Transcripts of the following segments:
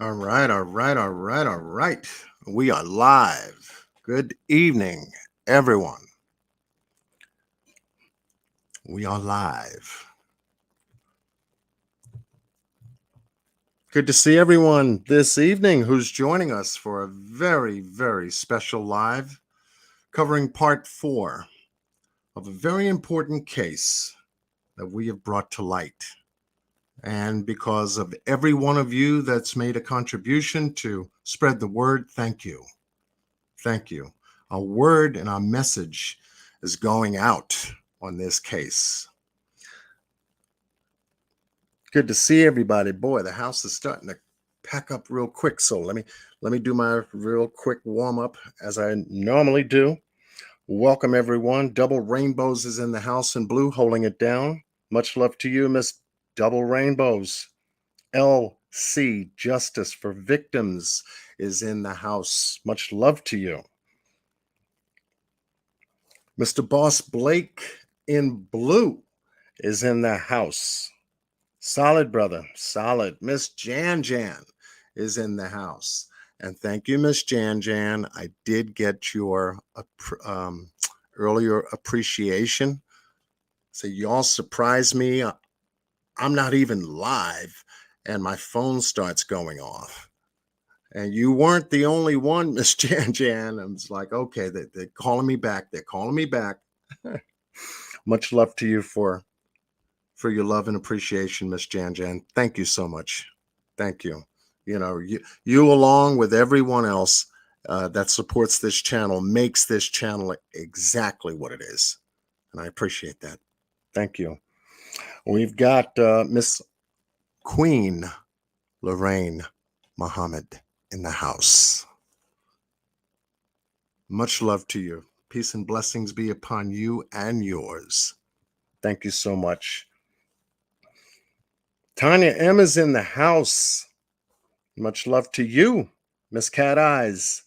All right, all right, all right, all right. We are live. Good evening, everyone. We are live. Good to see everyone this evening who's joining us for a very, very special live covering part 4 of a very important case that we have brought to light. And because of every one of you that's made a contribution to spread the word, thank you. Thank you. Our word and our message is going out on this case. Good to see everybody. Boy, the house is starting to pack up real quick. So let me do my real quick warm up as I normally do. Welcome everyone. Double Rainbows is in the house in blue, holding it down. Much love to you, Miss Double Rainbows. LC Justice for Victims is in the house. Much love to you. Mr. Boss Blake in blue is in the house. Solid, brother. Solid. Miss Jan Jan is in the house. And thank you, Miss Jan Jan. I did get your earlier appreciation. So y'all surprised me. I'm not even live, and my phone starts going off. And you weren't the only one, Miss Jan Jan. I was like, okay, they're calling me back. They're calling me back. Much love to you for your love and appreciation, Miss Jan Jan. Thank you so much. Thank you. You along with everyone else that supports this channel makes this channel exactly what it is. And I appreciate that. Thank you. We've got Miss Queen Lorraine Muhammad in the house. Much love to you. Peace and blessings be upon you and yours. Thank you so much. Tanya M is in the house. Much love to you. Miss Cat Eyes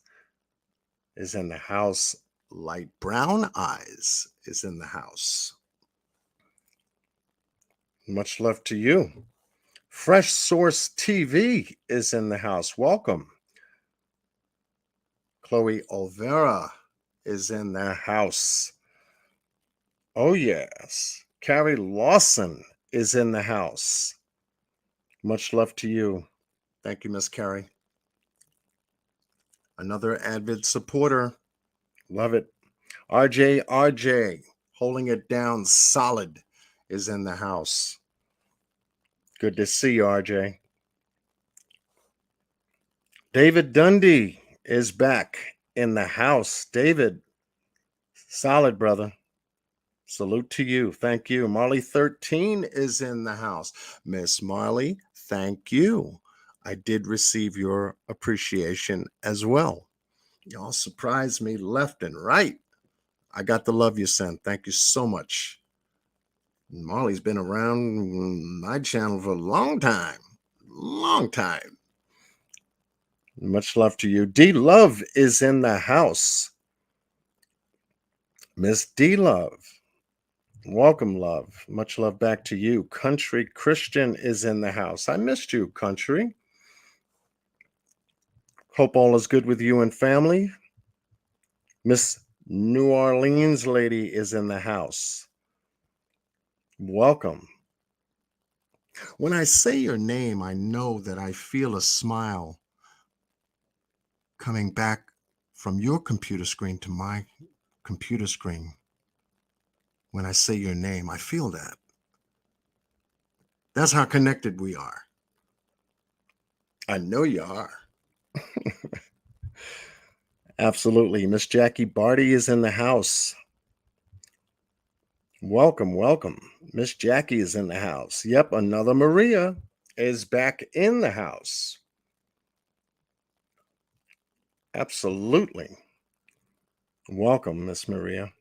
is in the house. Light Brown Eyes is in the house. Much love to you. Fresh Source TV is in the house. Welcome. Chloe Olvera is in the house. Oh, yes. Carrie Lawson is in the house. Much love to you. Thank you, Miss Carrie. Another avid supporter. Love it. RJ, holding it down solid, is in the house. Good to see you, RJ. David Dundee is back in the house. David, solid, brother. Salute to you. Thank you. Marley 13 is in the house. Miss Marley, thank you. I did receive your appreciation as well. Y'all surprised me left and right. I got the love you sent. Thank you so much. Marley's been around my channel for a long time. Long time. Much love to you. D Love is in the house. Miss D Love. Welcome, love. Much love back to you. Country Christian is in the house. I missed you, Country. Hope all is good with you and family. Miss New Orleans lady is in the house. Welcome. When I say your name, I know that I feel a smile coming back from your computer screen to my computer screen. When I say your name, I feel that. That's how connected we are. I know you are. Absolutely. Miss Jackie Barty is in the house. Welcome, welcome. Miss Jackie is in the house. Yep, another Maria is back in the house. Absolutely. Welcome, Miss Maria.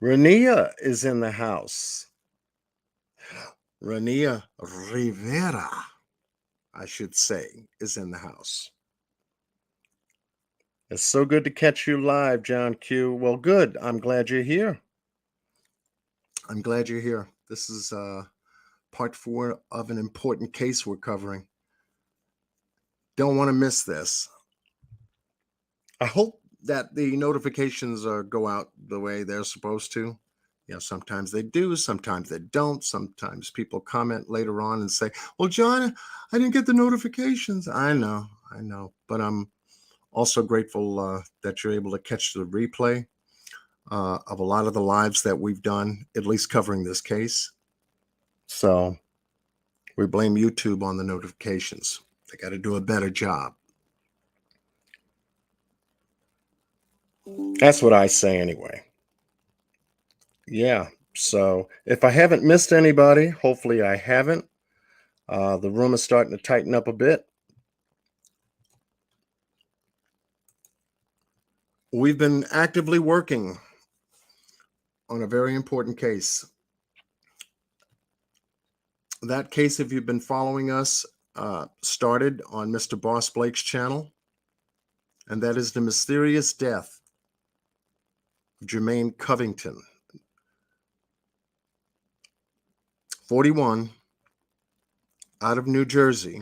Rania is in the house. Rania Rivera, I should say, is in the house. It's so good to catch you live, John Q. Well, good. I'm glad you're here. I'm glad you're here. This is part 4 of an important case we're covering. Don't want to miss this. I hope that the notifications go out the way they're supposed to. Sometimes they do, sometimes they don't. Sometimes people comment later on and say, well, John, I didn't get the notifications. I know. But I'm also grateful that you're able to catch the replay of a lot of the lives that we've done, at least covering this case. So we blame YouTube on the notifications. They got to do a better job. That's what I say anyway. Yeah, so if I haven't missed anybody, hopefully I haven't. The room is starting to tighten up a bit. We've been actively working on a very important case. That case, if you've been following us, started on Mr. Boss Blake's channel, and that is the mysterious death of Jermaine Covington, 41, out of New Jersey,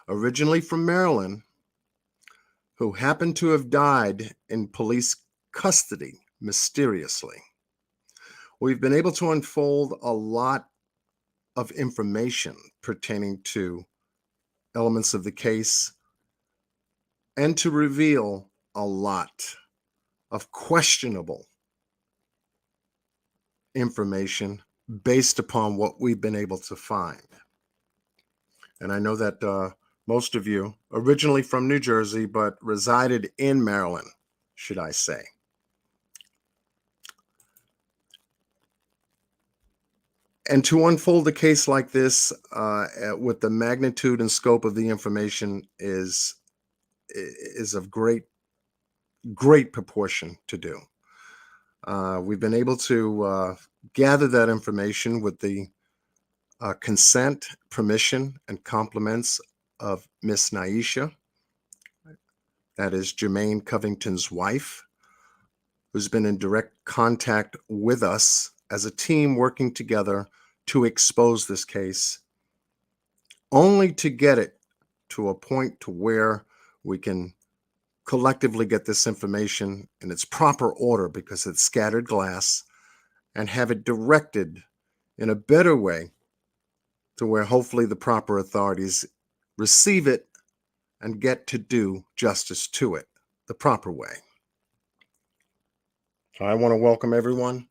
originally from Maryland, who happened to have died in police custody mysteriously. We've been able to unfold a lot of information pertaining to elements of the case and to reveal a lot of questionable information based upon what we've been able to find. And I know that most of you, originally from New Jersey, but resided in Maryland, should I say. And to unfold a case like this with the magnitude and scope of the information is of great proportion to do. We've been able to gather that information with the consent, permission, and compliments of Miss Naisha, that is Jermaine Covington's wife, who's been in direct contact with us as a team working together to expose this case, only to get it to a point to where we can collectively get this information in its proper order, because it's scattered glass, and have it directed in a better way to where hopefully the proper authorities receive it and get to do justice to it the proper way. So I want to welcome everyone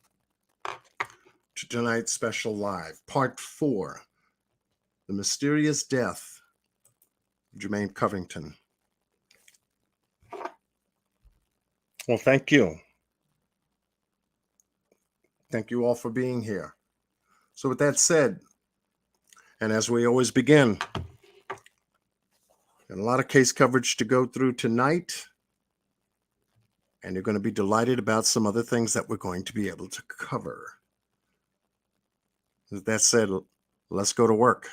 to tonight's special live, part 4, the mysterious death of Jermaine Covington. Well, thank you. Thank you all for being here. So with that said, and as we always begin, and a lot of case coverage to go through tonight, and you're going to be delighted about some other things that we're going to be able to cover. With that said, let's go to work.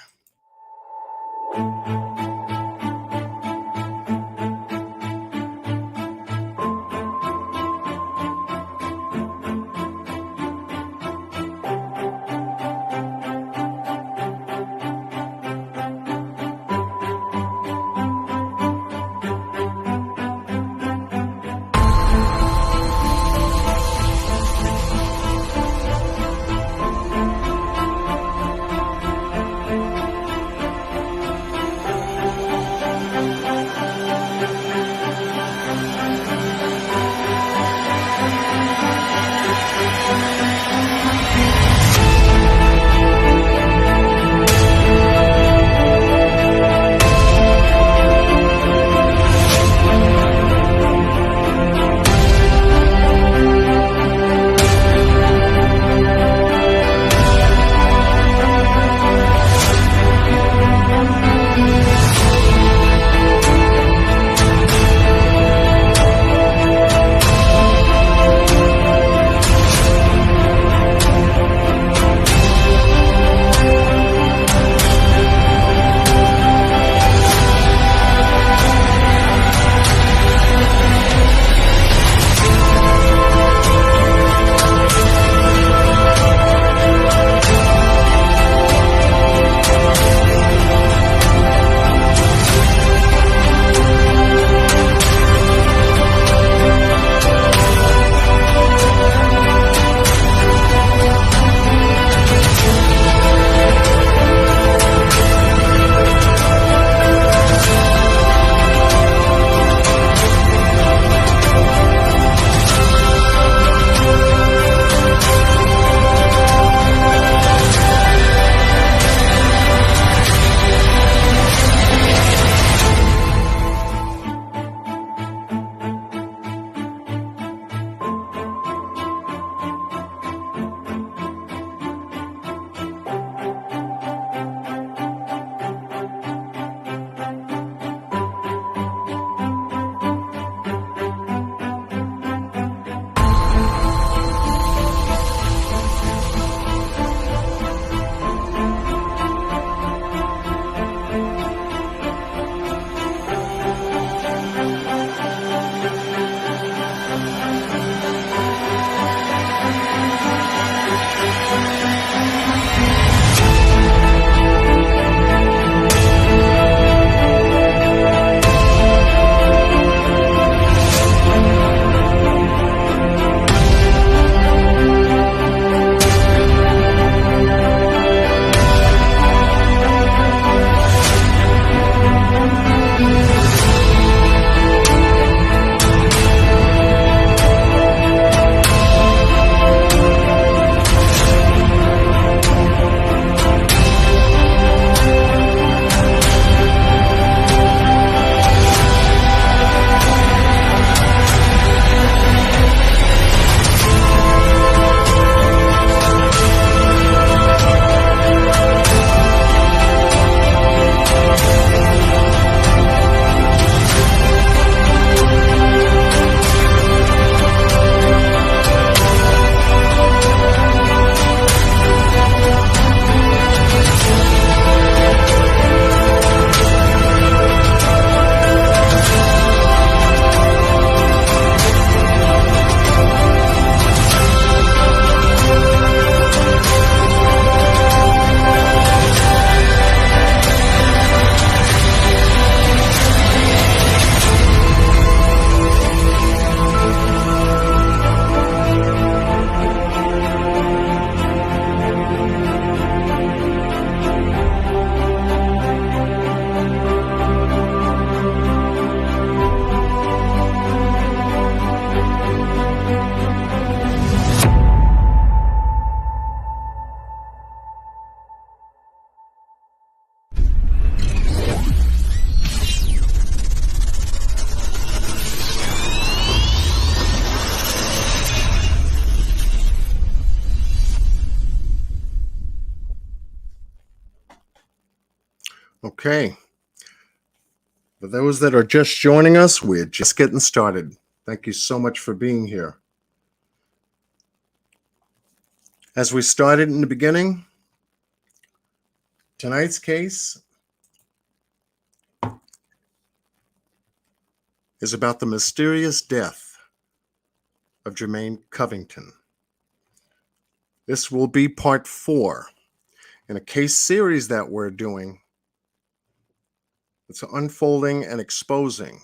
Okay. For those that are just joining us, we're just getting started. Thank you so much for being here. As we started in the beginning, tonight's case is about the mysterious death of Jermaine Covington. This will be part 4 in a case series that we're doing. It's unfolding and exposing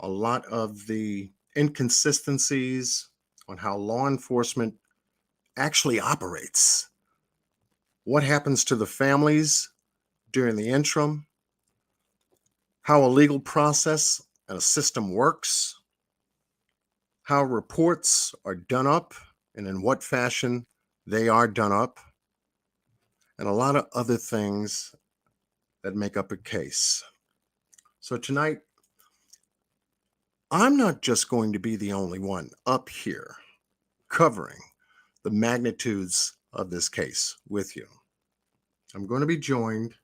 a lot of the inconsistencies on how law enforcement actually operates. What happens to the families during the interim, how a legal process and a system works, how reports are done up and in what fashion they are done up, and a lot of other things that make up a case. So tonight, I'm not just going to be the only one up here covering the magnitudes of this case with you. I'm going to be joined.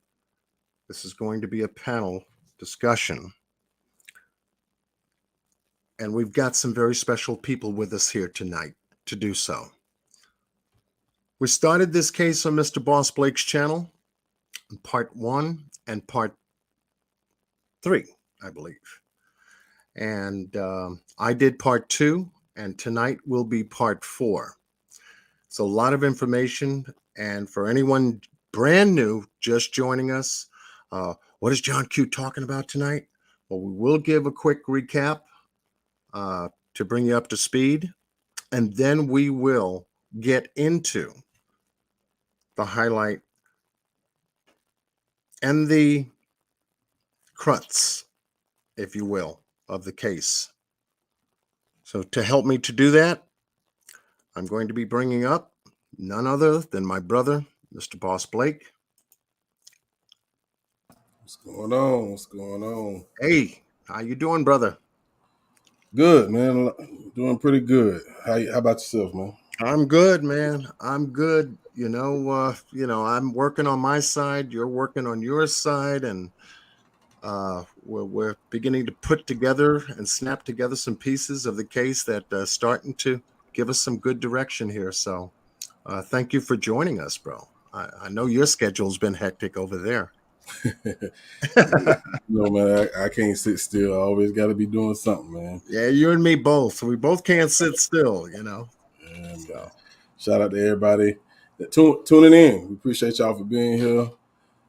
This is going to be a panel discussion. And we've got some very special people with us here tonight to do so. We started this case on Mr. Boss Blake's channel in part 1 and part 3, I believe. And I did part 2, and tonight will be part 4. It's a lot of information. And for anyone brand new just joining us, what is John Q talking about tonight? Well, we will give a quick recap to bring you up to speed, and then we will get into the highlight and the crux, if you will, of the case. So to help me to do that, I'm going to be bringing up none other than my brother, Mr. Boss Blake. What's going on? What's going on? Hey, how you doing, brother? Good, man. Doing pretty good. How about yourself, man? I'm good, man. I'm good. I'm working on my side. You're working on your side, and we're beginning to put together and snap together some pieces of the case that starting to give us some good direction here. So thank you for joining us, bro. I know your schedule's been hectic over there. No, man, I can't sit still. I always got to be doing something, man. Yeah, you and me both. We both can't sit still, Yeah, so. Shout out to everybody that tuning in. We appreciate y'all for being here,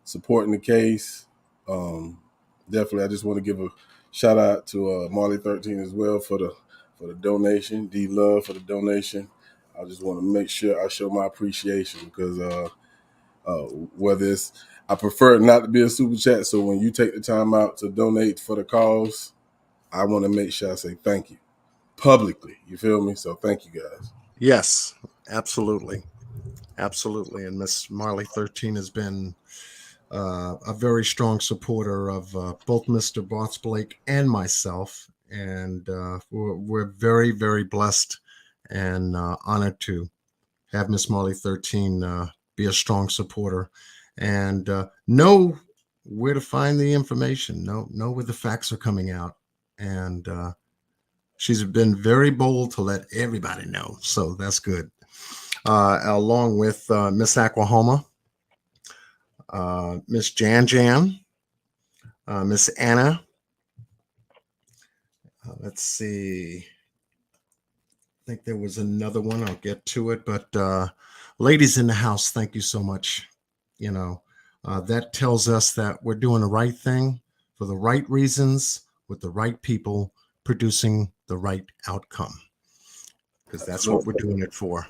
supporting the case. Definitely, I just want to give a shout out to Marley 13 as well for the donation. D Love for the donation. I just want to make sure I show my appreciation because whether it's, I prefer it not to be a super chat. So when you take the time out to donate for the cause, I want to make sure I say thank you publicly. You feel me? So thank you guys. Yes, absolutely. Absolutely. And Miss Marley 13 has been a very strong supporter of both Mr. Boss Blake and myself. And we're very, very blessed and honored to have Miss Marley 13 be a strong supporter and know where to find the information, know where the facts are coming out. And she's been very bold to let everybody know. So that's good. Along with Miss Aquahoma, Miss Jan, Miss Anna. Let's see. I think there was another one. I'll get to it. But ladies in the house, thank you so much. That tells us that we're doing the right thing for the right reasons with the right people producing the right outcome. Because that's what we're doing it for.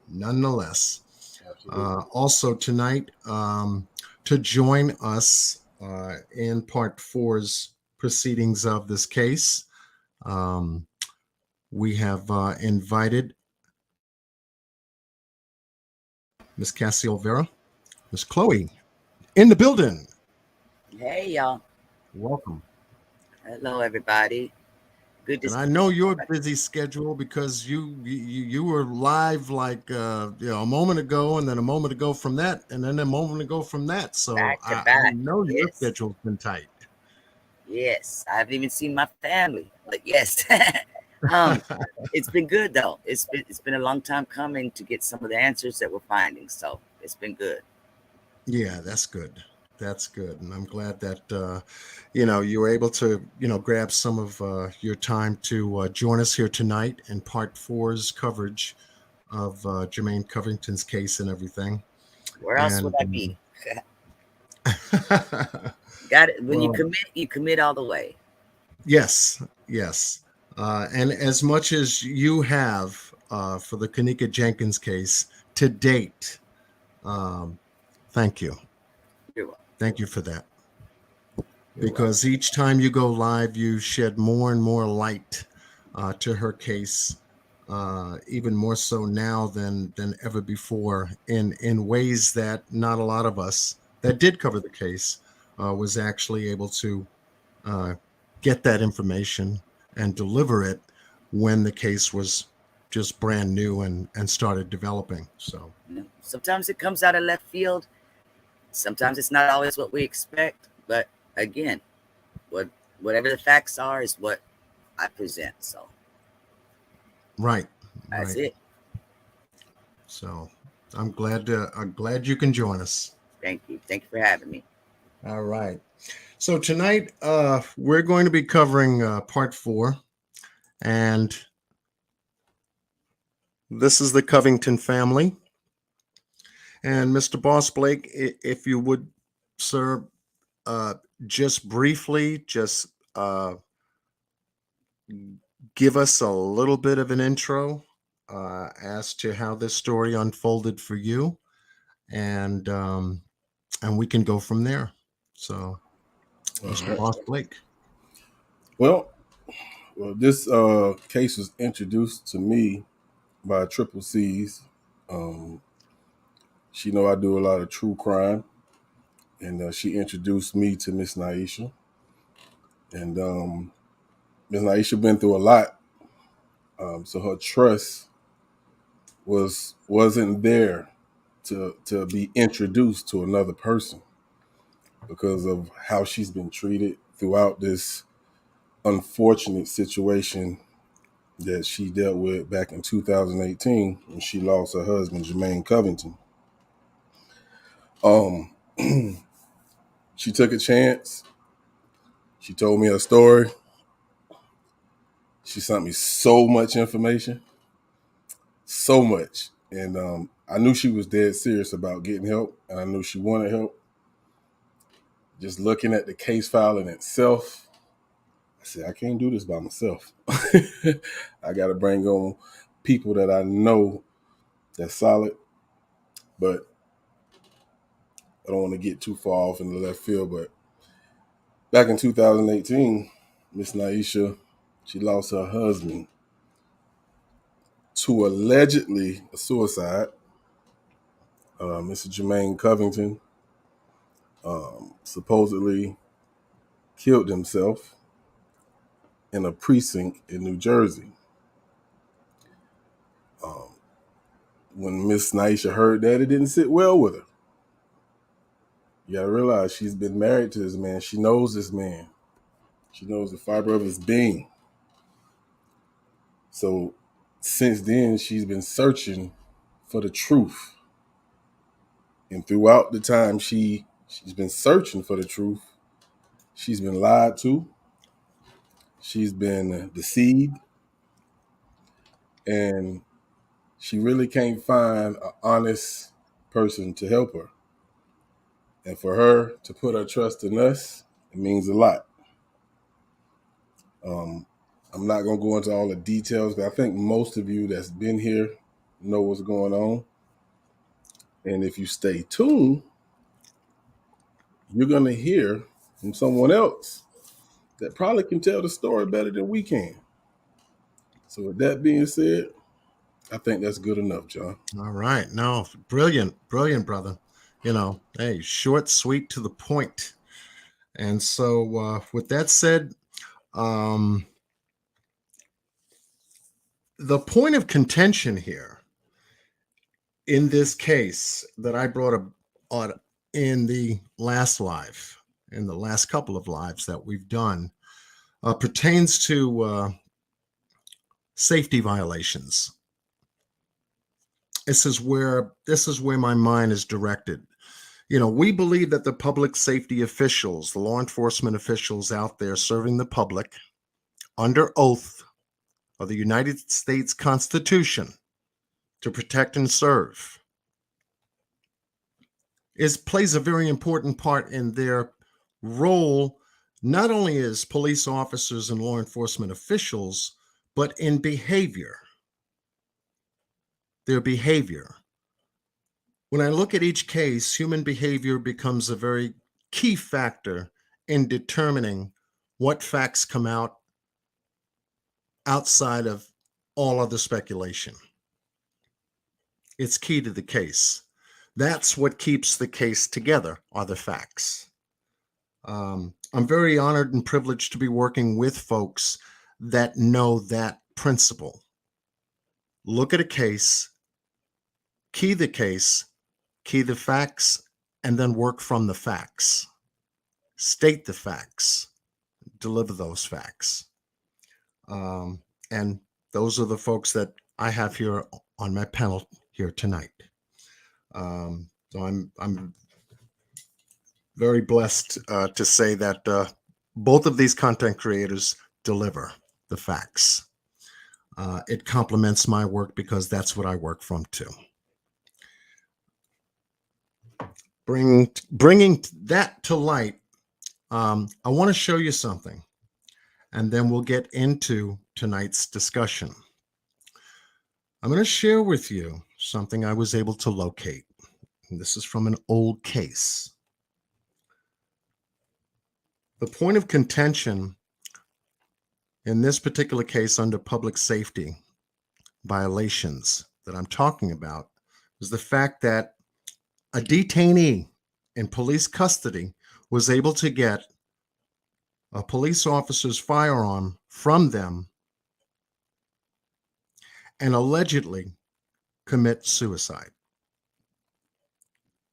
Nonetheless. Also tonight, to join us in part 4's proceedings of this case, we have invited Miss Cassie Olvera, Miss Chloe, in the building. Hey, y'all. Welcome. Hello, everybody. Good to And see I know your busy schedule because you were live like a moment ago, and then a moment ago from that, and then a moment ago from that. So back to I back. know your Yes. schedule's been tight. Yes. I haven't even seen my family, but yes. um, it's been good though. It's been a long time coming to get some of the answers that we're finding. So it's been good. Yeah, that's good. That's good, and I'm glad that you were able to grab some of your time to join us here tonight in Part Four's coverage of Jermaine Covington's case and everything. Where else would And I be? Got it. When well, you commit all the way. yes, yes. And as much as you have for the Kanika Jenkins case to date, um, thank you. You're welcome. Thank you for that. You're welcome. Because each time you go live, you shed more and more light to her case, even more so now than ever before, in ways that not a lot of us that did cover the case was actually able to uh, get that information and deliver it when the case was just brand new and started developing. So, Sometimes it comes out of left field. Sometimes it's not always what we expect. But again, what whatever the facts are is what I present. So right, that's right. it. So I'm glad you can join us. Thank you. Thank you for having me. All right. So tonight we're going to be covering part four, and this is the Covington family. And Mr. Boss Blake, if you would, sir, uh, just briefly, just give us a little bit of an intro as to how this story unfolded for you, and we can go from there. So, All Mr. right. Boss Blake. Well, this case was introduced to me by Triple C's. Um, she know I do a lot of true crime, and she introduced me to Miss Naisha. And Miss Naisha been through a lot, so her trust wasn't there to be introduced to another person because of how she's been treated throughout this unfortunate situation that she dealt with back in 2018 when she lost her husband, Jermaine Covington. Um, she took a chance. She told me her story. She sent me so much information, so much. And I knew she was dead serious about getting help, and I knew she wanted help. Just looking at the case file in itself, I said, I can't do this by myself. I got to bring on people that I know that's solid, but I don't want to get too far off in the left field. But back in 2018, Miss Naisha, she lost her husband to allegedly a suicide. Mr. Jermaine Covington supposedly killed himself in a precinct in New Jersey. Um, when Miss Naisha heard that, it didn't sit well with her. You gotta realize she's been married to this man. She knows this man. She knows the fiber of his being. So since then, she's been searching for the truth. And throughout the time she's been searching for the truth, she's been lied to, she's been deceived, and she really can't find an honest person to help her. And for her to put her trust in us, it means a lot. Um, I'm not going to go into all the details, but I think most of you that's been here know what's going on. And if you stay tuned, you're going to hear from someone else that probably can tell the story better than we can. So with that being said, I think that's good enough, John. All right. No, brilliant, brilliant, brother. Hey, short, sweet, to the point. And so, with that said, um, The point of contention here in this case that I brought up on in the last live, in the last couple of lives that we've done, pertains to safety violations. This is where my mind is directed. You know, we believe that the public safety officials, the law enforcement officials out there serving the public under oath of the United States Constitution to protect and serve plays a very important part in their role, not only as police officers and law enforcement officials, but in behavior. Their behavior. When I look at each case, human behavior becomes a very key factor in determining what facts come out outside of all other speculation. It's key to the case. That's what keeps the case together, are the facts. I'm very honored and privileged to be working with folks that know that principle. Look at a case, key the facts, and then work from the facts. State the facts, deliver those facts. And those are the folks that I have here on my panel here tonight. So I'm very blessed to say that both of these content creators deliver the facts. It complements my work because that's what I work from too. Bringing that to light, I want to show you something, and then we'll get into tonight's discussion. I'm going to share with you something I was able to locate. And this is from an old case. The point of contention in this particular case under public safety violations that I'm talking about is the fact that a detainee in police custody was able to get a police officer's firearm from them and allegedly commit suicide.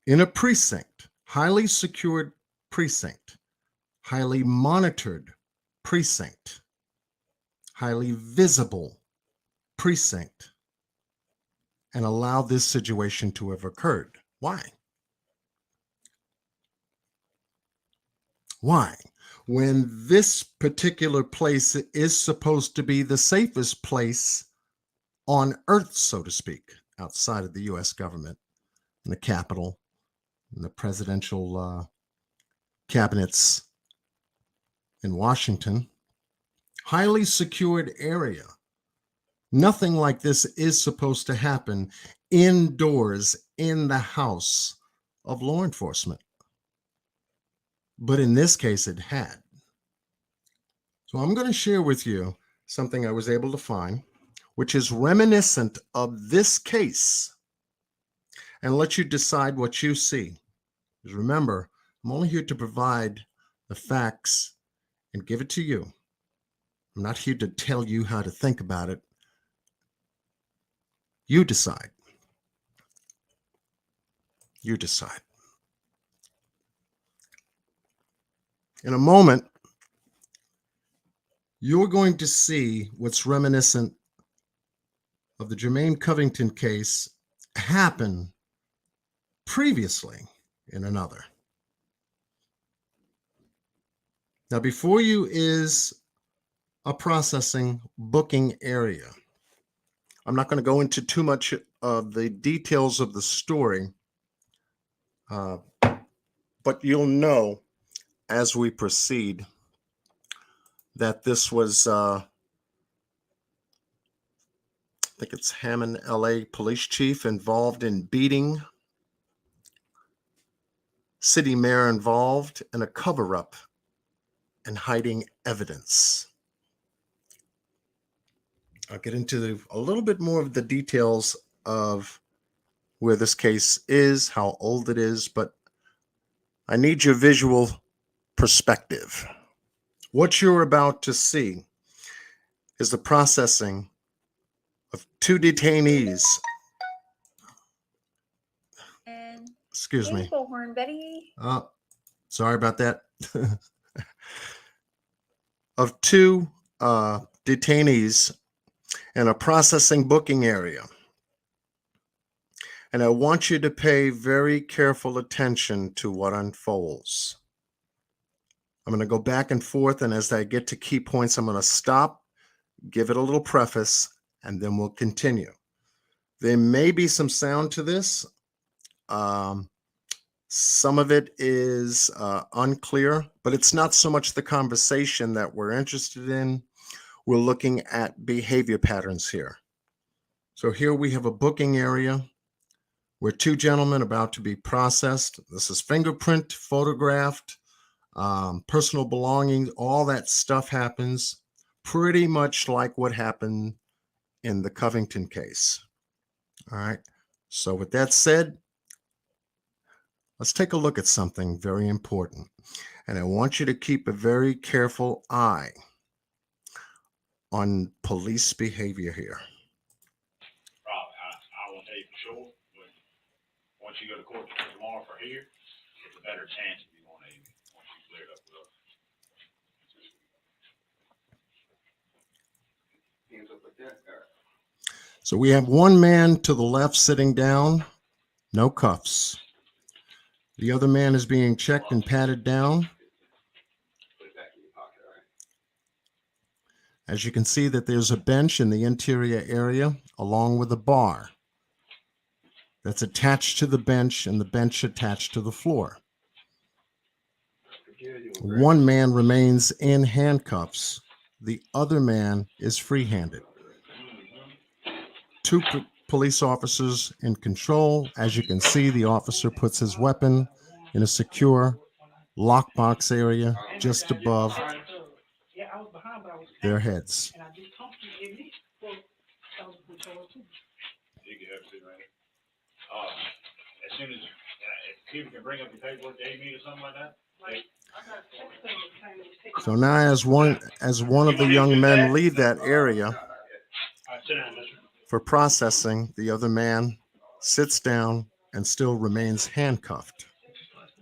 In a precinct, highly secured precinct, highly monitored precinct, highly visible precinct, and allow this situation to have occurred. Why? Why? When this particular place is supposed to be the safest place on earth, so to speak, outside of the U.S. government and the Capitol and the presidential cabinets in Washington, highly secured area. Nothing like this is supposed to happen indoors in the house of law enforcement. But in this case, it had. So I'm going to share with you something I was able to find, which is reminiscent of this case, and let you decide what you see. Because remember, I'm only here to provide the facts and give it to you. I'm not here to tell you how to think about it. You decide. You decide. In a moment, you're going to see what's reminiscent of the Jermaine Covington case happen previously in another. Now, before you is a processing booking area. I'm not going to go into too much of the details of the story, but you'll know as we proceed that this was, I think it's Hammond, LA police chief involved in beating, city mayor involved in a cover-up and hiding evidence. I'll get into a little bit more of the details of where this case is, how old it is, but I need your visual perspective. What you're about to see is the processing of 2 detainees. And Excuse me. Bullhorn Betty. Oh, sorry about that. Of 2 detainees in a processing booking area. And I want you to pay very careful attention to what unfolds. I'm going to go back and forth, and as I get to key points, I'm going to stop, give it a little preface, and then we'll continue. There may be some sound to this. Some of it is unclear, but it's not so much the conversation that we're interested in. We're looking at behavior patterns here. So here we have a booking area where 2 gentlemen about to be processed. This is fingerprint, photographed, personal belongings, all that stuff happens pretty much like what happened in the Covington case. All right. So with that said, let's take a look at something very important. And I want you to keep a very careful eye on police behavior here. Probably. I won't tell you for sure, but once you go to court tomorrow for here, it's a better chance if you want to once you clear it up with us. Hands up like that. All right. So we have 1 man to the left sitting down, no cuffs. The other man is being checked and patted down. Put it back in your pocket, all right? As you can see that there's a bench in the interior area along with a bar that's attached to the bench and the bench attached to the floor. 1 man remains in handcuffs. The other man is free-handed. 2 police officers in control. As you can see, the officer puts his weapon in a secure lockbox area just above their heads. You can have a seat right here. As soon as people can bring up your paperwork, they need or something like that. So now as one of the young men leave that area All right, sit down, mister. for processing, the other man sits down and still remains handcuffed,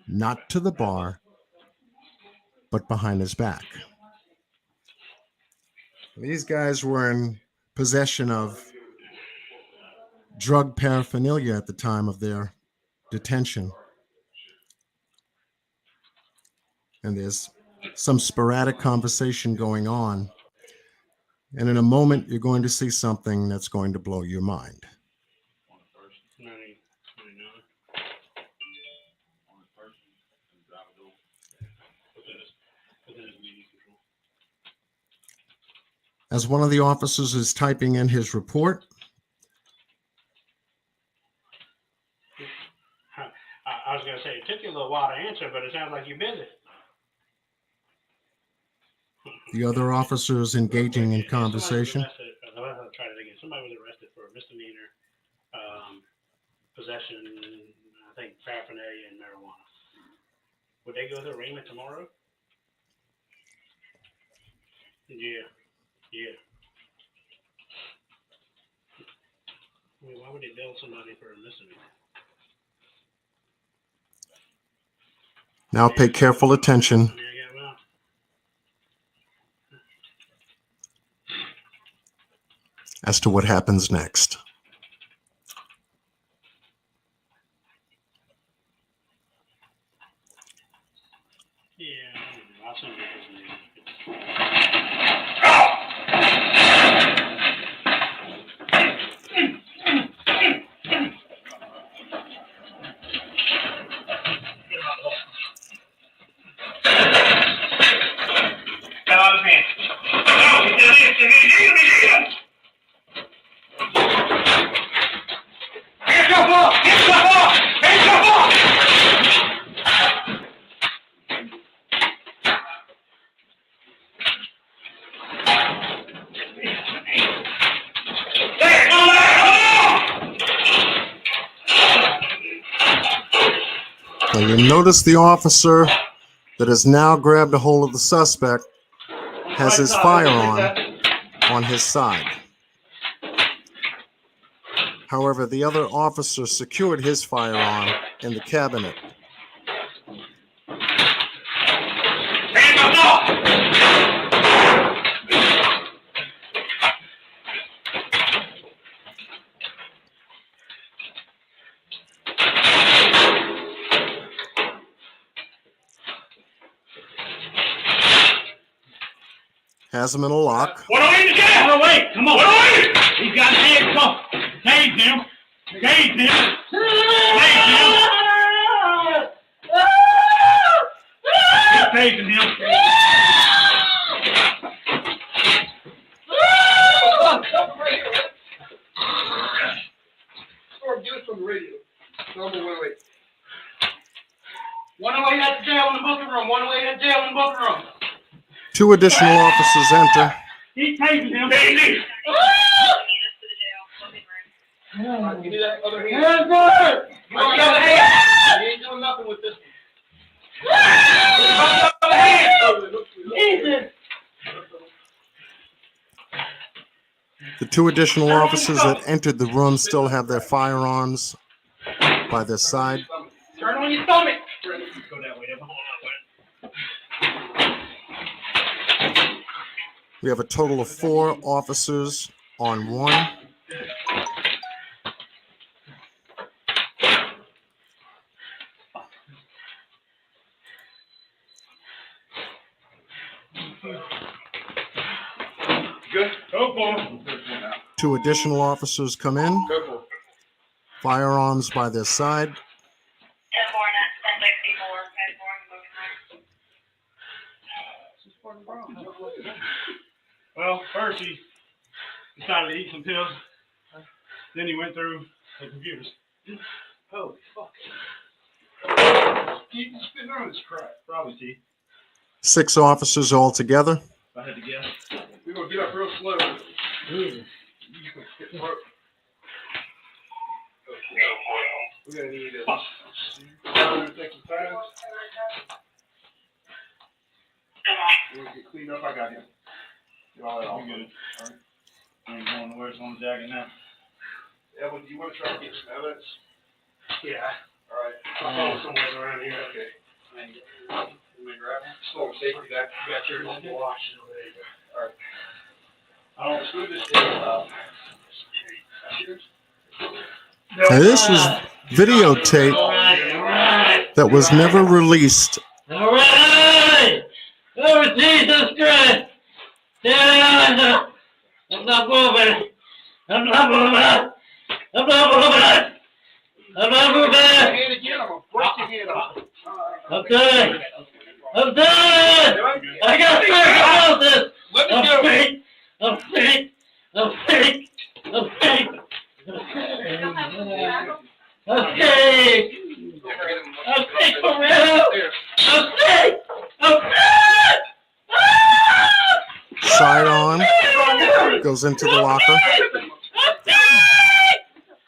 not to the bar, but behind his back. These guys were in possession of drug paraphernalia at the time of their detention. And there's some sporadic conversation going on. And in a moment, you're going to see something that's going to blow your mind. As one of the officers is typing in his report, I was going to say, it took you a little while to answer, but it sounds like you're busy. the other officer is engaging in conversation. Somebody was arrested for misdemeanor possession, I think, paraphernalia and marijuana. Would they go to arraignment tomorrow? Yeah. I mean, why would they bail somebody for a misdemeanor? Now pay careful attention as to what happens next. Yeah, I'll send you his name. Get out of hand. Now you notice the officer that has now grabbed a hold of the suspect has his firearm on his side. However, the other officer secured his firearm in the cabinet. Hands up now! Has him in a lock. What away the gas? What away? Come on. What away? He's got hands up. Tase him. Tase him. Tase him. He's tasing him. Get it from the radio. Number 108. 108 at the jail in the booking room. 108 at the jail in the booking room. 2 additional officers enter. He's tasing him. Tase him. Give me that other hand. Hands up! You want the other hand? You ain't doing nothing with this one. Other hand. Jesus! The 2 additional officers that entered the room still have their firearms by their side. Turn on your stomach. Go that way. We have a total of 4 officers on 1. Good. Go for him. 2 additional officers come in, Go for it. firearms by their side. 10-4 at 1064. Well, first he decided to eat some pills. Then he went through the computers. Holy fuck. Keep spitting on this crap. Probably T. 6 officers altogether. If I had to guess. We're going to get up real slow. We're going to need a... Take some time. We'll get cleaned up. I got him. Get all that off. I'm good. I ain't going nowhere. It's on the jacket now. Evan, do you want to try to get some evidence? Yeah. All right. Oh, somewhere around here. Okay. Let me grab it. Slow and safety. You got yours. Wash All right. I don't Let's move this down. Cheers. Now, this was videotape that was never released. All right! Oh, Jesus Christ! Yeah, I'm not moving. I'm not moving. I'm not moving. I'm not moving. Hand again. I'm going to break your hand off. I'm done. I'm done. I got tuberculosis. Let me I'm go. sick. I'm sick. I'm sick. I'm sick. I'm sick. I'm sick for real. I'm sick. I'm sick. Sidearm goes into the locker.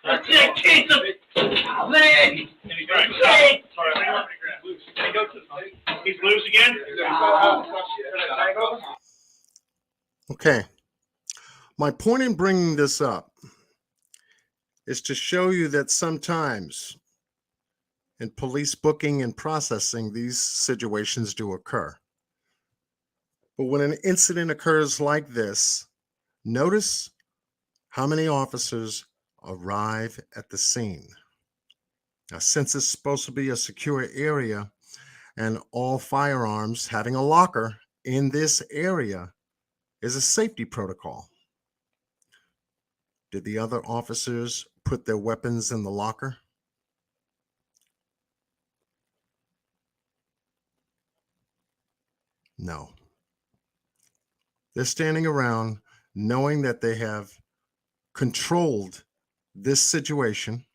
I'm sick. Jesus. I'm sick. He's loose again? Okay. My point in bringing this up is to show you that sometimes in police booking and processing, these situations do occur. But when an incident occurs like this, notice how many officers arrive at the scene. Now, since it's supposed to be a secure area and all firearms having a locker in this area is a safety protocol. Did the other officers put their weapons in the locker? No. They're standing around knowing that they have controlled this situation,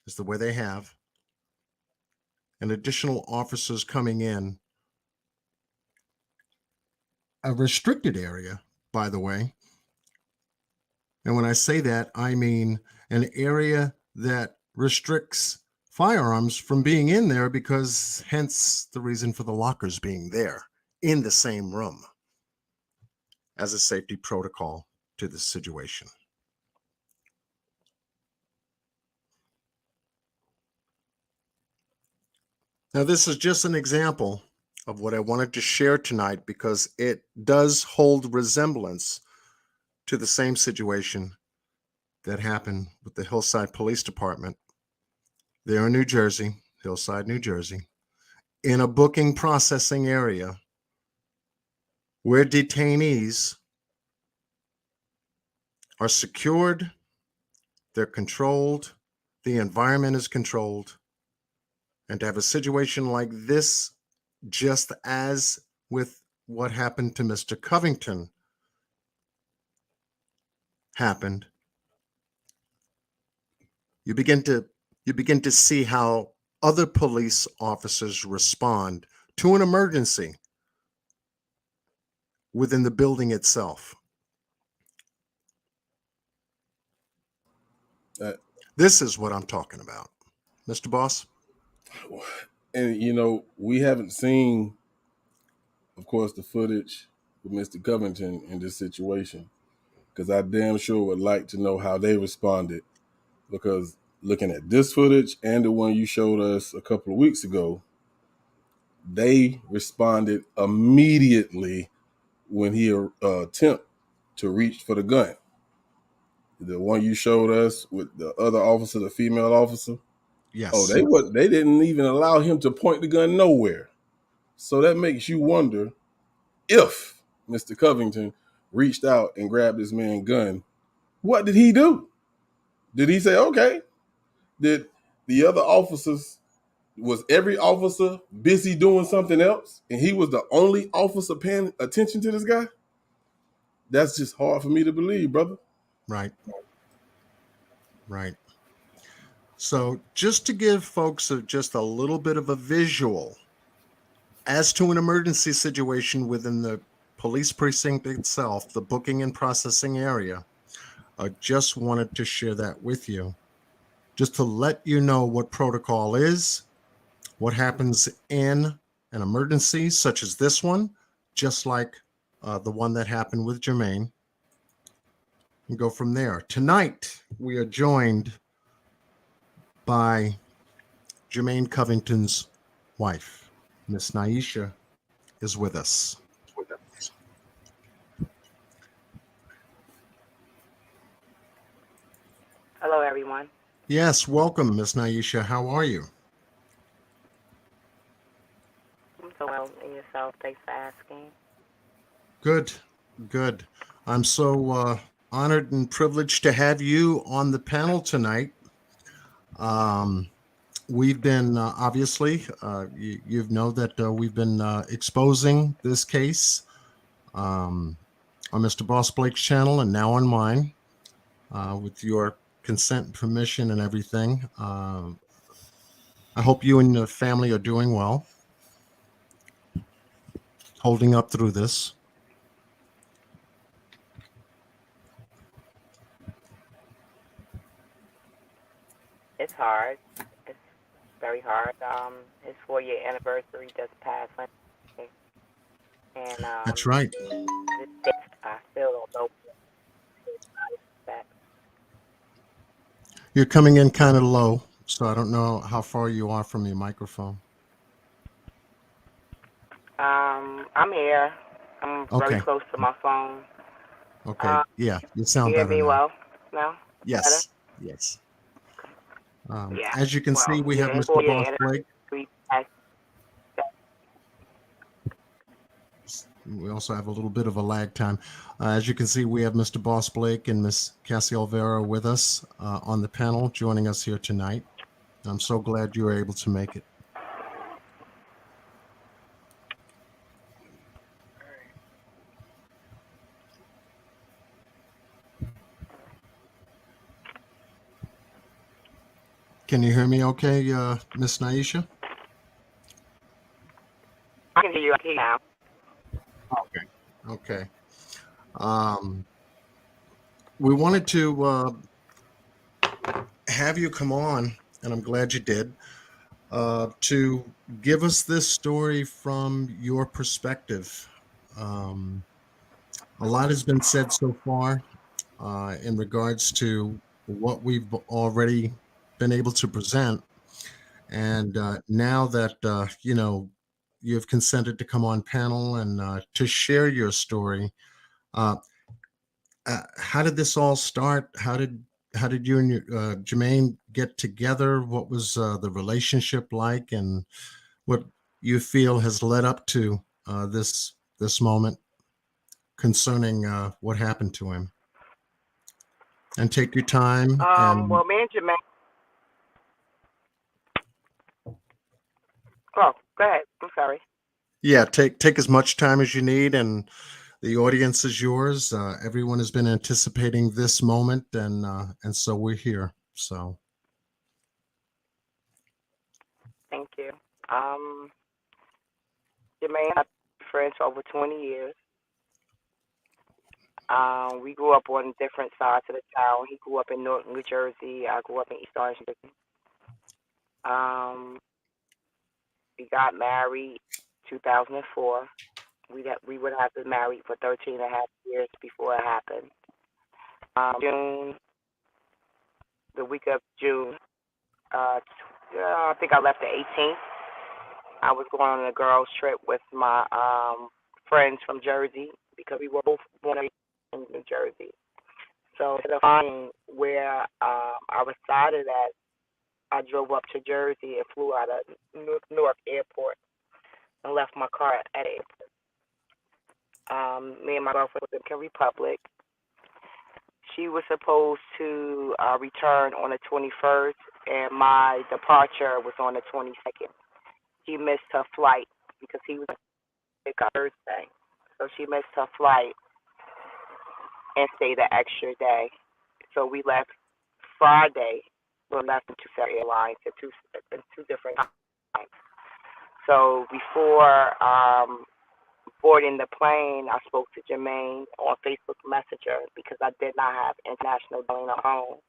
is the way they have, and additional officers coming in. A restricted area, by the way. And when I say that, I mean an area that restricts firearms from being in there, because hence the reason for the lockers being there in the same room as a safety protocol to the situation. Now, this is just an example of what I wanted to share tonight because it does hold resemblance to the same situation that happened with the Hillside Police Department there in New Jersey, Hillside, New Jersey, in a booking processing area where detainees are secured, they're controlled, the environment is controlled. And to have a situation like this, just as with what happened to Mr. Covington happened, you begin to see how other police officers respond to an emergency within the building itself. Uh, This is what I'm talking about, Mr. Boss. And you know, we haven't seen, of course, the footage with Mr. Covington in this situation, because I damn sure would like to know how they responded. Because looking at this footage and the one you showed us a couple of weeks ago, they responded immediately when he attempt to reach for the gun. The one you showed us with the other officer, the female officer, Yes. they didn't even allow him to point the gun nowhere. So that makes you wonder if Mr. Covington reached out and grabbed this man's gun, what did he do? Did he say, okay? Did the other officers, was every officer busy doing something else and he was the only officer paying attention to this guy? That's just hard for me to believe, brother. Right. Right. So just to give folks just a little bit of a visual as to an emergency situation within the police precinct itself, the booking and processing area, I just wanted to share that with you, just to let you know what protocol is, what happens in an emergency such as this one, just like the one that happened with Jermaine, and go from there. Tonight, we are joined by Jermaine Covington's wife, Miss Naisha, is with us. Hello, everyone. Yes, welcome, Miss Naisha. How are you? I'm so well, and yourself. Thanks for asking. Good, good. I'm so honored and privileged to have you on the panel tonight. We've been obviously, you know that we've been exposing this case on Mr. Boss Blake's channel and now on mine with your consent and permission and everything. I hope you and your family are doing well, holding up through this. It's hard. It's very hard. His 4-year anniversary just passed, and That's right. I still don't know that. You're coming in kind of low, so I don't know how far you are from your microphone. I'm here. I'm Okay. very close to my phone. Okay. Yeah, you sound You hear better me now. well now? Yes. Yes. Yeah. As you can see, we have his Mr. 4-year Boss Blake. anniversary passed. We also have a little bit of a lag time. As you can see, we have Mr. Boss Blake and Miss Cassie Olvera with us on the panel, joining us here tonight. I'm so glad you were able to make it. Can you hear me okay, Miss Naisha? I can hear you now. Okay. We wanted to have you come on, and I'm glad you did, to give us this story from your perspective. A lot has been said so far in regards to what we've already been able to present. And now that you've consented to come on panel and to share your story, uh, how did this all start? How did you and Jermaine get together? What was the relationship like, and what you feel has led up to this moment concerning what happened to him? And take your time. And Well, me and Jermaine. Oh, go ahead. I'm sorry. yeah, take as much time as you need, and the audience is yours. Everyone has been anticipating this moment, and so we're here. So Thank you. Jermaine, I've been friends for over 20 years. We grew up on different sides of the town. He grew up in North New Jersey. I grew up in East Orange, New Jersey. We got married 2004. We would have been married for 13 and a half years before it happened. June, the week of June, I think I left the 18th. I was going on a girls' trip with my friends from Jersey because we were both born in New Jersey. So instead of finding where I resided at, I drove up to Jersey and flew out of Newark Airport and left my car at the airport. Me and my girlfriend was in Dominican Republic. She was supposed to return on the 21st, and my departure was on the 22nd. She missed her flight because he was sick on Thursday. So she missed her flight and stayed an extra day. So we left Friday. We left in two separate airlines at two different times. So before boarding the plane, I spoke to Jermaine on Facebook Messenger because I did not have international dialing at home.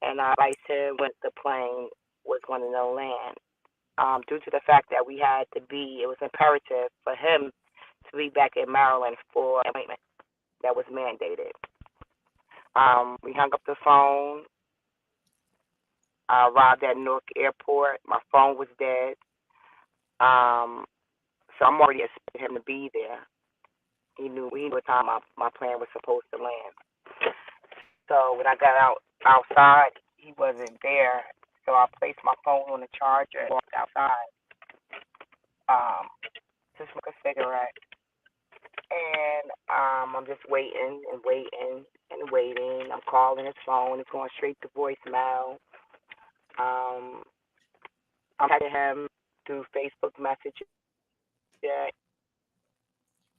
And I advised him when the plane was going to land. Due to the fact that it was imperative for him to be back in Maryland for an appointment that was mandated. We hung up the phone. I arrived at Newark Airport. My phone was dead. So I'm already expecting him to be there. He knew what time my plane was supposed to land. So when I got outside, he wasn't there. So I placed my phone on the charger and walked outside to smoke a cigarette. And I'm just waiting and waiting and waiting. I'm calling his phone. It's going straight to voicemail. I'm texting him through Facebook Messenger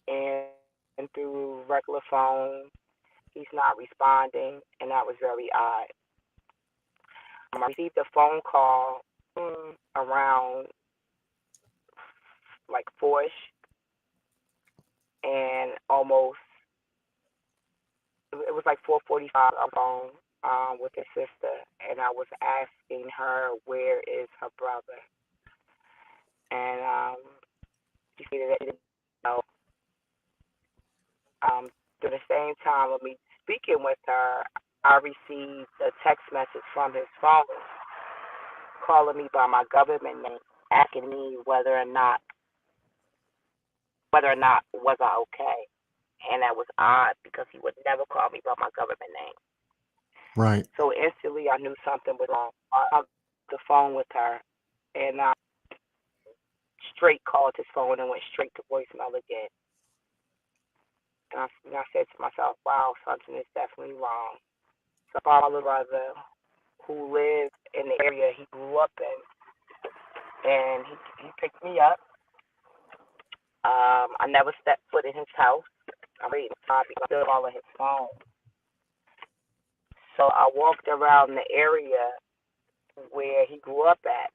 and through regular phone. He's not responding, and that was very odd. I received a phone call around like 4ish, and almost it was like 4:45 on the phone with his sister, and I was asking her where is her brother, and she said that she didn't know. During the same time of me speaking with her, I received a text message from his phone calling me by my government name, asking me whether or not was I okay. And that was odd because he would never call me by my government name. right. So instantly I knew something was wrong. I hung the phone with her, and I straight called his phone and went straight to voicemail again. And I said to myself, wow, something is definitely wrong. So my brother, who lived in the area he grew up in, and he picked me up. I never stepped foot in his house. I'm waiting for him to call his phone. So I walked around the area where he grew up at,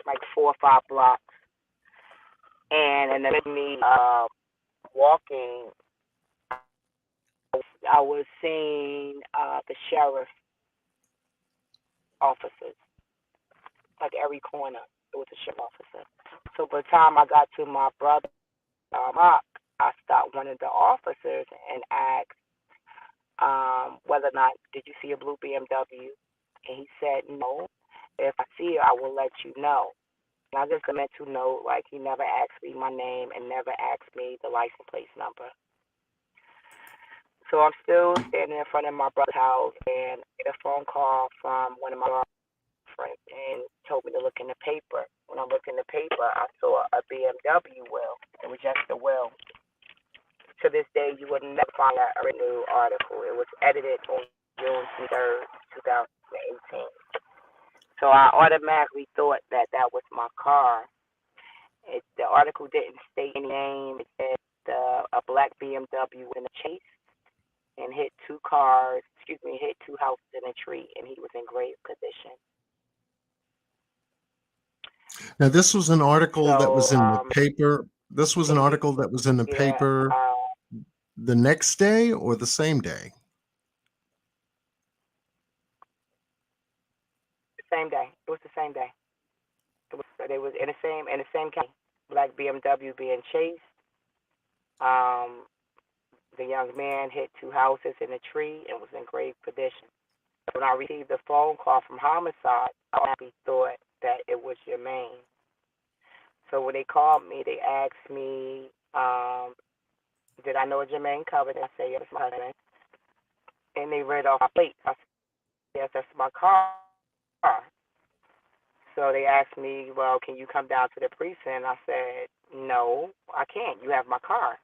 like 4 or 5 blocks. And in the middle of me walking, I was seeing the sheriff officers, like every corner. It was a sheriff officer. So by the time I got to my brother, Mark, I stopped one of the officers and asked whether or not did you see a blue BMW, and he said no. if I see her, I will let you know. And I just a mental note, like he never asked me my name and never asked me the license plate number. So I'm still standing in front of my brother's house, and I get a phone call from one of my girlfriends and told me to look in the paper. When I looked in the paper, I saw a BMW will. It was just a will. To this day, you would never find a new article. It was edited on June 3rd, 2018. So I automatically thought that that was my car. The article didn't state any name. It said a black BMW in a chase and hit two houses in a tree, and he was in grave condition. Now, this was an article that was So, in the paper. This was an article that was in the paper the next day or the same day? Same day. It was the same day. They was in the same county. Black BMW being chased. The young man hit two houses in a tree and was in grave condition. When I received a phone call from homicide, I thought that it was Jermaine. So when they called me, they asked me, did I know Jermaine Covington? I said, yes, my husband. And they read off my plate. I said, yes, that's my car. So they asked me, well, can you come down to the precinct? I said, no, I can't. You have my car.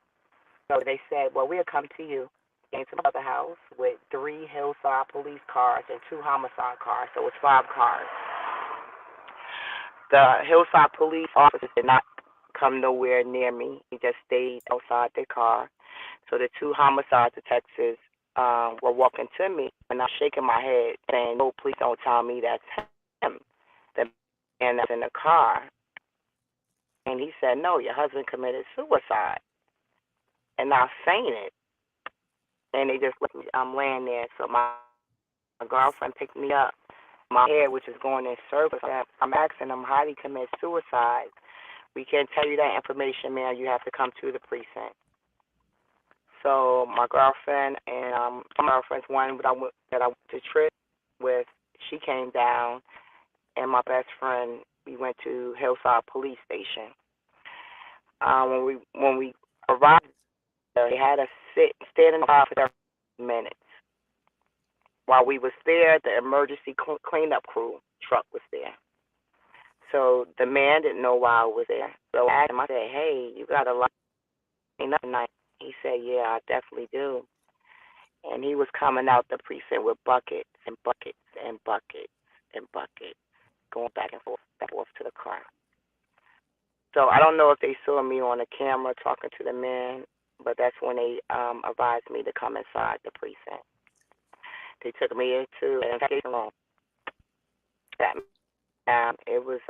So they said, well, we'll come to you. Came to my other house with 3 Hillside police cars and 2 homicide cars. So it was 5 cars. The Hillside police officers did not come nowhere near me. He just stayed outside their car. So the 2 homicide detectives were walking to me, and I'm shaking my head saying, no, please don't tell me that's him, the man that's in the car. And he said, no, your husband committed suicide. And I fainted. And they just let me, I'm laying there. So my girlfriend picked me up. My head, which is going in circles, I'm asking them how he committed suicide. We can't tell you that information, man. You have to come to the precinct. So my girlfriend and my girlfriend's one that I went to trip with, she came down, and my best friend, we went to Hillside Police Station. When we arrived there, they had us stand in the car for 30 minutes. While we was there, the emergency cleanup crew truck was there. So the man didn't know why I was there. So I asked him, I said, hey, you got a lot of clean up tonight? He said, yeah, I definitely do. And he was coming out the precinct with buckets and buckets and buckets and buckets, going back and forth to the car. So I don't know if they saw me on the camera talking to the man, but that's when they advised me to come inside the precinct. They took me into an investigation room. It was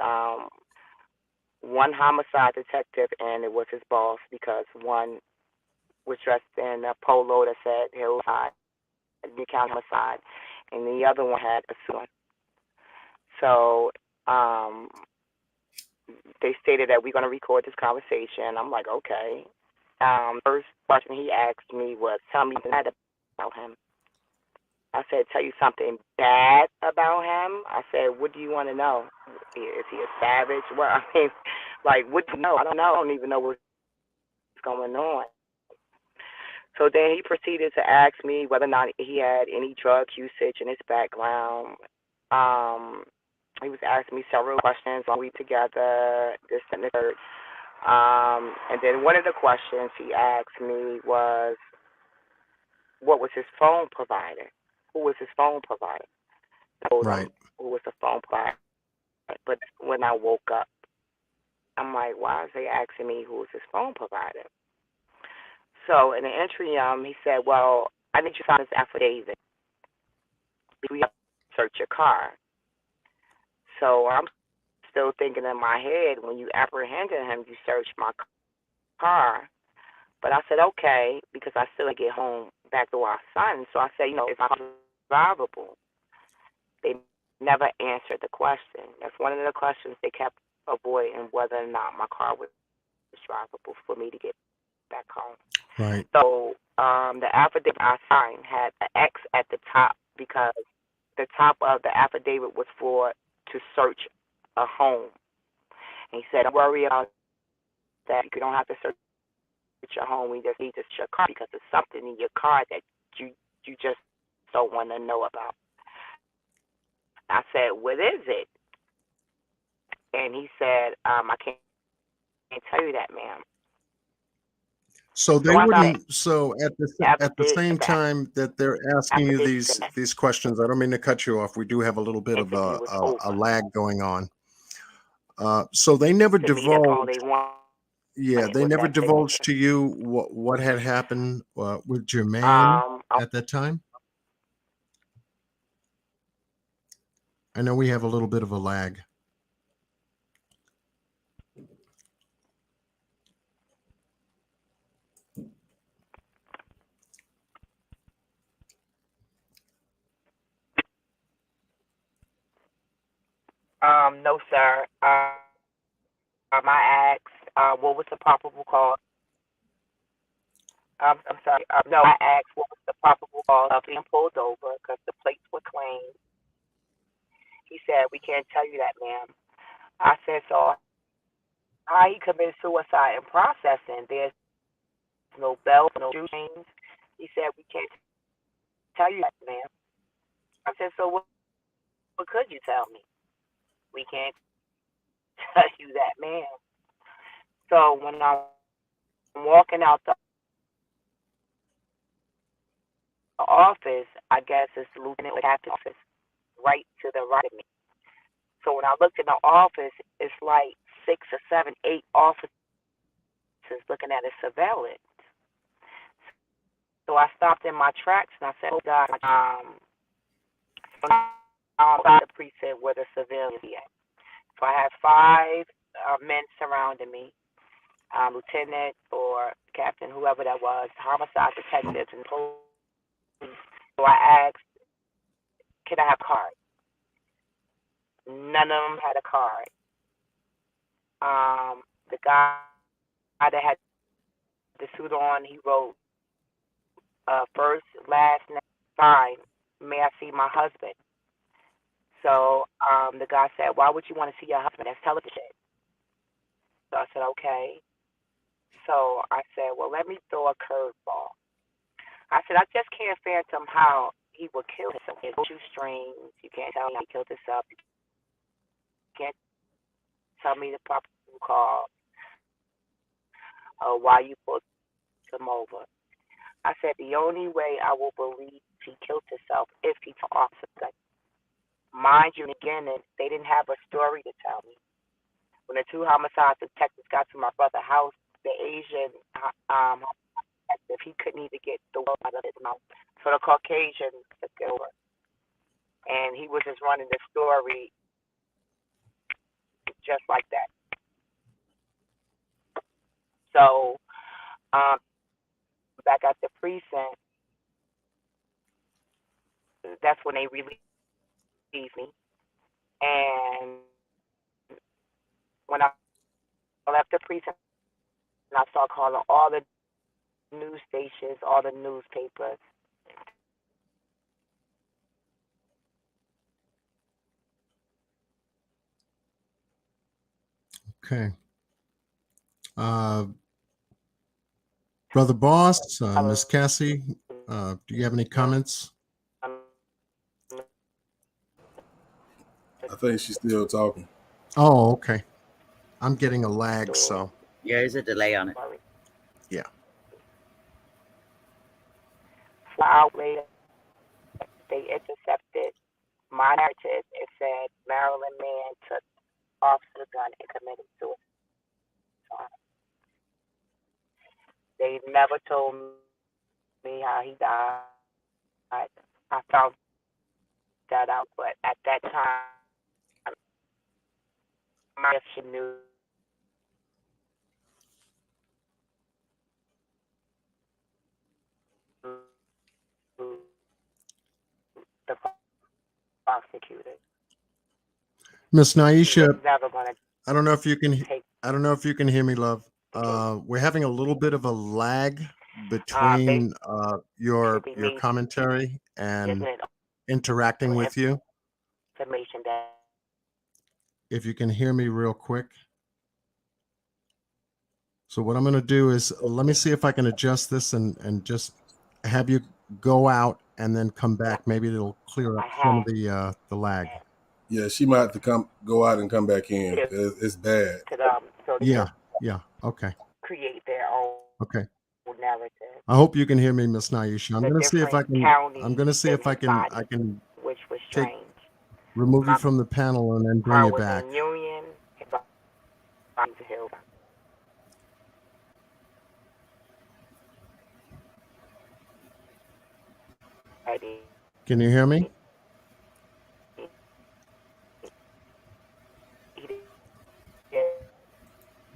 one homicide detective, and it was his boss, because one was dressed in a polo that said Hillside, New County Homicide, and the other one had a suit on. So they stated that we're going to record this conversation. I'm like, okay. First question he asked me was, tell me bad about him. I said, tell you something bad about him? I said, what do you want to know? Is he a savage? Well, I mean, like, what do you know? I don't even know what's going on. So then he proceeded to ask me whether or not he had any drug usage in his background. He was asking me several questions while we together, this and the third. And then one of the questions he asked me was, what was his phone provider? Who was his phone provider? I told him who was the phone provider. But when I woke up, I'm like, why is they asking me who was his phone provider? So in the interim, he said, well, I need you to sign this affidavit. We have to search your car. So I'm still thinking in my head, when you apprehended him, you searched my car. But I said, okay, because I still get home back to our son. So I said, if I'm drivable. They never answered the question. That's one of the questions they kept avoiding, whether or not my car was drivable for me to get back home. Right. So the affidavit I signed had an X at the top, because the top of the affidavit was for to search a home. And he said, don't worry about that. You don't have to search your home. We just need to search your car because there's something in your car that you just don't want to know about. I said, what is it? And he said, I can't tell you that, ma'am. So they So I wouldn't. So at the after same that, time that they're asking you this these questions, I don't mean to cut you off. We do have a little bit of interview was over. a lag going on. So they never To me, that's all divulged. they want. Yeah, they Was never that divulged signature. to you what had happened with Jermaine at that time. I know we have a little bit of a lag. No, sir. I asked, what was the probable cause? I'm sorry. No, I asked what was the probable cause of being pulled over because the plates were clean. He said, we can't tell you that, ma'am. I said, so how he committed suicide in processing? There's no belt, no shoe chains. He said, we can't tell you that, ma'am. I said, so what could you tell me? We can't tell you that, ma'am. So when I'm walking out the office, I guess it's Lieutenant Captain's office right to the right of me. So when I looked in the office, it's like 6 or 7, 8 officers looking at his surveillance. So I stopped in my tracks and I said, oh God, outside the precinct where the civilians be at. So I had 5 men surrounding me, lieutenant or captain, whoever that was, homicide detectives and police. So I asked, can I have a card? None of them had a card. The guy that had the suit on, he wrote first, last name, fine. May I see my husband? So the guy said, why would you want to see your husband? That's television. So I said, okay. So I said, well, let me throw a curveball. I said, I just can't fathom how he would kill himself. He had 2 strings. You can't tell me he killed himself. You can't tell me the proper call or why you put him over. I said, the only way I will believe he killed himself if he took off the gun. Mind you, again, they didn't have a story to tell me. When the 2 homicide detectives got to my brother's house, the Asian detective, he couldn't even get the word out of his mouth. So the Caucasian took it over. And he was just running the story just like that. So back at the precinct, that's when they released me. And when I left the precinct, I started calling all the news stations, all the newspapers. Okay. Brother Boss, Miss Cassie, do you have any comments? I think she's still talking. Oh, okay. I'm getting a lag, so Yeah, there's a delay on it. yeah. 4 hours later, they intercepted my narrative. It said Maryland man took officer gun and committed suicide. They never told me how he died. I found that out, but at that time, my she knew the prosecutor. Miss He was Naisha, never going to I don't know if you can take I don't know if you can hear me, love. the case. We're having a little bit of a lag They between should be your me commentary giving and it interacting with you. information that if you can hear me real quick. So what I'm going to do is let me see if I can adjust this and just have you go out and then come back. Maybe it'll clear up some of the lag. Yeah, she might have to go out and come back in. It's bad. So Yeah. Okay. create their own Okay. narrative. I hope you can hear me, Miss Naisha. I'm The going to see if I different can. counties I'm going to see in if I his can. body, I can which was take strange. remove you My from the panel and then bring heart you was back. in union. His body was healed. Can you hear me?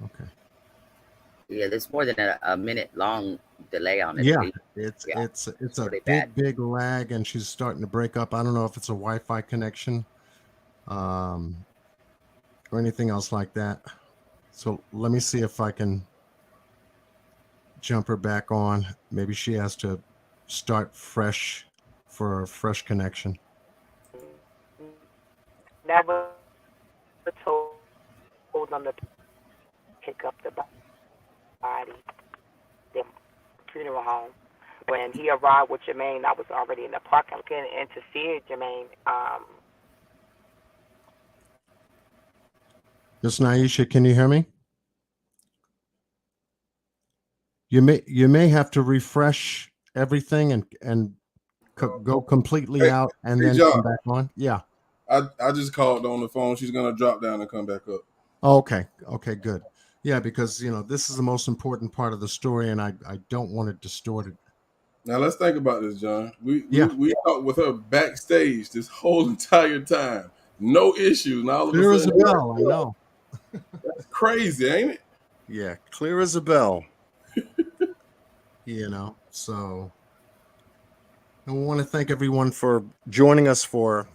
Okay. Yeah, there's more than a minute long delay on it. Yeah, It's it's a really bad. big lag, and she's starting to break up. I don't know if it's a Wi-Fi connection, or anything else like that. So let me see if I can jump her back on. Maybe she has to start fresh for a fresh connection. Never told them to pick up the body, the funeral home. When he arrived with Jermaine, I was already in the parking lot and interfered, Jermaine. Miss Naisha, can you hear me? You may have to refresh everything and go completely Hey, out and hey, then John. come back on. Yeah. I just called on the phone. She's gonna drop down and come back up. Okay. Okay, good. Yeah, because this is the most important part of the story, and I don't want it distorted. Now let's think about this, John. Yeah. We talked with her backstage this whole entire time. No issues. Now all of a Clear as a sudden, bell, I know. that's crazy, ain't it? Yeah, clear as a bell. So I want to thank everyone for joining us for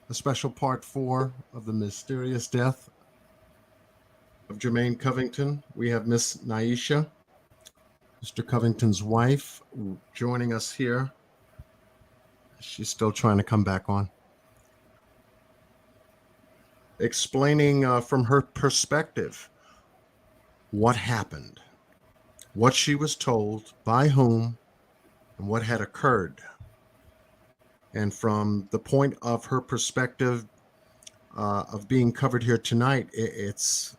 a special part 4 of the mysterious death of Jermaine Covington. We have Miss Naisha, Mr. Covington's wife, joining us here. She's still trying to come back on. Explaining from her perspective what happened, what she was told, by whom, and what had occurred. And from the point of her perspective of being covered here tonight, it's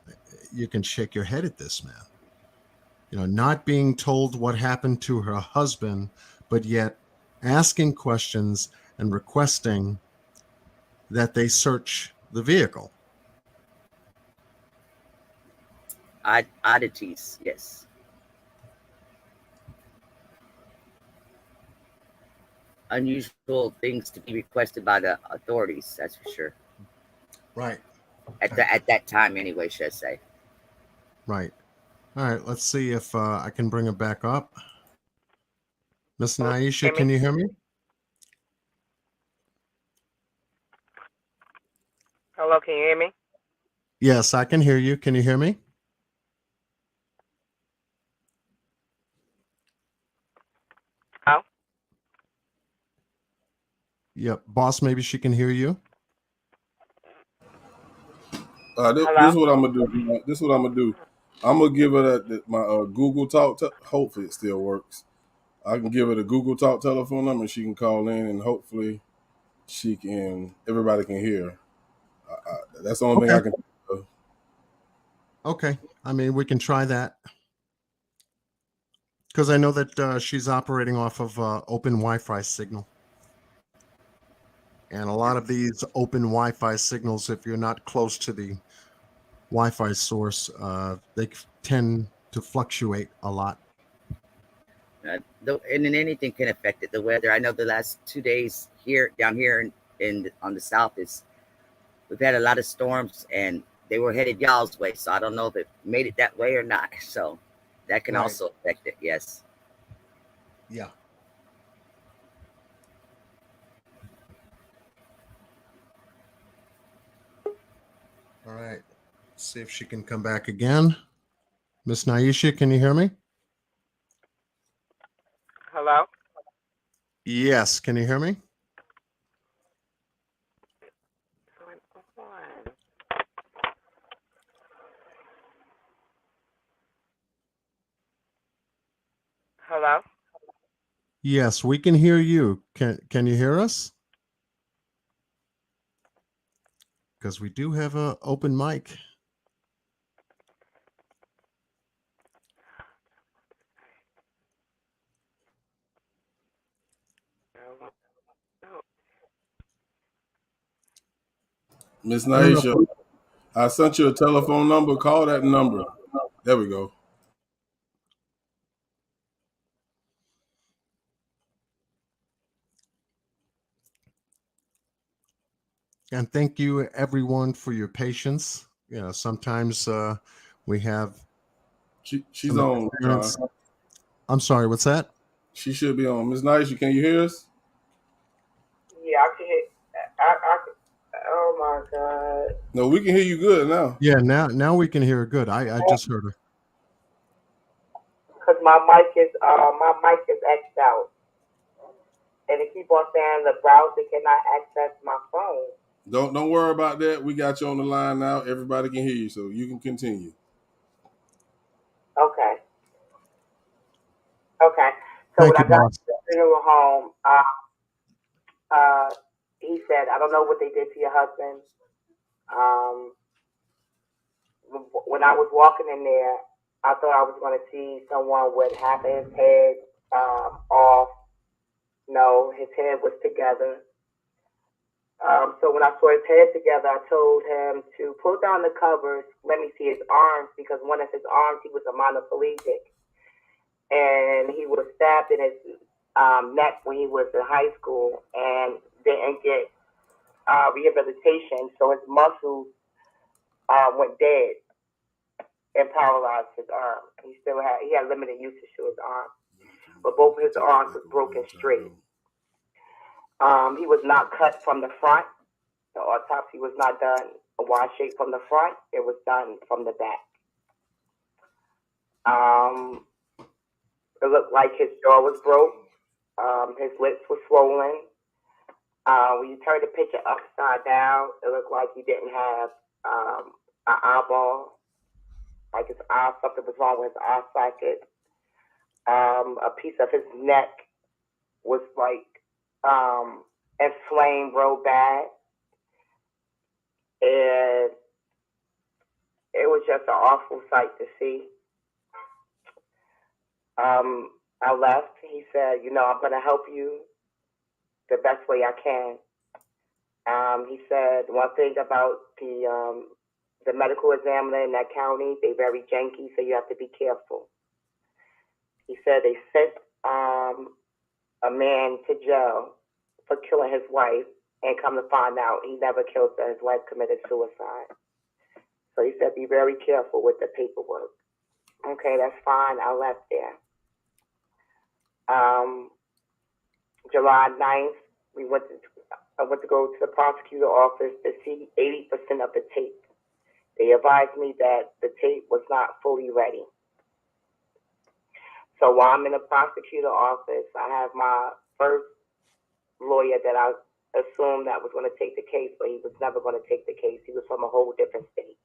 you can shake your head at this, man. Not being told what happened to her husband, but yet asking questions and requesting that they search the vehicle. Oddities, yes. Unusual things to be requested by the authorities, that's for sure. Right. At that time, anyway, should I say. Right. All right. Let's see if I can bring her back up. Miss Naisha, can you hear me? Hello, can you hear me? Yes, I can hear you. Can you hear me? Oh. Yep. Boss, maybe she can hear you. This is what I'm gonna do. This is what I'm gonna do. I'm gonna give her my Google Talk. Hopefully, it still works. I can give her the Google Talk telephone number. She can call in, and hopefully, everybody can hear. That's the only thing I can do. Okay. I mean, we can try that. Because I know that she's operating off of open Wi-Fi signal. And a lot of these open Wi-Fi signals, if you're not close to the Wi-Fi source, they tend to fluctuate a lot. And then anything can affect it. The weather. I know the last 2 days down here on the south we've had a lot of storms, and they were headed y'all's way. So I don't know if it made it that way or not. So that can also affect it. Yes. Yeah. All right. Let's see if she can come back again. Miss Naisha, can you hear me? Hello? Yes. Can you hear me? Hello? Yes, we can hear you. Can you hear us? Because we do have a open mic. Miss I don't know. Naisha, I sent you a telephone number. Call that number. There we go. And thank you everyone for your patience. Sometimes we have She's some on, interference. John. I'm sorry, what's that? She should be on. Miss Naisha, can you hear us? Yeah, I can hit. Oh my God. No, we can hear you good now. Yeah, now we can hear her good. I just heard her. Because my mic is X'd out, and it keep on saying the browser cannot access my phone. Don't worry about that. We got you on the line now. Everybody can hear you, so you can continue. Okay. Okay. So Thank when you, I got boss. to the funeral home, he said, "I don't know what they did to your husband." Um, when I was walking in there, I thought I was going to see someone with half of his head off. No, his head was together. So when I saw his head together, I told him to pull down the covers, let me see his arms, because one of his arms, he was a monoplegic. And he was stabbed in his neck when he was in high school and didn't get rehabilitation. So his muscles went dead and paralyzed his arm. He had limited usage to his arm. But both of his arms was broken straight. He was not cut from the front. The autopsy was not done Y shape from the front. It was done from the back. It looked like his jaw was broke. His lips were swollen. When you turn the picture upside down, it looked like he didn't have an eyeball. Like his eye, something was wrong with his eye socket. A piece of his neck was like inflamed real bad. And it was just an awful sight to see. I left. He said, I'm going to help you the best way I can. He said one thing about the medical examiner in that county, they're very janky, so you have to be careful. He said they sent a man to jail for killing his wife, and come to find out he never killed her. His wife committed suicide. So he said be very careful with the paperwork. Okay, that's fine. I left there. July 9th, I went to go to the prosecutor office to see 80% of the tape. They advised me that the tape was not fully ready. So while I'm in the prosecutor office, I have my first lawyer that I assumed that was going to take the case, but he was never going to take the case. He was from a whole different state.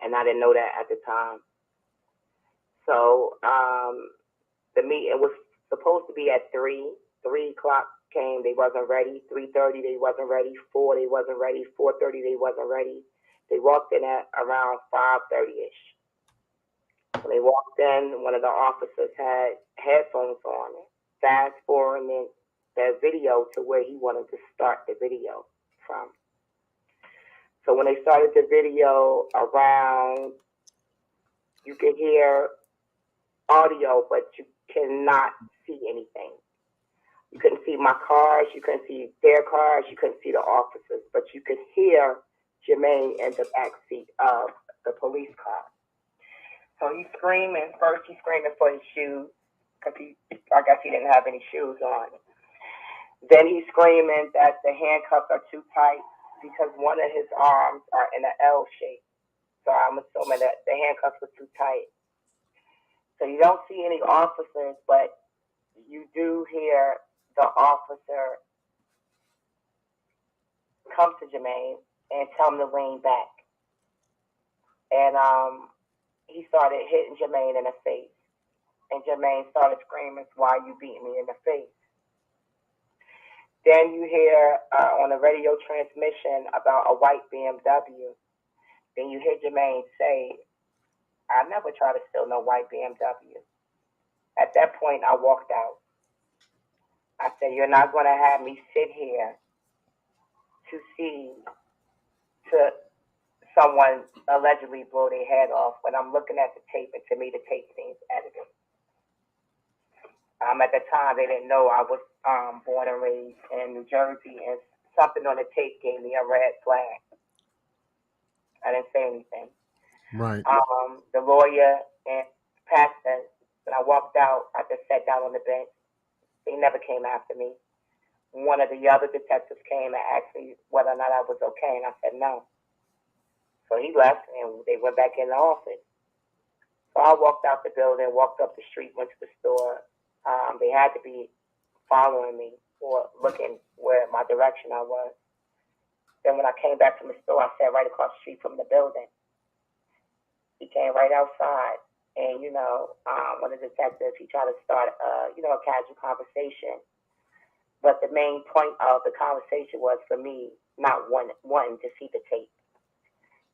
And I didn't know that at the time. So the meeting was supposed to be at 3. 3 o'clock came, they wasn't ready. 3:30, they wasn't ready. 4, they wasn't ready. 4:30, they wasn't ready. They walked in at around 5:30-ish. When they walked in, one of the officers had headphones on, fast forwarding the video to where he wanted to start the video from. So when they started the video around, you can hear audio, but you cannot see anything. You couldn't see my cars, you couldn't see their cars, you couldn't see the officers, but you could hear Jermaine in the back seat of the police car. So he's screaming. First, he's screaming for his shoes because I guess he didn't have any shoes on. Then he's screaming that the handcuffs are too tight because one of his arms are in an L shape. So I'm assuming that the handcuffs were too tight. So you don't see any officers, but you do hear the officer come to Jermaine and tell him to lean back. And he started hitting Jermaine in the face. And Jermaine started screaming, "Why you beating me in the face?" Then you hear on a radio transmission about a white BMW. Then you hear Jermaine say, "I never try to steal no white BMW." At that point, I walked out. I said, "You're not going to have me sit here to see to someone allegedly blow their head off when I'm looking at the tape, and to me the tape seems edited." At the time, they didn't know I was born and raised in New Jersey, and something on the tape gave me a red flag. I didn't say anything. Right. The lawyer and pastor, when I walked out, I just sat down on the bench. They never came after me. One of the other detectives came and asked me whether or not I was okay, and I said no. So he left, and they went back in the office. So I walked out the building, walked up the street, went to the store. They had to be following me or looking where my direction I was. Then when I came back from the store, I sat right across the street from the building. He came right outside, and one of the detectives, he tried to start a casual conversation. But the main point of the conversation was for me not wanting to see the tape.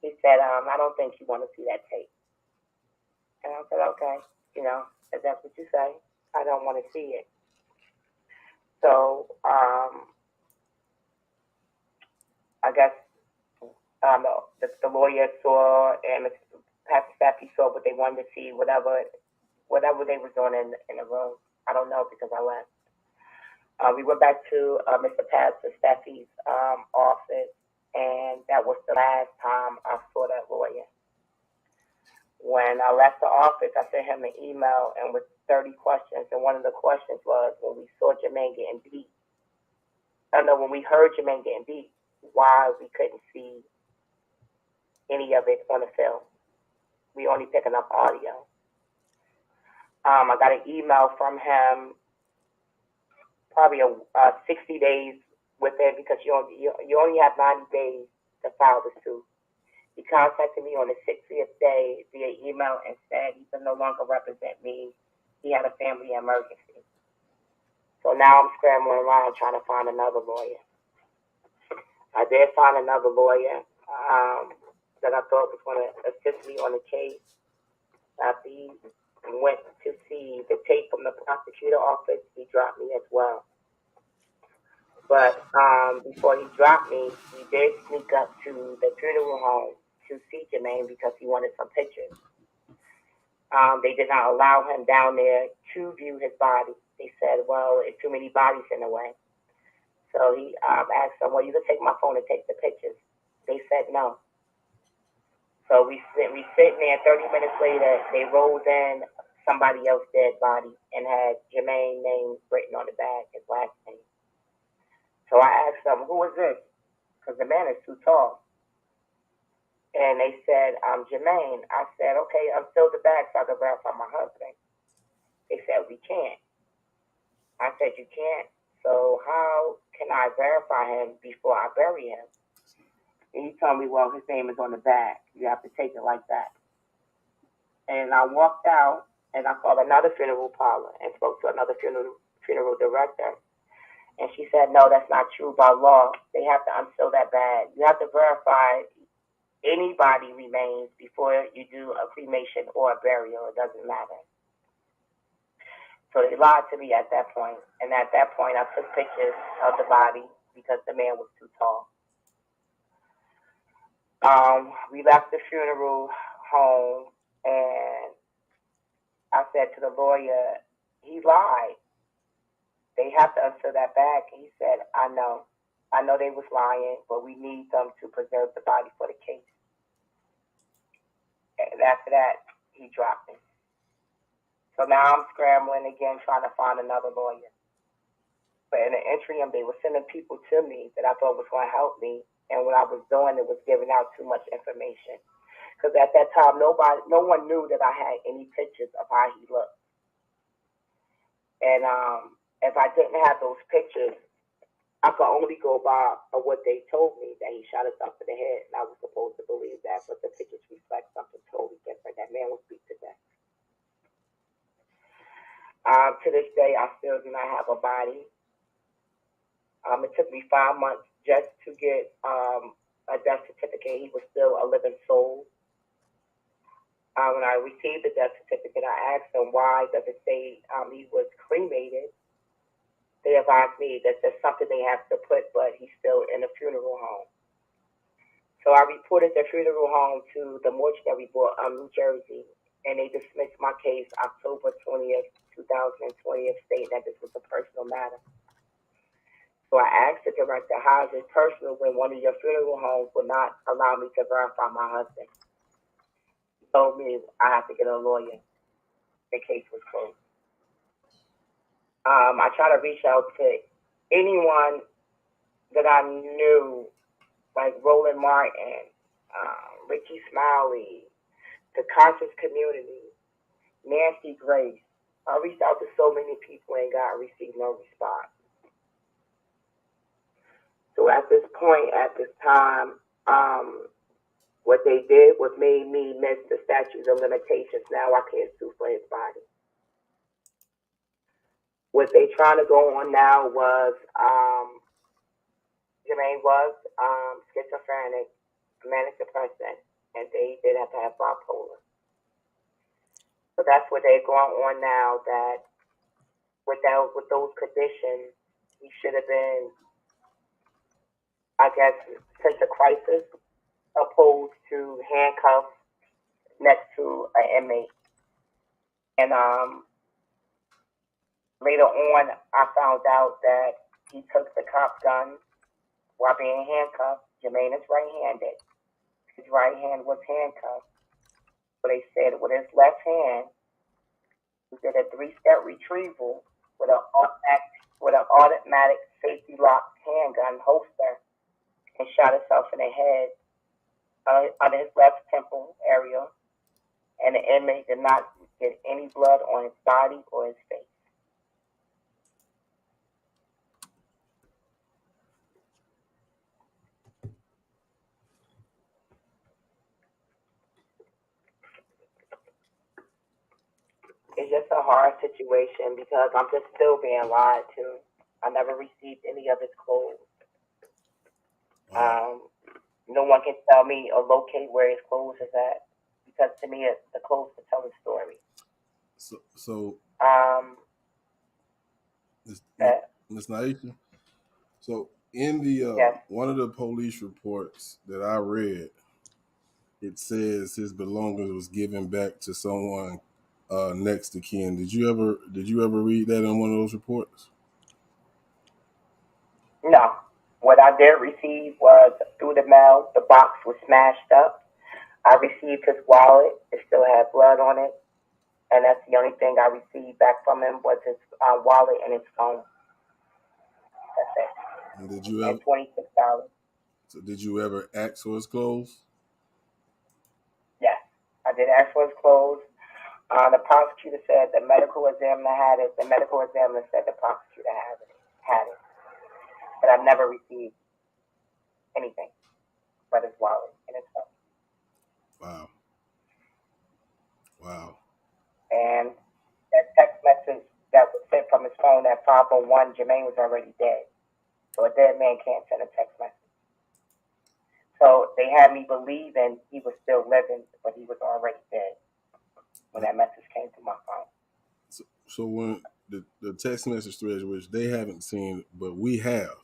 He said, "I don't think you want to see that tape." And I said, "Okay, if that's what you say, I don't want to see it." So I guess the lawyer saw, and Pastor Staffy saw what they wanted to see, whatever they was doing in the room. I don't know because I left. We went back to Mr. Pastor Staffy's office, and that was the last time I saw that lawyer. When I left the office, I sent him an email and with 30 questions, and one of the questions was, when we saw Jermaine getting beat, when we heard Jermaine getting beat, why we couldn't see any of it on the film. We only picking up audio. I got an email from him probably 60 days within, because you only have 90 days to file the suit. He contacted me on the 60th day via email and said he could no longer represent me. He had a family emergency. So now I'm scrambling around trying to find another lawyer. I did find another lawyer that I thought was going to assist me on the case. After he went to see the tape from the prosecutor office, he dropped me as well. But before he dropped me, he did sneak up to the funeral home to see Jermaine because he wanted some pictures. They did not allow him down there to view his body. They said, "Well, it's too many bodies in the way." So he asked them, "Well, you can take my phone and take the pictures." They said no. So we sitting there. 30 minutes later, they rolled in somebody else's dead body and had Jermaine's name written on the back, his last name. So I asked them, "Who is this?" Because the man is too tall. And they said, "I'm Jermaine." I said, "Okay, until the bag so I can verify my husband." They said, "We can't." I said, "You can't? So how can I verify him before I bury him?" And he told me, "Well, his name is on the back. You have to take it like that." And I walked out, and I called another funeral parlor and spoke to another funeral director. And she said, "No, that's not true. By law, they have to unseal that bag. You have to verify anybody remains before you do a cremation or a burial. It doesn't matter." So they lied to me at that point. And at that point, I took pictures of the body because the man was too tall. We left the funeral home, and I said to the lawyer, "He lied. They have to unseal that bag." And he said, I know they was lying, but we need them to preserve the body for the case." And after that, he dropped me. So now I'm scrambling again, trying to find another lawyer. But in the interim, they were sending people to me that I thought was going to help me. And what I was doing, it was giving out too much information. Because at that time, no one knew that I had any pictures of how he looked. And if I didn't have those pictures, I could only go by what they told me, that he shot himself in the head. And I was supposed to believe that, but the pictures reflect something totally different. That man was beat to death. To this day, I still do not have a body. It took me 5 months just to get a death certificate. He was still a living soul. When I received the death certificate, I asked them why does it say he was cremated. They advised me that there's something they have to put, but he's still in a funeral home. So I reported the funeral home to the mortuary board of New Jersey, and they dismissed my case October 20th, 2020, stating that this was a personal matter. So I asked the director, how is it personal when one of your funeral homes would not allow me to verify my husband? He told me I have to get a lawyer. The case was closed. I tried to reach out to anyone that I knew, like Roland Martin, Ricky Smiley, the conscious community, Nancy Grace. I reached out to so many people and received no response. So at this point, at this time, what they did was made me miss the statute of limitations. Now I can't sue for his body. What they trying to go on now was Jermaine was schizophrenic, manic depressant, and they did have to have bipolar. So that's what they're going on now, that with those conditions, he should have been, I guess, since a crisis, opposed to handcuffs next to an inmate. And later on, I found out that he took the cop's gun while being handcuffed. Jermaine is right-handed. His right hand was handcuffed. So they said with his left hand, he did a 3-step retrieval with an automatic safety lock handgun holster and shot himself in the head on his left temple area. And the inmate did not get any blood on his body or his face. It's just a hard situation because I'm just still being lied to. I never received any of his clothes. No one can tell me or locate where his clothes is at because to me, the clothes to tell the story. So Ms. Naisha, so in the yes. one of the police reports that I read, it says his belongings was given back to someone next to kin. Did you ever read that in one of those reports? No. What I did receive was through the mail. The box was smashed up. I received his wallet. It still had blood on it. And that's the only thing I received back from him was his wallet and his phone. That's it. And did you ever? And $26. So did you ever ask for his clothes? Yes, I did ask for his clothes. The prosecutor said the medical examiner had it. The medical examiner said the prosecutor had it. But I've never received anything but his wallet and his phone. Wow. And that text message that was sent from his phone at 501, Jermaine was already dead. So a dead man can't send a text message. So they had me believing he was still living, but he was already dead when that message came to my phone. So when the text message threads, which they haven't seen, but we have,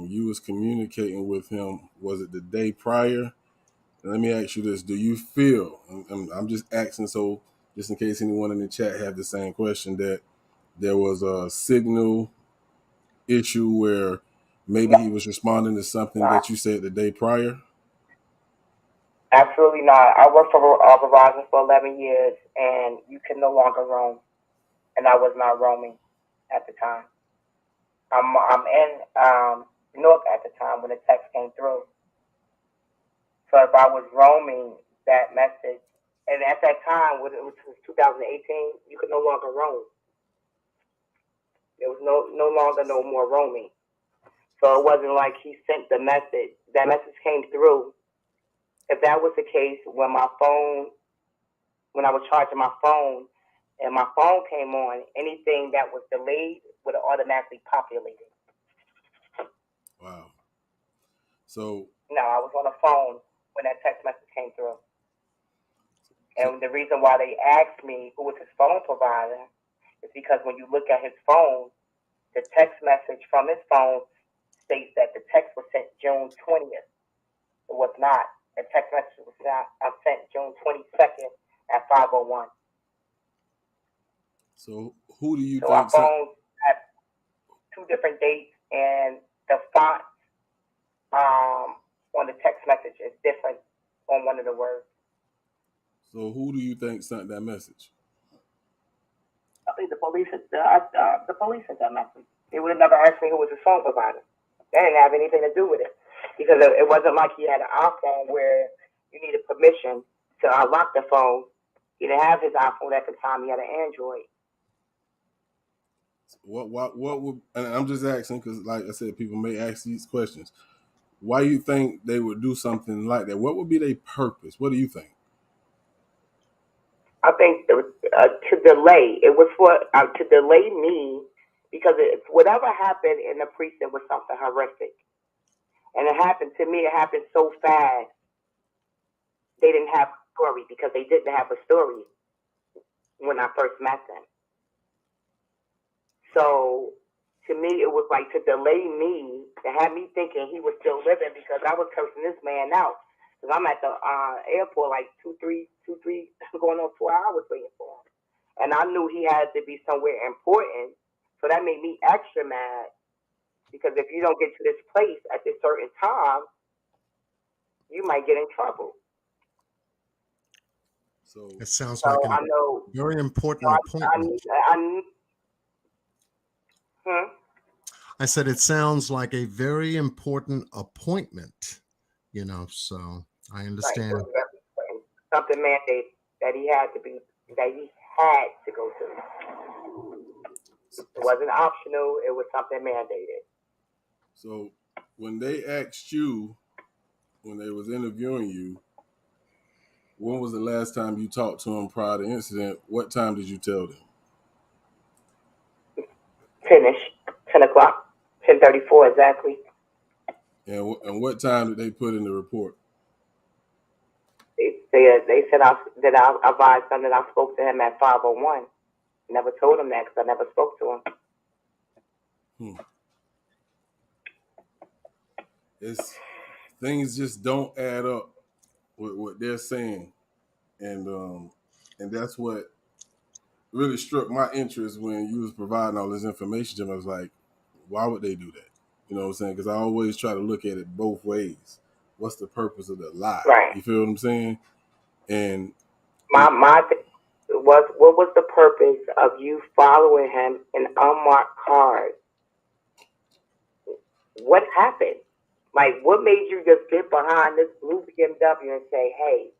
you was communicating with him, was it the day prior? And let me ask you this. Do you feel, I'm just asking so just in case anyone in the chat have the same question, that there was a signal issue where maybe he was responding to something that you said the day prior? Absolutely not. I worked for Verizon for 11 years, and you can no longer roam. And I was not roaming at the time. I'm in Newark at the time when the text came through. So if I was roaming that message, and at that time, when it was 2018, you could no longer roam. There was no longer no more roaming. So it wasn't like he sent the message. That message came through. If that was the case, when I was charging my phone, and my phone came on, anything that was delayed would have automatically populated. Wow. So No, I was on the phone when that text message came through. And the reason why they asked me who was his phone provider is because when you look at his phone, the text message from his phone states that the text was sent June 20th. It was not. The text message was not sent June 22nd at 5:01. So who do you So our think? phones have two different dates, and the font on the text message is different on one of the words. So who do you think sent that message? I think the police sent that message. They would have never asked me who was his phone provider. That didn't have anything to do with it, because it wasn't like he had an iPhone where you needed permission to unlock the phone. He didn't have his iPhone at the time. He had an Android. What would? And I'm just asking because, like I said, people may ask these questions. Why you think they would do something like that? What would be their purpose? What do you think? I think it was to delay. It was for to delay me, because whatever happened in the precinct was something horrific, and it happened to me. It happened so fast. They didn't have a story, because they didn't have a story when I first met them. So to me, it was like to delay me, to have me thinking he was still living, because I was cursing this man out. Because I'm at the airport like 2, 3, going on 4 hours waiting for him. And I knew he had to be somewhere important. So that made me extra mad, because if you don't get to this place at this certain time, you might get in trouble. So It sounds So like I know. a very important appointment. I said it sounds like a very important appointment, so I understand. Right. Something mandated that he had to go to. It wasn't optional, it was something mandated. So when they asked you, when they was interviewing you, when was the last time you talked to them prior to the incident? What time did you tell them? 10 o'clock, 10:34 exactly. And what time did they put in the report? They said I advised them that I spoke to him at 5:01. Never told him that, because I never spoke to him. It's things just don't add up with what they're saying, and that's what really struck my interest when you was providing all this information to me. I was like, why would they do that? You know what I'm saying? Because I always try to look at it both ways. What's the purpose of the lie? Right. You feel what I'm saying? And my what was the purpose of you following him in unmarked cars? What happened? Like, what made you just get behind this blue BMW and say, "Hey"?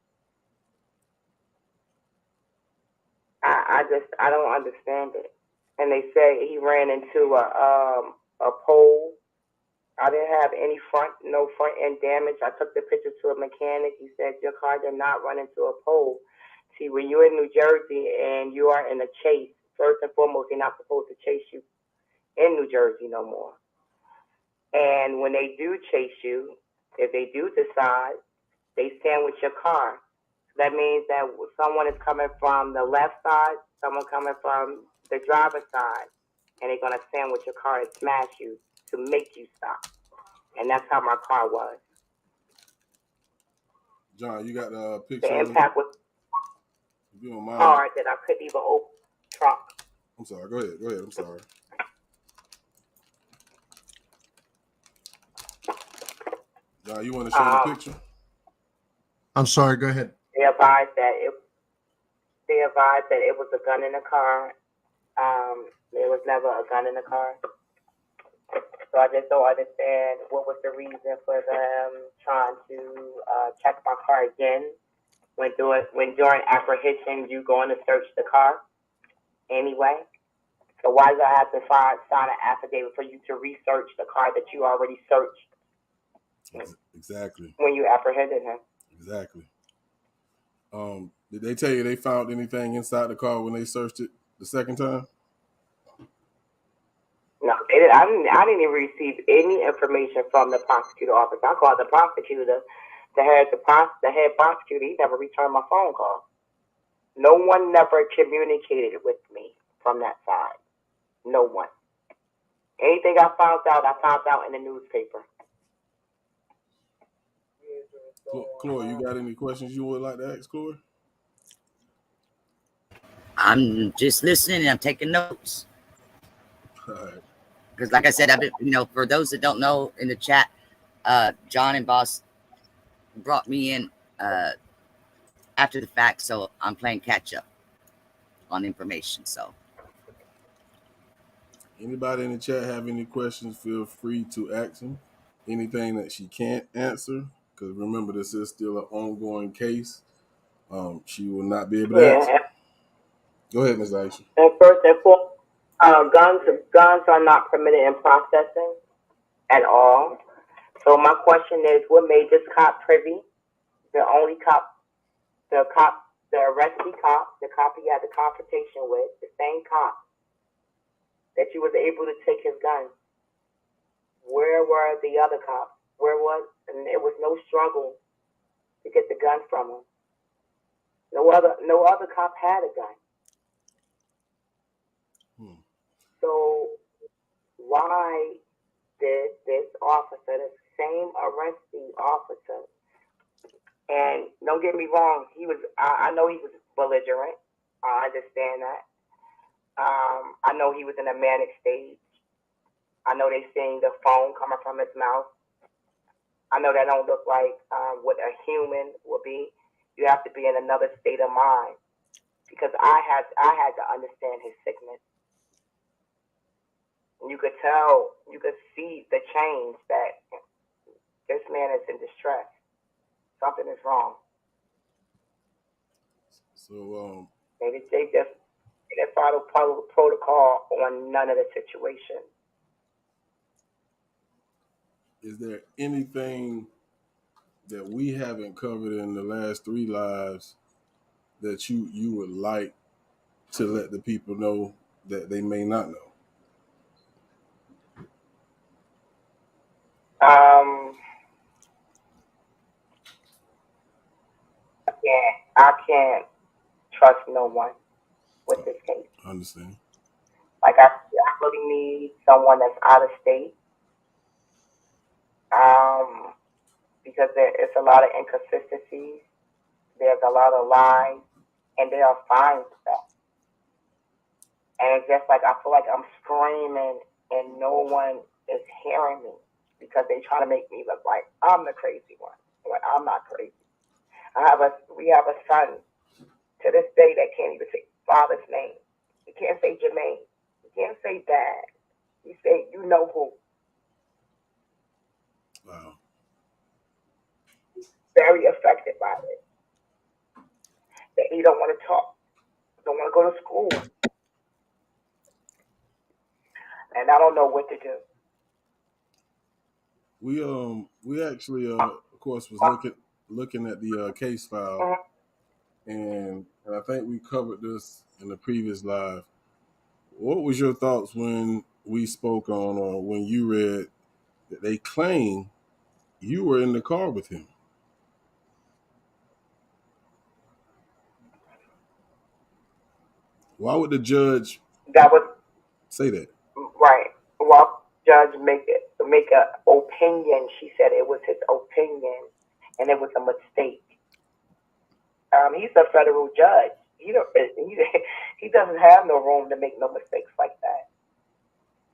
I don't understand it. And they say he ran into a pole. I didn't have no front end damage. I took the picture to a mechanic. He said your car did not run into a pole. See, when you're in New Jersey and you are in a chase, first and foremost, they're not supposed to chase you in New Jersey no more. And when they do chase you, if they do decide, they sandwich your car. That means that someone is coming from the left side, someone coming from the driver's side, and they're going to sandwich your car and smash you to make you stop. And that's how my car was. John, you got the picture? The impact was hard that I couldn't even open the trunk. I'm sorry. Go ahead. I'm sorry. John, you want to show the picture? I'm sorry. Go ahead. They advised that it was a gun in the car. There was never a gun in the car. So I just don't understand what was the reason for them trying to check my car again when during apprehension you going to search the car anyway. So why do I have to sign an affidavit for you to research the car that you already searched? Exactly. When you apprehended him. Exactly. Did they tell you they found anything inside the car when they searched it the second time? No, they didn't, I didn't even receive any information from the prosecutor office. I called the prosecutor, the head prosecutor. He never returned my phone call. No one never communicated with me from that side. No one. Anything I found out in the newspaper. Chloe, you got any questions you would like to ask, Chloe? I'm just listening and I'm taking notes. All right. Because like I said, I've been, for those that don't know in the chat, John and Boss brought me in after the fact, so I'm playing catch up on information. So Anybody in the chat have any questions, feel free to ask them. Anything that she can't answer, because remember, this is still an ongoing case. She will not be able to answer. Go ahead, Ms. Aisha. And first and foremost, guns are not permitted in processing at all. So my question is, what made this cop privy? The only cop, the arresting cop, the cop he had the confrontation with, the same cop that you was able to take his gun. Where were the other cops? And there was no struggle to get the gun from him. No other cop had a gun. So why did this officer, the same arresting officer, and don't get me wrong, I know he was belligerent. I understand that. I know he was in a manic stage. I know they seen the phone coming from his mouth. I know that don't look like what a human would be. You have to be in another state of mind, because I had to understand his sickness. You could tell, you could see the change that this man is in distress. Something is wrong. So maybe they just didn't follow protocol on none of the situations. Is there anything that we haven't covered in the last 3 lives that you would like to let the people know that they may not know? I can't trust no one with this case. I understand. Like I really need someone that's out of state. Because it's a lot of inconsistencies. There's a lot of lies, and they are fine with that. And it's just like I feel like I'm screaming and no one is hearing me, because they try to make me look like I'm the crazy one. Like, I'm not crazy. We have a son to this day that can't even say father's name. He can't say Jermaine. He can't say dad. He say, you know who. Wow. He's very affected by it. That he don't want to talk. Don't want to go to school. And I don't know what to do. We actually of course was looking at the case file, and I think we covered this in the previous live. What was your thoughts when we spoke on, or when you read that they claim you were in the car with him? Why would the judge say that? Right. Well, judge make a opinion. She said it was his opinion, and it was a mistake. He's a federal judge. He doesn't have no room to make no mistakes like that.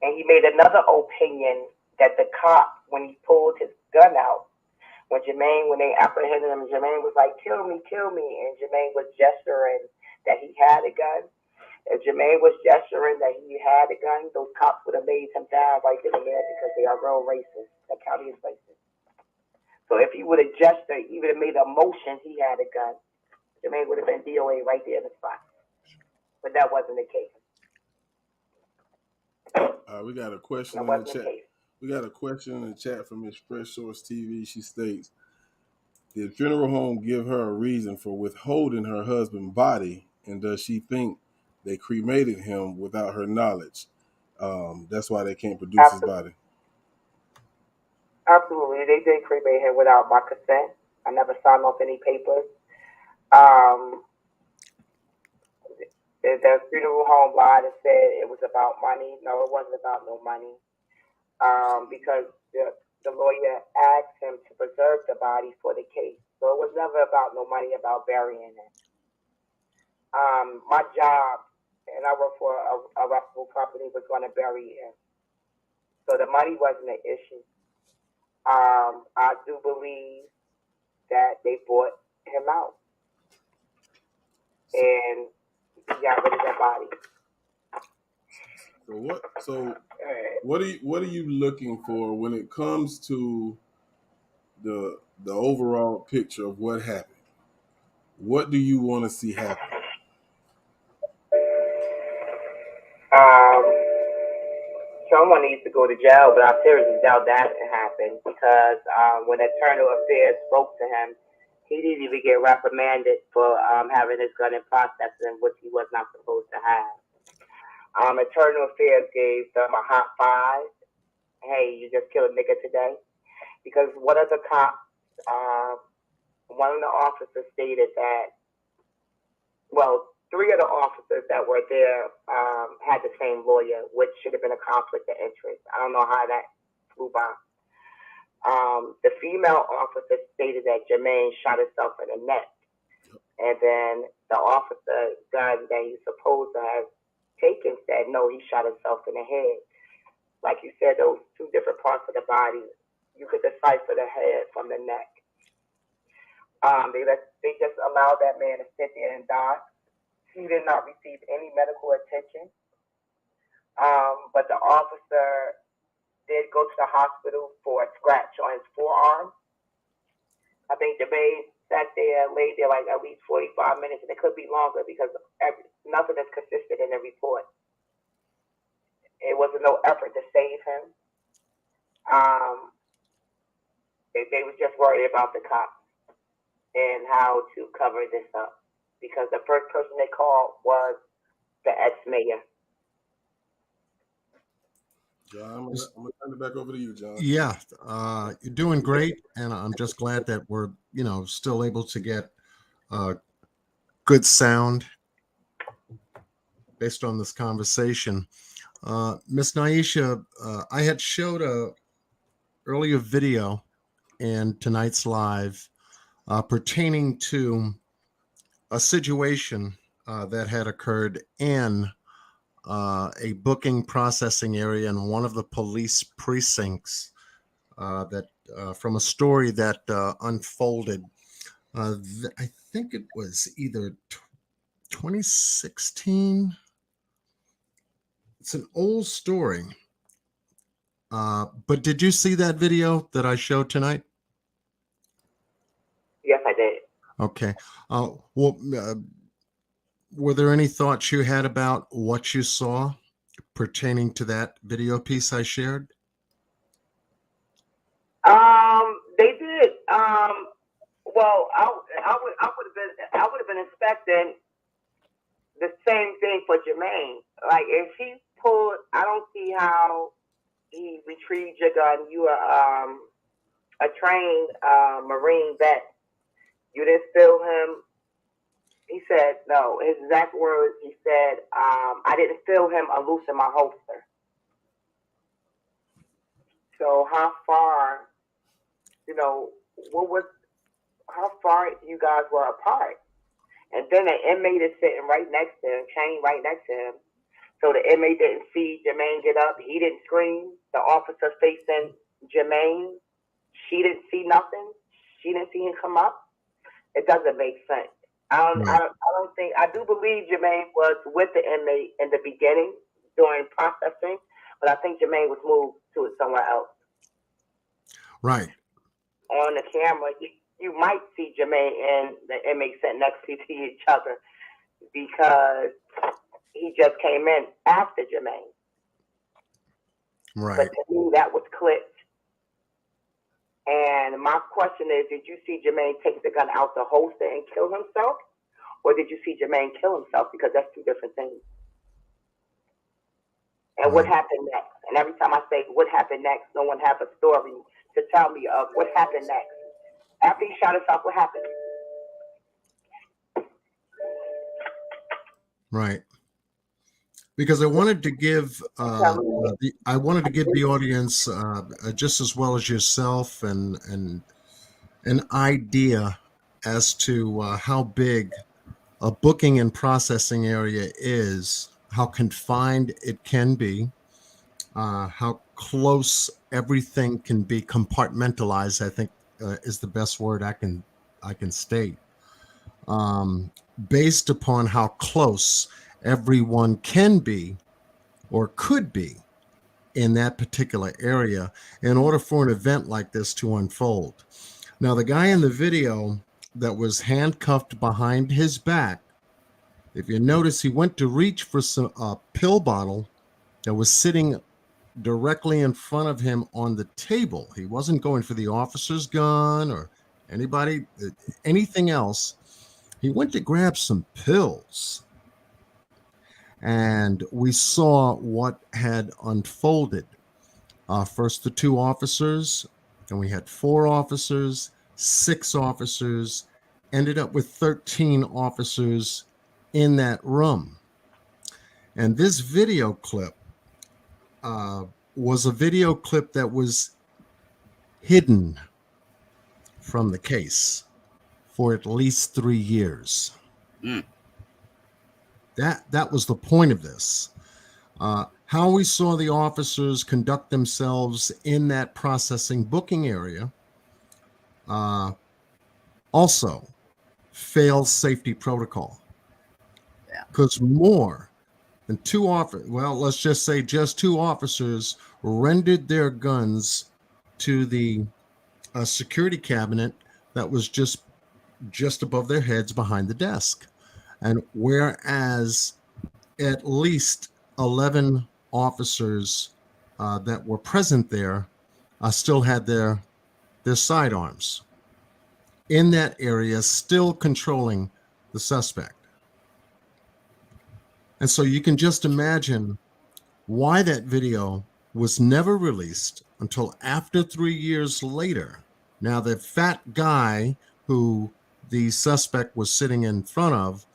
And he made another opinion that the cop, when he pulled his gun out, when they apprehended him, Jermaine was like, kill me, and Jermaine was gesturing that he had a gun. If Jermaine was gesturing that he had a gun, those cops would have laid him down right then and there, because they are real racist. The county is racist. So if he would have gestured, he would have made a motion he had a gun, Jermaine would have been DOA right there in the spot. But that wasn't the case. We got a question in the chat. We got a question in the chat from Miss Fresh Source TV. She states, Did funeral home give her a reason for withholding her husband's body, and does she think they cremated him without her knowledge? That's why they can't produce his body. Absolutely. They did cremate him without my consent. I never signed off any papers. The funeral home lied and said it was about money. No, it wasn't about no money. Because the lawyer asked him to preserve the body for the case. So it was never about no money, about burying it. My job, and I work for a reputable company, was going to bury him. So the money wasn't an issue. I do believe that they bought him out. And he got rid of that body. So what are you looking for when it comes to the overall picture of what happened? What do you want to see happen? Someone needs to go to jail, but I seriously doubt that happened because when Internal Affairs spoke to him, he didn't even get reprimanded for having his gun in processing, which he was not supposed to have. Internal Affairs gave them a hot five. Hey, you just killed a nigga today. Because one of the cops, one of the officers stated that, well, three of the officers that were there had the same lawyer, which should have been a conflict of interest. I don't know how that flew by. The female officer stated that Jermaine shot himself in the neck. And then the officer gun that he's supposed to have taken said, no, he shot himself in the head. Like you said, those two different parts of the body, you could decipher the head from the neck. They just allowed that man to sit there and die. He did not receive any medical attention. But the officer did go to the hospital for a scratch on his forearm. I think Jermaine sat there, laid there like at least 45 minutes, and it could be longer because nothing is consistent in the report. It wasn't no effort to save him. They were just worried about the cops and how to cover this up because the first person they called was the ex-mayor. John, I'm gonna turn it back over to you, John. Yeah, you're doing great, and I'm just glad that we're still able to get good sound based on this conversation. Miss Naisha, I had showed a earlier video in tonight's live pertaining to a situation that had occurred in a booking processing area in one of the police precincts that from a story that unfolded. I think it was either 2016. It's an old story. But did you see that video that I showed tonight? Yes, I did. Okay. Were there any thoughts you had about what you saw pertaining to that video piece I shared? They did. Well, I would have been expecting the same thing for Jermaine. Like if he pulled, I don't see how he retrieved your gun. You are a trained Marine vet. You didn't feel him. He said no. His exact words. He said, "I didn't feel him unloosen my holster." So how far? How far you guys were apart? And then the inmate is sitting right next to him, chained right next to him. So the inmate didn't see Jermaine get up. He didn't scream. The officer facing Jermaine, she didn't see nothing. She didn't see him come up. It doesn't make sense. I do believe Jermaine was with the inmate in the beginning during processing, but I think Jermaine was moved to somewhere else. Right. On the camera, you might see Jermaine and the inmate sitting next to each other because he just came in after Jermaine. Right. But to me, that was clipped. And my question is, did you see Jermaine take the gun out the holster and kill himself? Or did you see Jermaine kill himself? Because that's two different things. And what happened next? And every time I say what happened next, no one has a story to tell me of what happened next. After he shot himself, what happened? Right. Because I wanted to give the audience just as well as yourself and an idea as to how big a booking and processing area is, how confined it can be, how close everything can be compartmentalized. I think is the best word I can state. Based upon how close everyone can be or could be in that particular area in order for an event like this to unfold. Now, the guy in the video that was handcuffed behind his back, if you notice, he went to reach for a pill bottle that was sitting directly in front of him on the table. He wasn't going for the officer's gun or anything else. He went to grab some pills. And we saw what had unfolded. First, the 2 officers, then we had 4 officers, 6 officers, ended up with 13 officers in that room. And this video clip was a video clip that was hidden from the case for at least 3 years. That was the point of this. How we saw the officers conduct themselves in that processing booking area also fails safety protocol. Because more than 2 officers, well, let's just say just 2 officers rendered their guns to the security cabinet that was just above their heads behind the desk. And whereas at least 11 officers that were present there still had their sidearms in that area, still controlling the suspect. And so you can just imagine why that video was never released until after 3 years later. Now, the fat guy who the suspect was sitting in front of,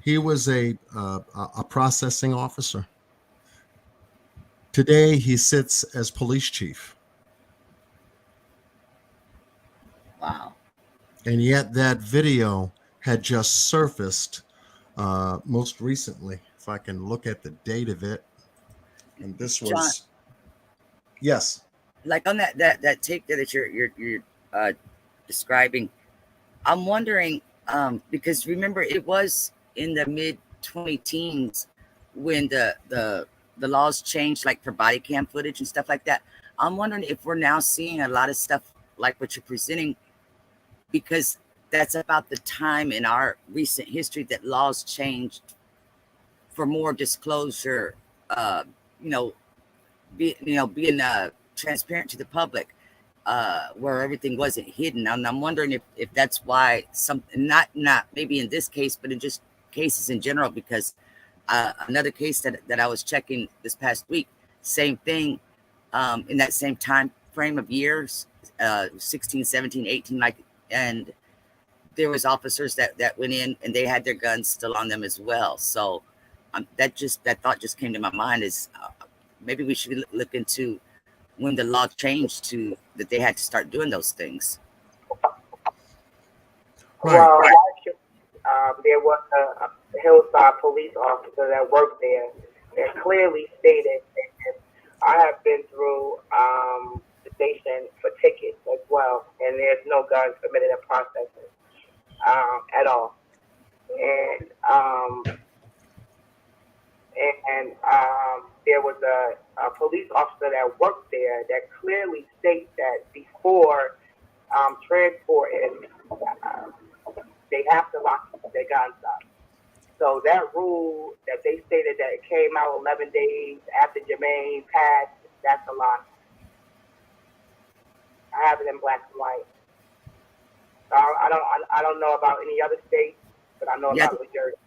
he was a processing officer. Today, he sits as police chief. Wow. And yet that video had just surfaced most recently, if I can look at the date of it. And this was, John, yes. Like on that tape there that you're describing, I'm wondering, because remember it was in the mid 20-teens when the laws changed, like for body cam footage and stuff like that. I'm wondering if we're now seeing a lot of stuff like what you're presenting, because that's about the time in our recent history that laws changed for more disclosure, being transparent to the public, where everything wasn't hidden. And I'm wondering if that's why not maybe in this case, but in just cases in general, because another case that I was checking this past week, same thing, in that same time frame of years, 16, 17, 18, and there was officers that went in and they had their guns still on them as well. So that thought just came to my mind is maybe we should look into when the law changed to that they had to start doing those things. Right. Well, there was a Hillside police officer that worked there that clearly stated that I have been through the station for tickets as well, and there's no guns permitted in processing at all. And there was a police officer that worked there that clearly states that before transporting, they have to lock their guns up. So that rule that they stated that it came out 11 days after Jermaine passed, that's a lie. I have it in black and white. I don't know about any other states, but I know Yeah, about New Jersey.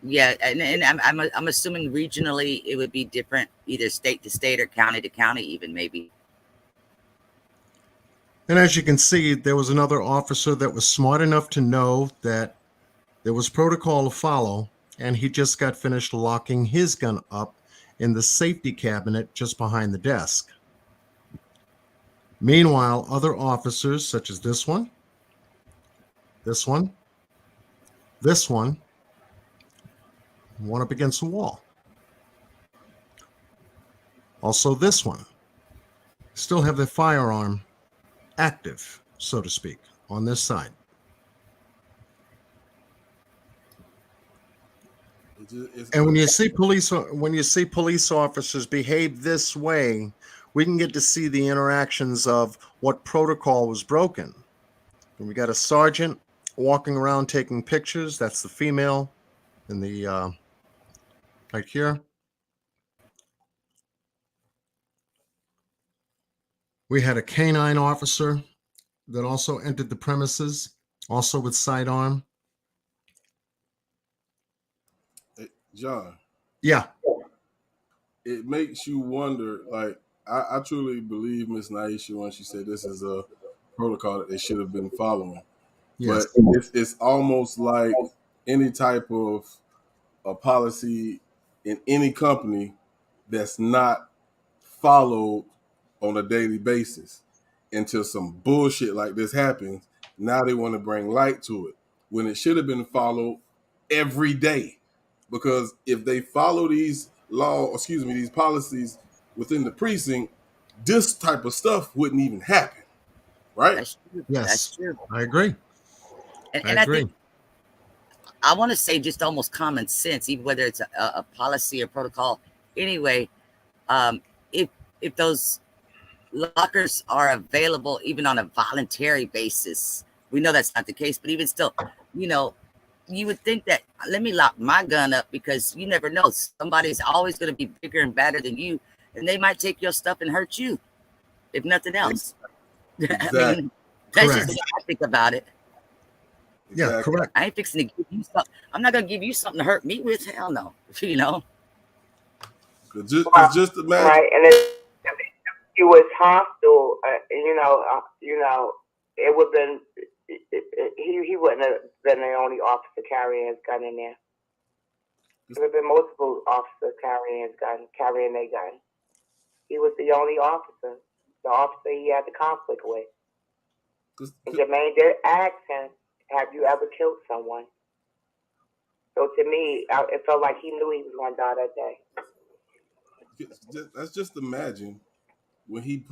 yeah, and I'm assuming regionally it would be different, either state to state or county to county, even maybe. And as you can see, there was another officer that was smart enough to know that there was protocol to follow, and he just got finished locking his gun up in the safety cabinet just behind the desk. Meanwhile, other officers, such as this one, one up against the wall. Also, this one, still have their firearm active, so to speak, on this side. And when you see police officers behave this way, we can get to see the interactions of what protocol was broken. And we got a sergeant walking around taking pictures. That's the female in the right here. We had a canine officer that also entered the premises, also with sidearm. John. Yeah. It makes you wonder, like, I truly believe Miss Naisha when she said this is a protocol that they should have been following. Yes. But it's almost like any type of a policy in any company that's not followed on a daily basis until some bullshit like this happens. Now they want to bring light to it when it should have been followed every day. Because if they follow these these policies within the precinct, this type of stuff wouldn't even happen. Right? That's true. Yes. That's true. I agree. And I think I want to say just almost common sense, even whether it's a policy or protocol. Anyway, if those lockers are available even on a voluntary basis, we know that's not the case, but even still, you would think that let me lock my gun up, because you never know, somebody's always going to be bigger and badder than you, and they might take your stuff and hurt you, if nothing else. Exactly. I mean, that's just what I think about it. Yeah, Exactly. correct. I ain't fixing to give you something. I'm not gonna give you something to hurt me with. Hell no. Just imagine. Right, and it was hostile. It would have been. He wouldn't have been the only officer carrying his gun in there. There would have been multiple officers carrying their gun. He was the only officer. The officer he had the conflict with. And Jermaine did ask him, "Have you ever killed someone?" So to me, it felt like he knew he was going to die that day. Let's just imagine when he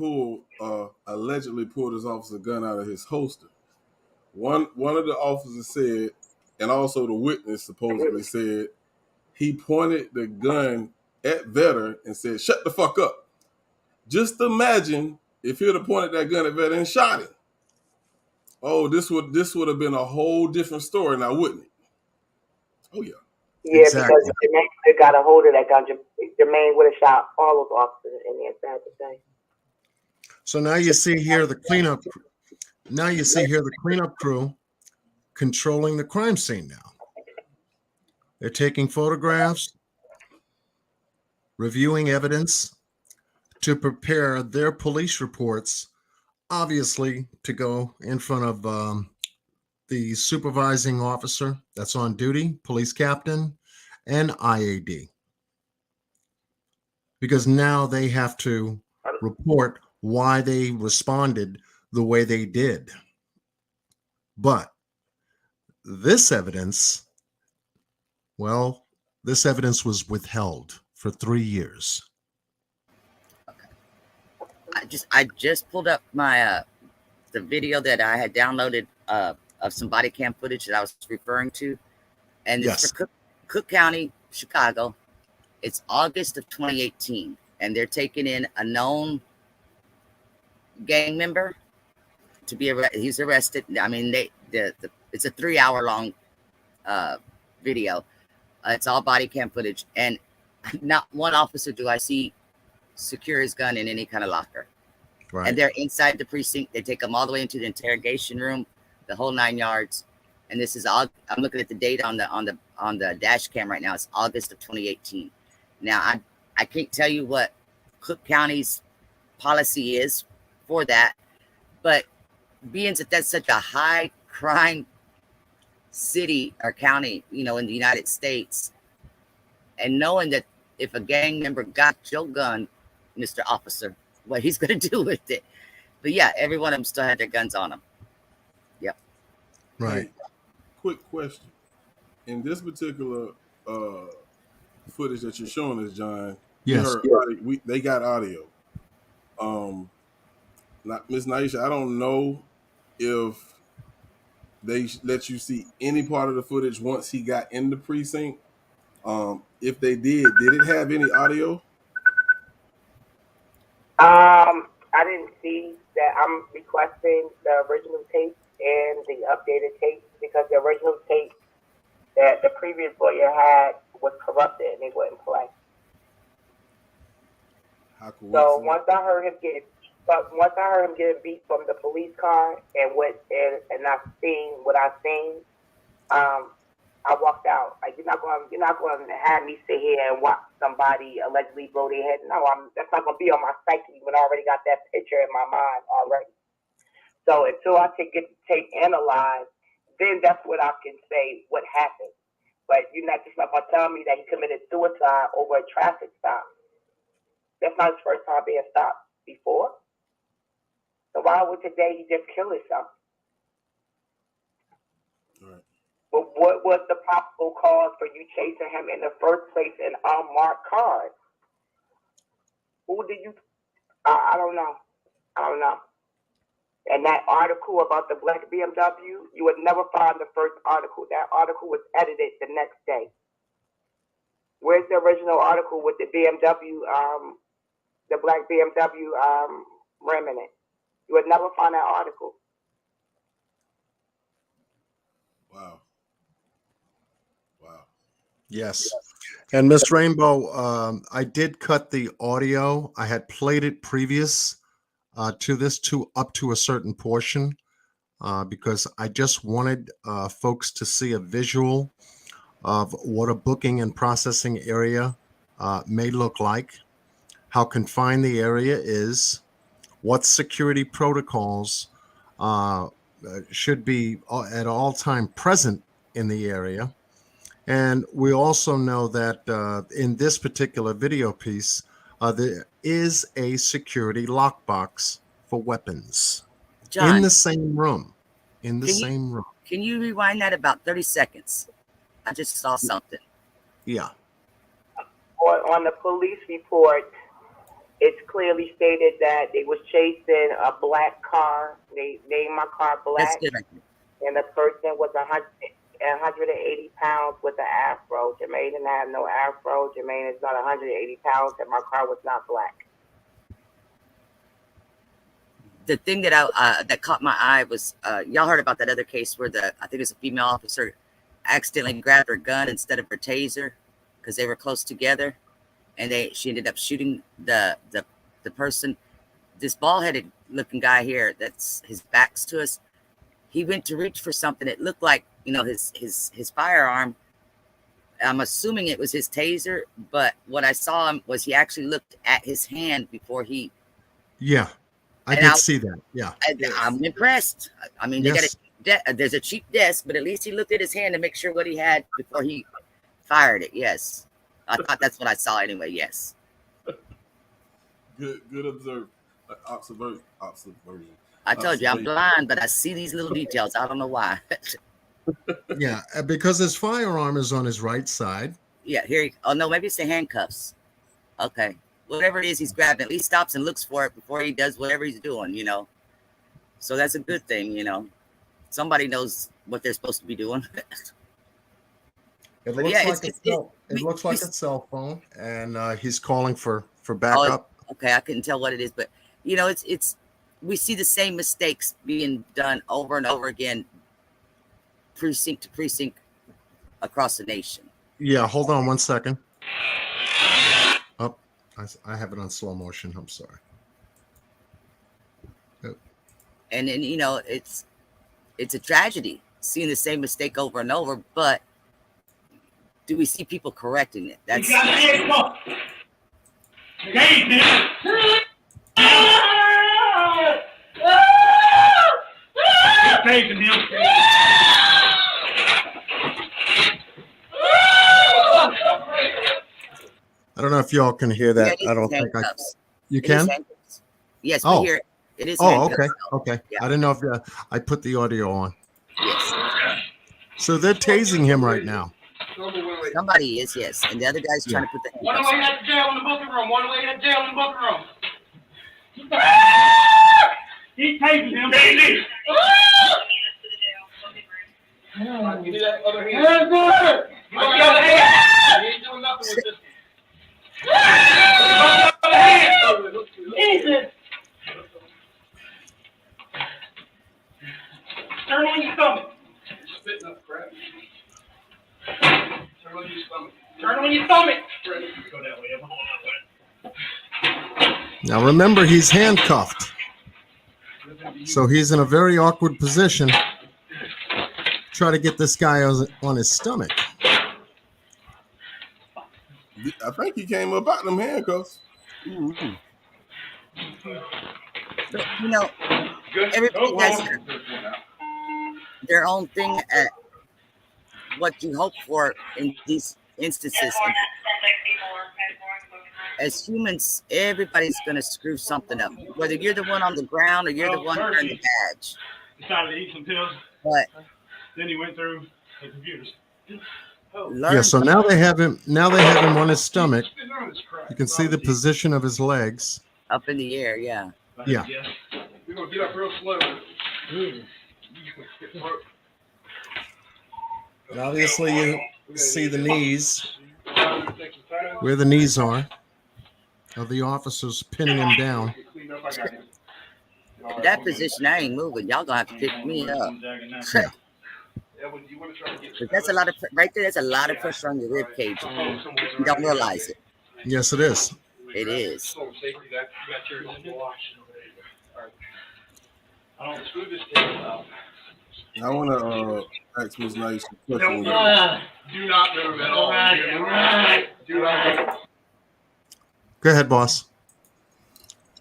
allegedly pulled his officer gun out of his holster. One of the officers said, and also the witness supposedly said, he pointed the gun at Vetter and said, "Shut the fuck up." Just imagine if he'd have pointed that gun at Vetter and shot him. Oh, this would have been a whole different story now, wouldn't it? Oh yeah. Yeah, Exactly. because if Jermaine would have got a hold of that gun, Jermaine would have shot all those officers in there, sad to say. So now you see here the cleanup. Now you see here the cleanup crew controlling the crime scene now. They're taking photographs, reviewing evidence to prepare their police reports, obviously to go in front of the supervising officer that's on duty, police captain, and IAD. Because now they have to report why they responded the way they did. But this evidence was withheld for 3 years. I just pulled up my the video that I had downloaded of some body cam footage that I was referring to, and it's for Cook County, Chicago. It's August of 2018, and they're taking in a known gang member to be arrested. He's arrested. I mean, it's a 3-hour long video. It's all body cam footage, and not one officer do I see secure his gun in any kind of locker. Right. And they're inside the precinct. They take them all the way into the interrogation room, the whole 9 yards. And this is all. I'm looking at the date on the dash cam right now. It's August of 2018. Now I can't tell you what Cook County's policy is for that, but being that that's such a high crime city or county, in the United States, and knowing that if a gang member got your gun, Mr. Officer, what he's going to do with it. But yeah, every one of them still had their guns on them. Yep. Right. Hey, quick question. In this particular footage that you're showing us, John, Yes. they got audio. Miss Naisha, I don't know if they let you see any part of the footage once he got in the precinct. If they did it have any audio? I didn't see that. I'm requesting the original tape and the updated tape because the original tape that the previous lawyer had was corrupted and it wouldn't play. So once I heard him getting beat from the police car and I seen what I seen, I walked out. Like, you're not going to have me sit here and watch somebody allegedly blow their head. No, that's not going to be on my psyche when I already got that picture in my mind already. So until I can get the tape analyzed, then that's what I can say what happened. But you're not just not going to tell me that he committed suicide over a traffic stop. That's not his first time being stopped before. So why would today he just kill himself? All right. But what was the possible cause for you chasing him in the first place in unmarked cars? Who did you? I don't know. And that article about the black BMW, you would never find the first article. That article was edited the next day. Where's the original article with the BMW, the black BMW rim in it? You would never find that article. Wow. Yes. And Miss Rainbow, I did cut the audio. I had played it previous to this up to a certain portion because I just wanted folks to see a visual of what a booking and processing area may look like, how confined the area is, what security protocols should be at all time present in the area. And we also know that in this particular video piece, there is a security lockbox for weapons. John, in the same room. Can you rewind that about 30 seconds? I just saw something. Yeah. On the police report, it's clearly stated that they was chasing a black car. They named my car Black. And the person was 180 pounds with an afro. Jermaine didn't have no afro. Jermaine is not 180 pounds, and my car was not black. The thing that that caught my eye was y'all heard about that other case where I think it was a female officer accidentally grabbed her gun instead of her taser because they were close together, and she ended up shooting the person. This bald-headed looking guy here, that's his back's to us. He went to reach for something. It looked like his firearm. I'm assuming it was his taser, but what I saw him was he actually looked at his hand before he. Yeah. I did see that. Yeah. I'm impressed. I mean, yes. There's a cheap desk, but at least he looked at his hand to make sure what he had before he fired it. Yes. I thought that's what I saw anyway. Yes. Good observation. I told you I'm blind, but I see these little details. I don't know why. Yeah, because his firearm is on his right side. Yeah, oh no, maybe it's the handcuffs. Okay. Whatever it is he's grabbing, at least stops and looks for it before he does whatever he's doing, So that's a good thing, Somebody knows what they're supposed to be doing. It looks like a cell phone, and he's calling for backup. Okay, I couldn't tell what it is, but it's we see the same mistakes being done over and over again, precinct to precinct across the nation. Yeah, hold on 1 second. Oh, I have it on slow motion. I'm sorry. And then, you know, it's a tragedy seeing the same mistake over and over, but do we see people correcting it? That's I don't know if y'all can hear that. Yeah, I don't think handcuffs. you It is can. handcuffs. Yes, Oh. we hear it. It is Oh, handcuffs. okay. Okay. Yeah. I didn't know if I put the audio on. Yes. So they're tasing him right now. Somebody is, yes. And the other guy's trying to put the One handcuffs away on. at the jail in the booking room. One away at the jail in the booking room. He's tasing him. Give me that other hand. Give me the other hand. He ain't doing nothing with this. Other hand. Jesus. Turn on your stomach. Spitting up crap. Turn on your stomach. Turn on your stomach. Go that way. Now remember, he's handcuffed. So he's in a very awkward position. Try to get this guy on his stomach. I think he came up out them handcuffs. Mm-hmm. But, you know, everybody has their own thing at what you hope for in these instances. As humans, everybody's going to screw something up. Whether you're the one on the ground or you're the one wearing the badge. Decided to eat some pills. But then he went through the computers. Yeah, so now they have him on his stomach. You can see the position of his legs. Up in the air, yeah. Yeah. We're going to get up real slow. And obviously you see the knees, where the knees are, of the officers pinning him down. That position, I ain't moving. Y'all gonna have to pick me up. Yeah. But that's a lot of right there. That's a lot of pressure on your rib cage. You don't realize it. Yes, it is. It is. I want to ask Ms. Nice a question. Do not move at all. Do not move. Go ahead, boss.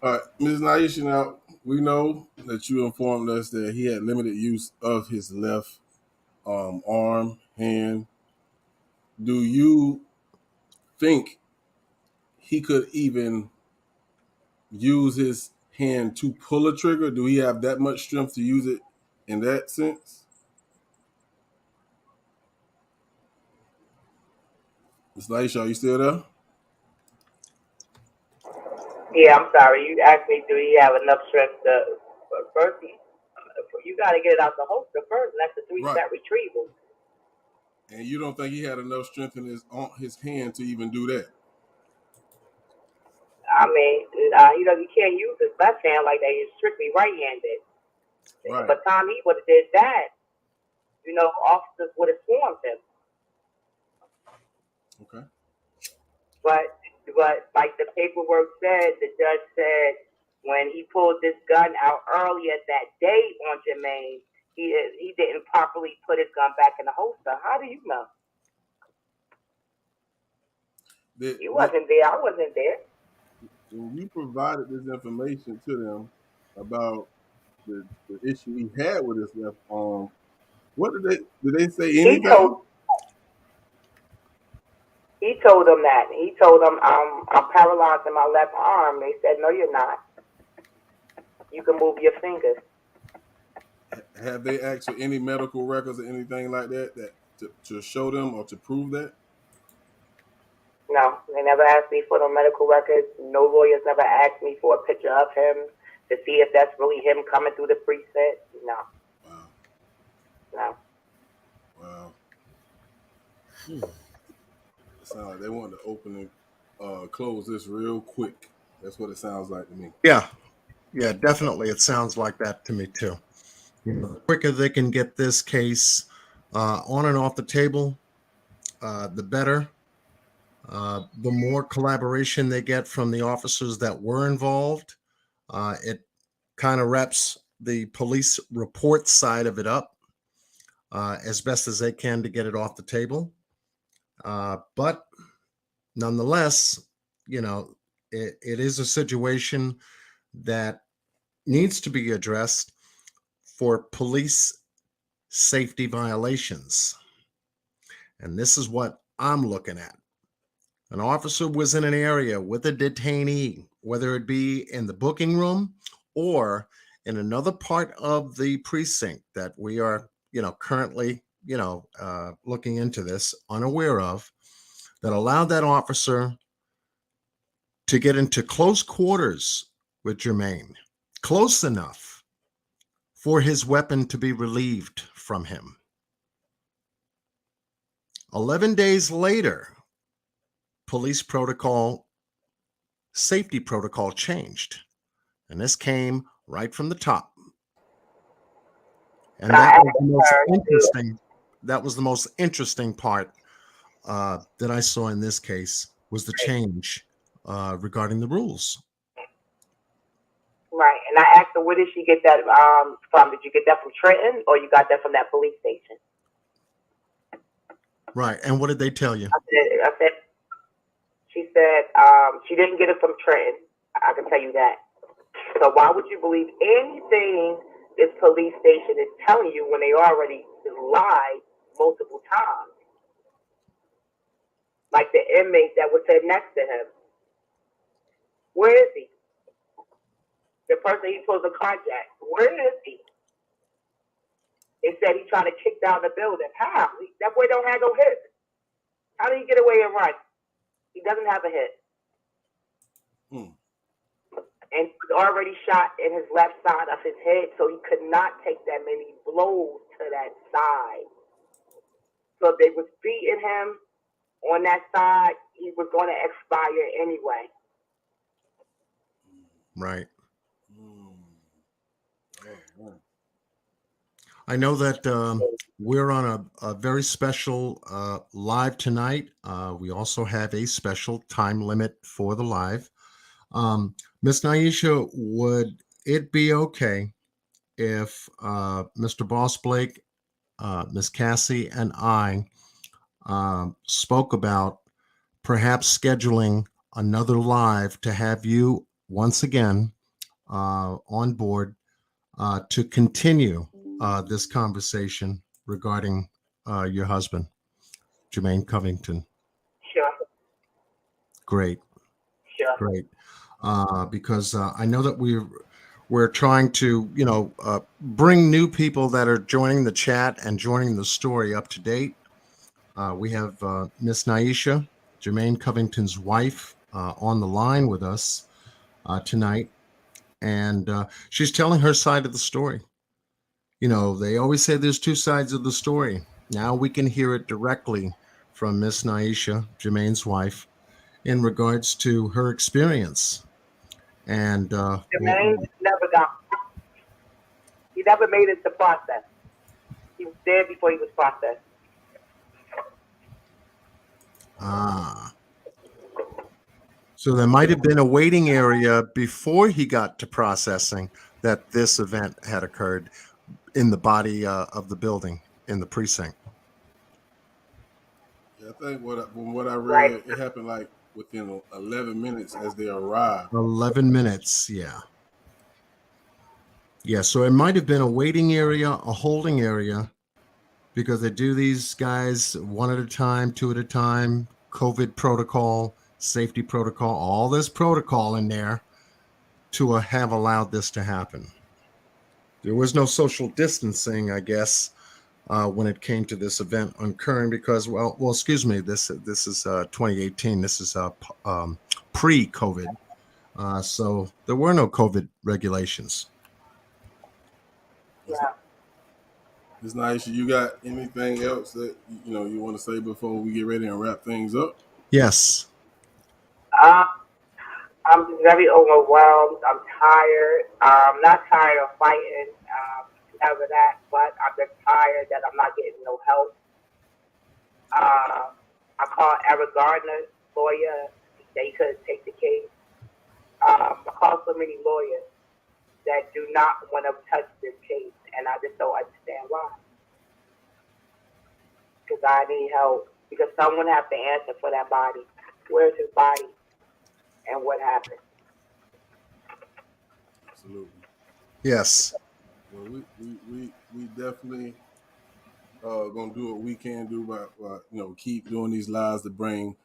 All right, Ms. Naisha, now we know that you informed us that he had limited use of his left arm, hand. Do you think he could even use his hand to pull a trigger? Do he have that much strength to use it in that sense? Ms. Naisha, are you still there? Yeah, I'm sorry. You asked me, do he have enough strength to first? You got to get it out the holster first, and that's a three-step retrieval. And you don't think he had enough strength in his hand to even do that? I mean, you can't use his left hand like that. He's strictly right-handed. Right. But Tom, he would have did that. Officers would have swarmed him. Okay. But like the paperwork said, the judge said when he pulled this gun out earlier that day on Jermaine, he didn't properly put his gun back in the holster. How do you know? You wasn't there. I wasn't there. When you provided this information to them about the issue he had with his left arm, what did they say anything? He told them that. He told them, I'm paralyzed in my left arm. They said, no, you're not. You can move your fingers. Have they asked for any medical records or anything like that to show them or to prove that? No, they never asked me for no medical records. No lawyers never asked me for a picture of him to see if that's really him coming through the precinct. No. Wow. No. Wow. It sounds like they wanted to open and close this real quick. That's what it sounds like to me. Yeah. Yeah, definitely. It sounds like that to me too. The quicker they can get this case on and off the table, the better. The more collaboration they get from the officers that were involved, it kind of wraps the police report side of it up as best as they can to get it off the table. But nonetheless, it is a situation that needs to be addressed for police safety violations. And this is what I'm looking at. An officer was in an area with a detainee, whether it be in the booking room or in another part of the precinct that we are, currently, looking into this, unaware of, that allowed that officer to get into close quarters with Jermaine, close enough for his weapon to be relieved from him. 11 days later, police protocol, safety protocol changed. And this came right from the top. And that was the most interesting. That was the most interesting part that I saw in this case, was the change regarding the rules. Right. And I asked her, where did she get that from? Did you get that from Trenton, or you got that from that police station? Right. And what did they tell you? She said she didn't get it from Trenton. I can tell you that. So why would you believe anything this police station is telling you when they already lied multiple times? Like the inmate that was sitting next to him. Where is he? The person he's supposed to contact. Where is he? They said he's trying to kick down the building. How? That boy don't have no hit. How did he get away and run? He doesn't have a hit. And he was already shot in his left side of his head, so he could not take that many blows to that side. So if they was beating him on that side, he was going to expire anyway. Right. I know that we're on a very special live tonight. We also have a special time limit for the live. Miss Naisha, would it be okay if Mr. Boss Blake, Miss Cassie, and I spoke about perhaps scheduling another live to have you once again on board to continue this conversation regarding your husband, Jermaine Covington? Sure. Great. Sure. Great. Because I know that we're trying to, bring new people that are joining the chat and joining the story up to date. We have Miss Naisha, Jermaine Covington's wife, on the line with us tonight. And she's telling her side of the story. They always say there's two sides of the story. Now we can hear it directly from Miss Naisha, Jermaine's wife, in regards to her experience. And Jermaine he never made it to process. He was dead before he was processed. So there might have been a waiting area before he got to processing that this event had occurred in the body of the building, in the precinct. Yeah, I think from what I read, it happened like within 11 minutes as they arrived. 11 minutes, yeah. Yeah, so it might have been a waiting area, a holding area, because they do these guys one at a time, two at a time, COVID protocol, safety protocol, all this protocol in there to have allowed this to happen. There was no social distancing, I guess, when it came to this event occurring because, excuse me, this is 2018. This is pre-COVID. So there were no COVID regulations. Yeah. Ms. Naisha, you got anything else that you want to say before we get ready and wrap things up? Yes. I'm just very overwhelmed. I'm tired. I'm not tired of fighting, ever that, but I'm just tired that I'm not getting no help. I called Eric Gardner's lawyer. They couldn't take the case. I called so many lawyers. that do not want to touch this case, and I just don't understand why. Because I need help. Because someone has to answer for that body. Where's his body? And what happened? Absolutely. Yes. Well, we definitely gonna do what we can do by keep doing these lives to bring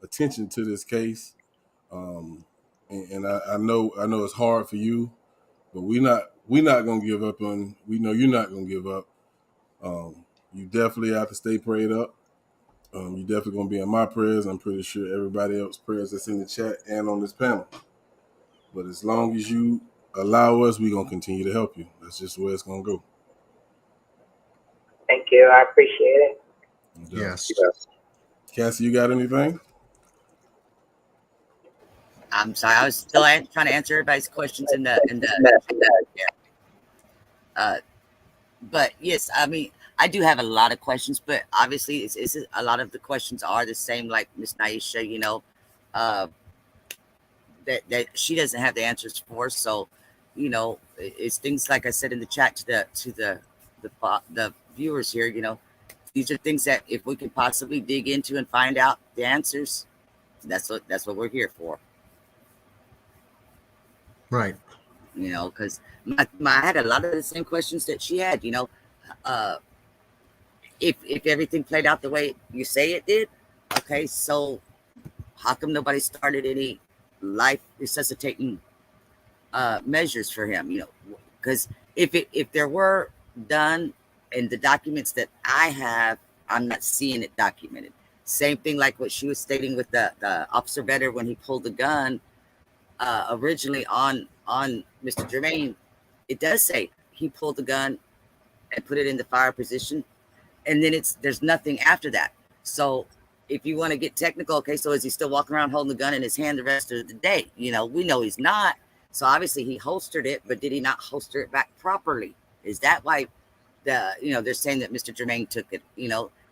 attention to this case. And I know it's hard for you, but we not gonna give up on. We know you're not gonna give up. You definitely have to stay prayed up. You definitely gonna be in my prayers. I'm pretty sure everybody else's prayers that's in the chat and on this panel. But as long as you allow us, we're gonna continue to help you. That's just where it's gonna go. Thank you. I appreciate it. Yes. Cassie, you got anything? I'm sorry, I was still trying to answer everybody's questions in the but yes, I mean, I do have a lot of questions, but obviously it's a lot of the questions are the same, like Miss Naisha, that she doesn't have the answers for. So, it's things like I said in the chat to the viewers here, these are things that if we could possibly dig into and find out the answers, that's what we're here for. Right. Because I had a lot of the same questions that she had. If everything played out the way you say it did, okay, so how come nobody started any life resuscitating measures for him? Because if there were done in the documents that I have, I'm not seeing it documented. Same thing like what she was stating with the officer Vetter when he pulled the gun originally on Mr. Jermaine. It does say he pulled the gun and put it in the fire position, and then there's nothing after that. So if you want to get technical, okay, so is he still walking around holding the gun in his hand the rest of the day? We know he's not. So obviously he holstered it, but did he not holster it back properly? Is that why they're saying that Mr. Jermaine took it?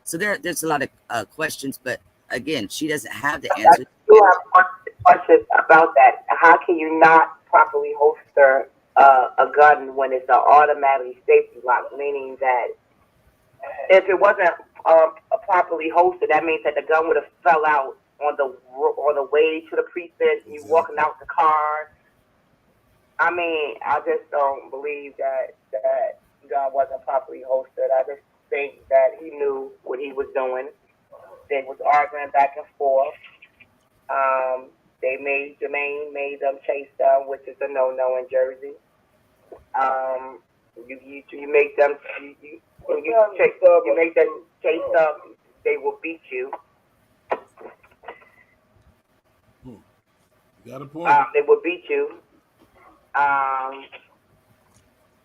So there's a lot of questions, but again, she doesn't have the answer. You have questions about that. How can you not properly holster a gun when it's an automatic safety lock? Meaning that if it wasn't properly holstered, that means that the gun would have fell out on the way to the precinct. You walking out the car. I mean, I just don't believe that gun wasn't properly holstered. I just think that he knew what he was doing. They was arguing back and forth. Jermaine made them chase them, which is a no-no in Jersey. You make them you make them chase them, they will beat you. You got a point. They will beat you.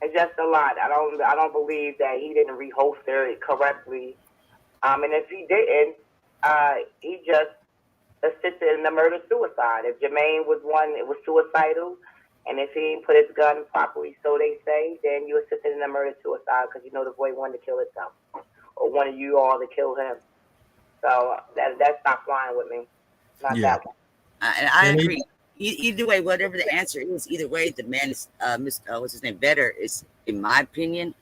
It's just a lot. I don't believe that he didn't reholster it correctly. And if he didn't, he just assisted in the murder-suicide. If Jermaine was one, it was suicidal. And if he didn't put his gun properly, so they say, then you assisted in the murder-suicide because the boy wanted to kill himself. Or wanted you all to kill him. So that's not flying with me. Not that one. And I agree. Either way, whatever the answer is, either way, the man is, what's his name, Vetter, is, in my opinion,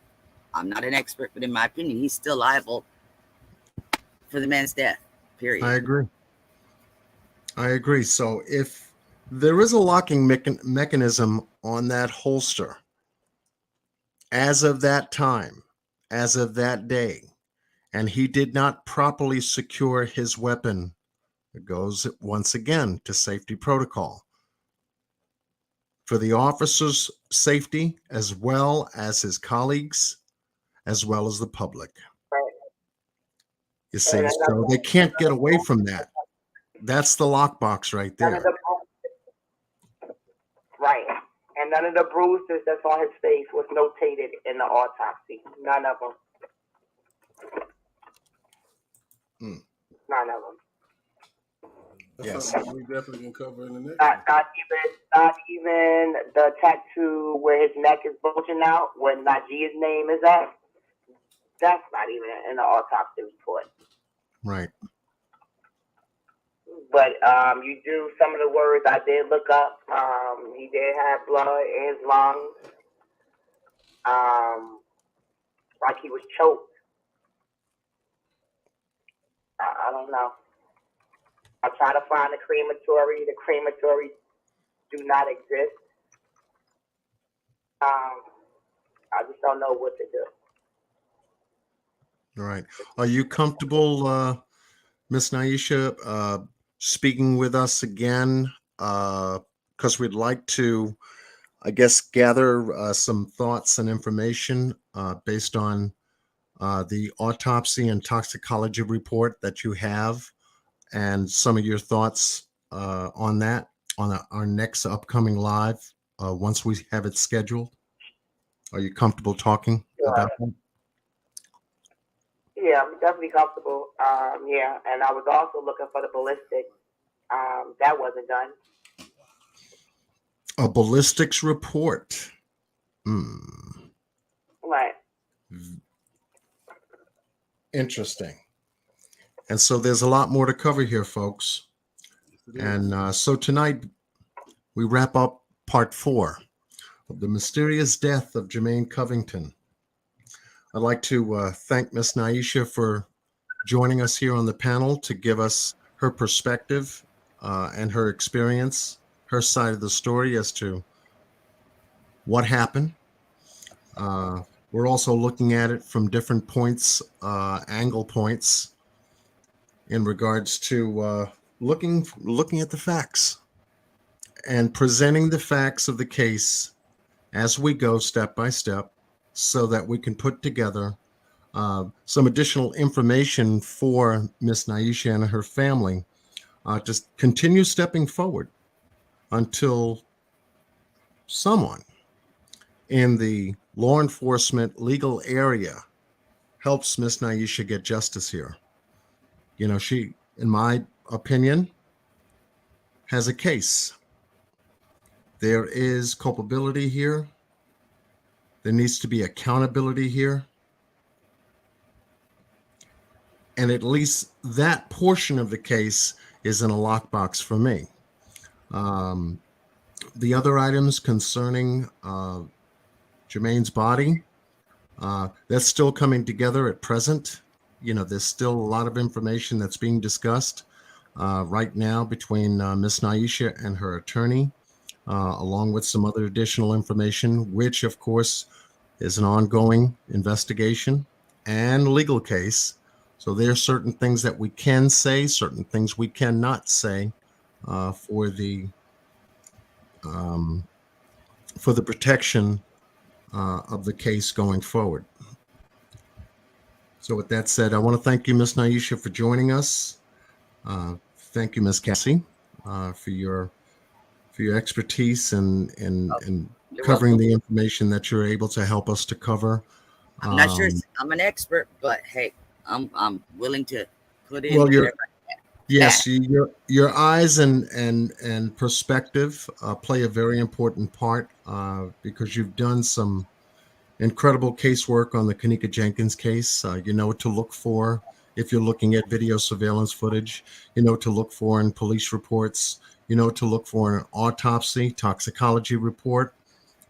I'm not an expert, but in my opinion, he's still liable for the man's death, period. I agree. So if there is a locking mechanism on that holster, as of that time, as of that day, and he did not properly secure his weapon, it goes once again to safety protocol. For the officer's safety, as well as his colleagues, as well as the public. Right. You see, so they can't get away from that. That's the lockbox right there. Right. And none of the bruises that's on his face was notated in the autopsy. None of them. None of them. That's something we definitely can cover in the next Not even the tattoo where his neck is bulging out, where Najee's name is at. That's not even in the autopsy report. Right. But you do some of the words I did look up. He did have blood in his lungs, like he was choked. I don't know. I try to find the crematory. The crematory do not exist. I just don't know what to do. All right. Are you comfortable, Miss Naisha, speaking with us again? Because we'd like to, I guess, gather some thoughts and information based on the autopsy and toxicology report that you have, and some of your thoughts on that on our next upcoming live once we have it scheduled. Are you comfortable talking about that? Yeah, I'm definitely comfortable. Yeah, and I was also looking for the ballistic. That wasn't done. A ballistics report. Right. Interesting. And so there's a lot more to cover here, folks. And so tonight we wrap up part 4 of the mysterious death of Jermaine Covington. I'd like to thank Miss Naisha for joining us here on the panel to give us her perspective and her experience, her side of the story as to what happened. We're also looking at it from different points, angle points, in regards to looking at the facts and presenting the facts of the case as we go step by step, so that we can put together some additional information for Miss Naisha and her family to continue stepping forward until someone in the law enforcement legal area helps Miss Naisha get justice here. You know, she, in my opinion, has a case. There is culpability here. There needs to be accountability here. And at least that portion of the case is in a lockbox for me. The other items concerning Jermaine's body, that's still coming together at present. You know, there's still a lot of information that's being discussed right now between Miss Naisha and her attorney, along with some other additional information, which of course is an ongoing investigation and legal case. So there are certain things that we can say, certain things we cannot say for the protection of the case going forward. So with that said, I want to thank you, Ms. Naisha, for joining us. Thank you, Ms. Cassie, for your expertise and covering welcome. the information that you're able to help us to cover. I'm not sure I'm an expert, but hey, I'm willing to put in. Well, whatever. yes, your eyes and perspective play a very important part because you've done some incredible casework on the Kanika Jenkins case. You know what to look for if you're looking at video surveillance footage. You know what to look for in police reports. You know what to look for in an autopsy, toxicology report,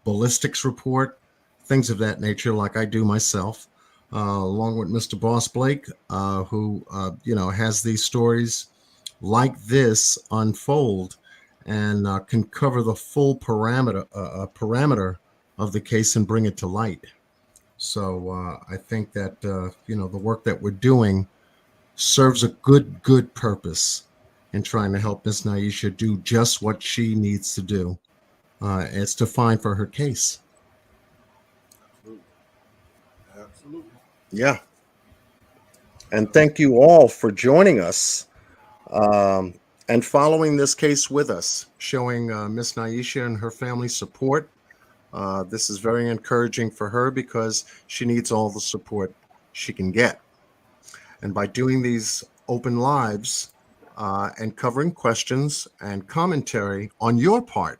ballistics report, things of that nature, like I do myself. Along with Mr. Boss Blake, who has these stories like this unfold and can cover the full parameter of the case and bring it to light. So I think that the work that we're doing serves a good purpose in trying to help Miss Naisha do just what she needs to do. It's to find for her case. Absolutely. Yeah. And thank you all for joining us and following this case with us, showing Miss Naisha and her family support. This is very encouraging for her because she needs all the support she can get. And by doing these open lives and covering questions and commentary on your part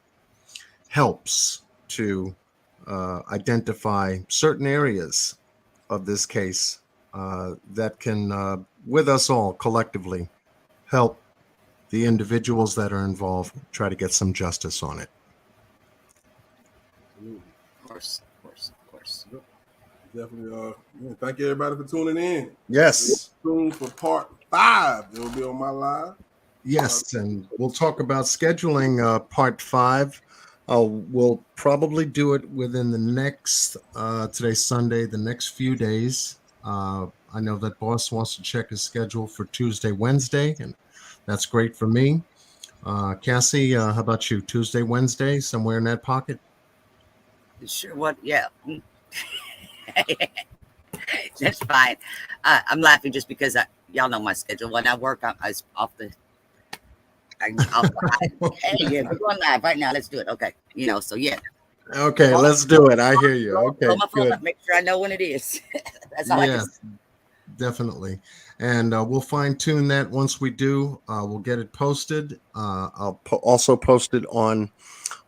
helps to identify certain areas of this case that can, with us all collectively, help the individuals that are involved, try to get some justice on it. Absolutely. Of course, of course, of course. Definitely. Thank you everybody for tuning in. Yes. Soon for part 5. It will be on my live. Yes, and we'll talk about scheduling part 5. We'll probably do it within the next, today's Sunday, the next few days. I know that boss wants to check his schedule for Tuesday, Wednesday, and that's great for me. Cassie, how about you? Tuesday, Wednesday, somewhere in that pocket? Sure, what? Yeah. That's fine. I'm laughing just because y'all know my schedule. When I work, I was off the. Hey, yeah, we're going live right now. Let's do it. Okay. So yeah. Okay, let's do it. I hear you. Okay, Blow my phone good. up, make sure I know when it is. That's all I can say. Yes, definitely. And we'll fine tune that once we do. We'll get it posted. I'll also post it on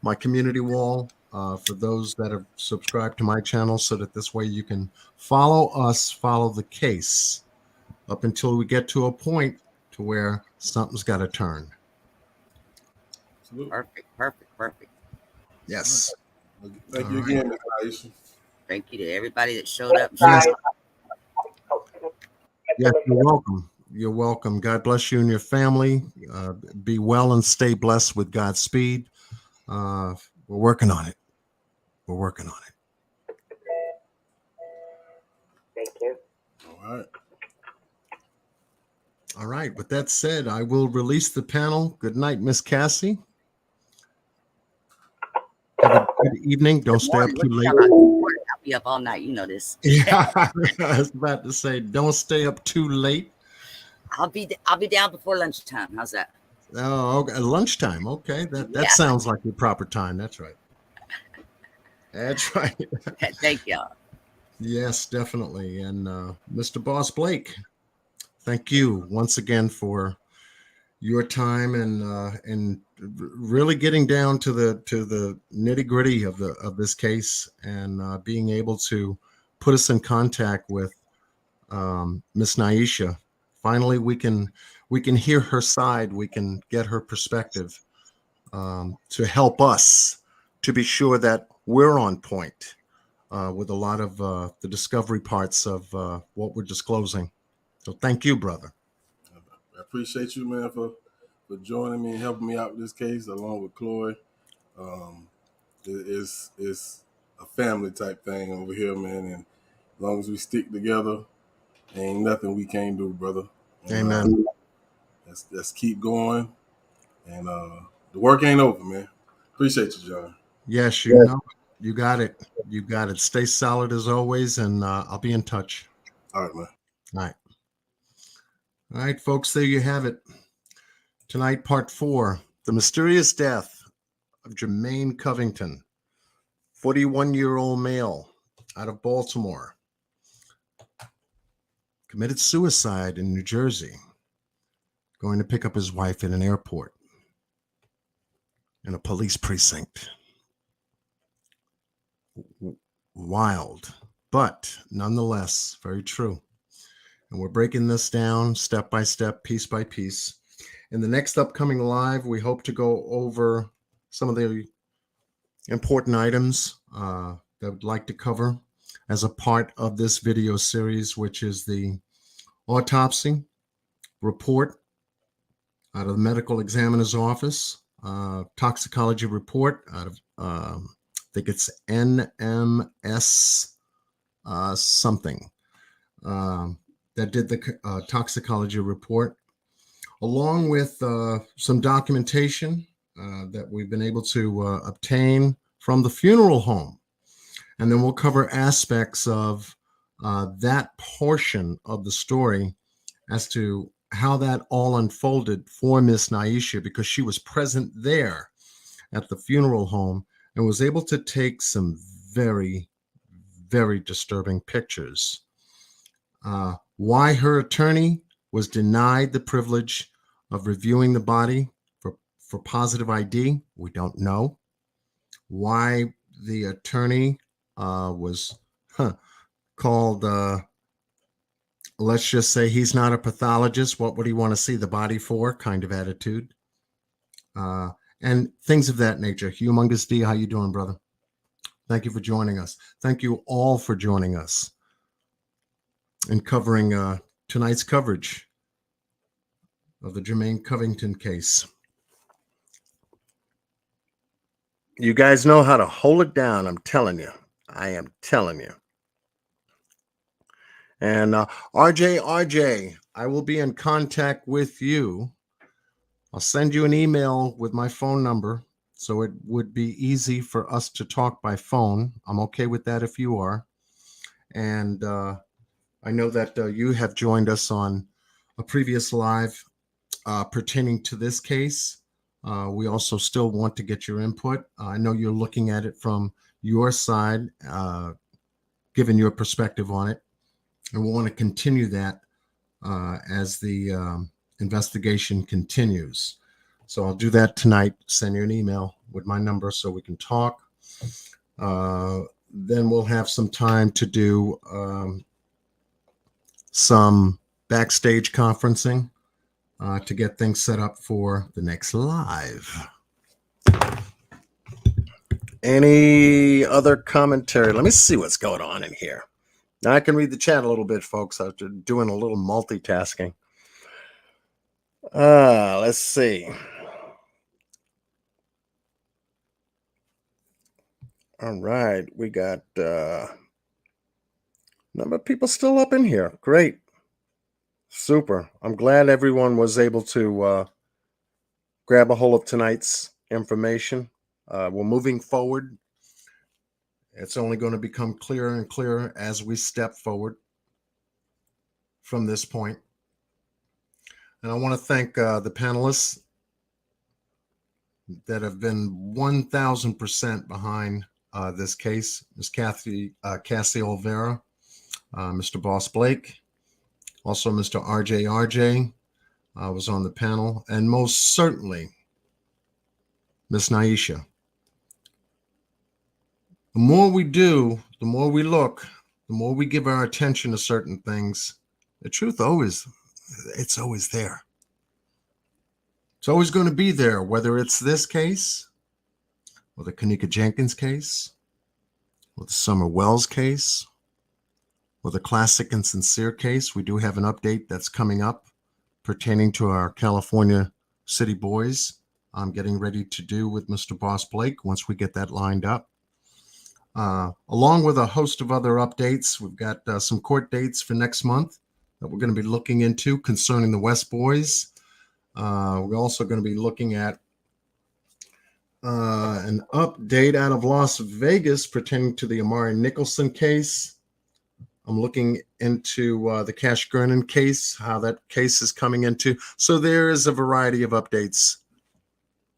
my community wall for those that have subscribed to my channel, so that this way you can follow us, follow the case up until we get to a point to where something's got to turn. Absolutely. Perfect. Yes. Thank you again, Ms. Aisha. Thank you to everybody that showed up. Yes. Yes, you're welcome. You're welcome. God bless you and your family. Be well and stay blessed with Godspeed. We're working on it. We're working on it. Thank you. All right. All right. With that said, I will release the panel. Good night, Miss Cassie. Have a good evening. Don't stay up too late. I'll be up all night. You know this. Yeah, I was about to say, don't stay up too late. I'll be down before lunchtime. How's that? Oh, okay. Lunchtime. Okay, that sounds like the proper time. That's right. That's right. Thank y'all. Yes, definitely. And Mr. Boss Blake, thank you once again for your time and really getting down to the nitty gritty of this case, and being able to put us in contact with Miss Naisha. Finally, we can hear her side. We can get her perspective to help us to be sure that we're on point with a lot of the discovery parts of what we're disclosing. So thank you, brother. I appreciate you, man, for joining me and helping me out with this case, along with Chloe. It's a family type thing over here, man. And as long as we stick together, ain't nothing we can't do, brother. And, Amen. Let's keep going. And the work ain't over, man. Appreciate you, John. Yes, you know, you got it. You got it. Stay solid as always, and I'll be in touch. All right, man. All right. All right, folks, there you have it. Tonight, part 4, the mysterious death of Jermaine Covington, 41-year-old male out of Baltimore, committed suicide in New Jersey, going to pick up his wife at an airport in a police precinct. Wild, but nonetheless very true. And we're breaking this down step by step, piece by piece. In the next upcoming live, we hope to go over some of the important items that I'd like to cover as a part of this video series, which is the autopsy report out of the medical examiner's office, toxicology report out of, I think it's NMS something, that did the toxicology report, along with some documentation that we've been able to obtain from the funeral home. And then we'll cover aspects of that portion of the story as to how that all unfolded for Miss Naisha, because she was present there at the funeral home and was able to take some very, very disturbing pictures. Why her attorney was denied the privilege of reviewing the body for positive ID, we don't know. Why the attorney was called let's just say he's not a pathologist. What would he want to see the body for? Kind of attitude. And things of that nature. Humongous D, how you doing, brother? Thank you for joining us. Thank you all for joining us in covering tonight's coverage of the Jermaine Covington case. You guys know how to hold it down. I'm telling you. I am telling you. And RJ, I will be in contact with you. I'll send you an email with my phone number, so it would be easy for us to talk by phone. I'm okay with that if you are. And I know that you have joined us on a previous live pertaining to this case. We also still want to get your input. I know you're looking at it from your side, giving your perspective on it. And we want to continue that as the investigation continues. So I'll do that tonight, send you an email with my number so we can talk. Then we'll have some time to do some backstage conferencing to get things set up for the next live. Any other commentary? Let me see what's going on in here. Now I can read the chat a little bit, folks. I was doing a little multitasking. Let's see. All right, we got number of people still up in here. Great. Super. I'm glad everyone was able to grab a hold of tonight's information. We're moving forward. It's only going to become clearer and clearer as we step forward from this point. And I want to thank the panelists that have been 1,000% behind this case. Ms. Cassie Olvera, Mr. Boss Blake, also Mr. RJ was on the panel, and most certainly Ms. Naisha. The more we do, the more we look, the more we give our attention to certain things, the truth it's always there. It's always going to be there, whether it's this case, or the Kanika Jenkins case, or the Summer Wells case, or the Classic and Sincere case. We do have an update that's coming up pertaining to our California City Boys. I'm getting ready to do with Mr. Boss Blake once we get that lined up. Along with a host of other updates, we've got some court dates for next month that we're going to be looking into concerning the West Boys. We're also going to be looking at an update out of Las Vegas pertaining to the Amari Nicholson case. I'm looking into the Cash Gernon case, how that case is coming into. So there is a variety of updates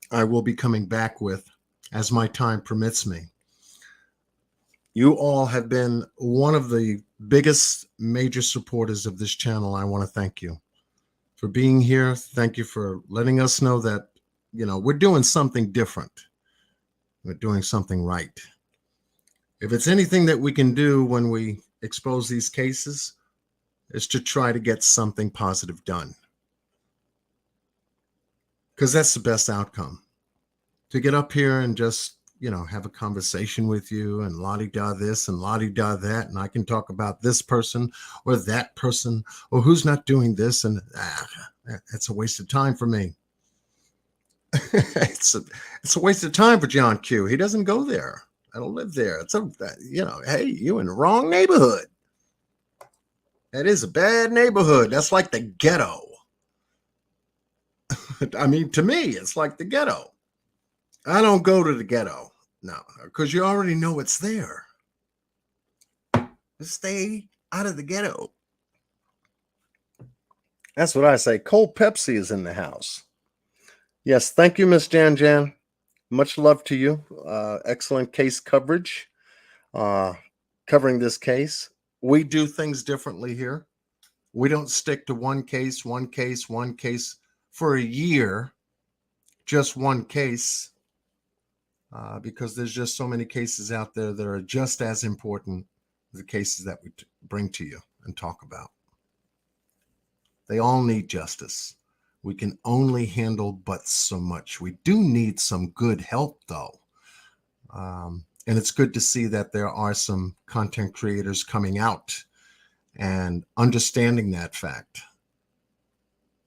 I will be coming back with as my time permits me. You all have been one of the biggest major supporters of this channel. I want to thank you for being here. Thank you for letting us know that, we're doing something different. We're doing something right. If it's anything that we can do when we expose these cases, is to try to get something positive done. Because that's the best outcome. To get up here and just, have a conversation with you and la-di-da this and la-di-da that, and I can talk about this person or that person or who's not doing this, and that's a waste of time for me. It's a waste of time for John Q. He doesn't go there. I don't live there. It's hey, you in the wrong neighborhood. That is a bad neighborhood. That's like the ghetto. I mean, to me, it's like the ghetto. I don't go to the ghetto. No, because you already know it's there. Just stay out of the ghetto. That's what I say. Cold Pepsi is in the house. Yes, thank you, Miss Jan Jan. Much love to you. Excellent case coverage. Covering this case. We do things differently here. We don't stick to one case for a year. Just one case. Because there's just so many cases out there that are just as important as the cases that we bring to you and talk about. They all need justice. We can only handle but so much. We do need some good help, though. And it's good to see that there are some content creators coming out and understanding that fact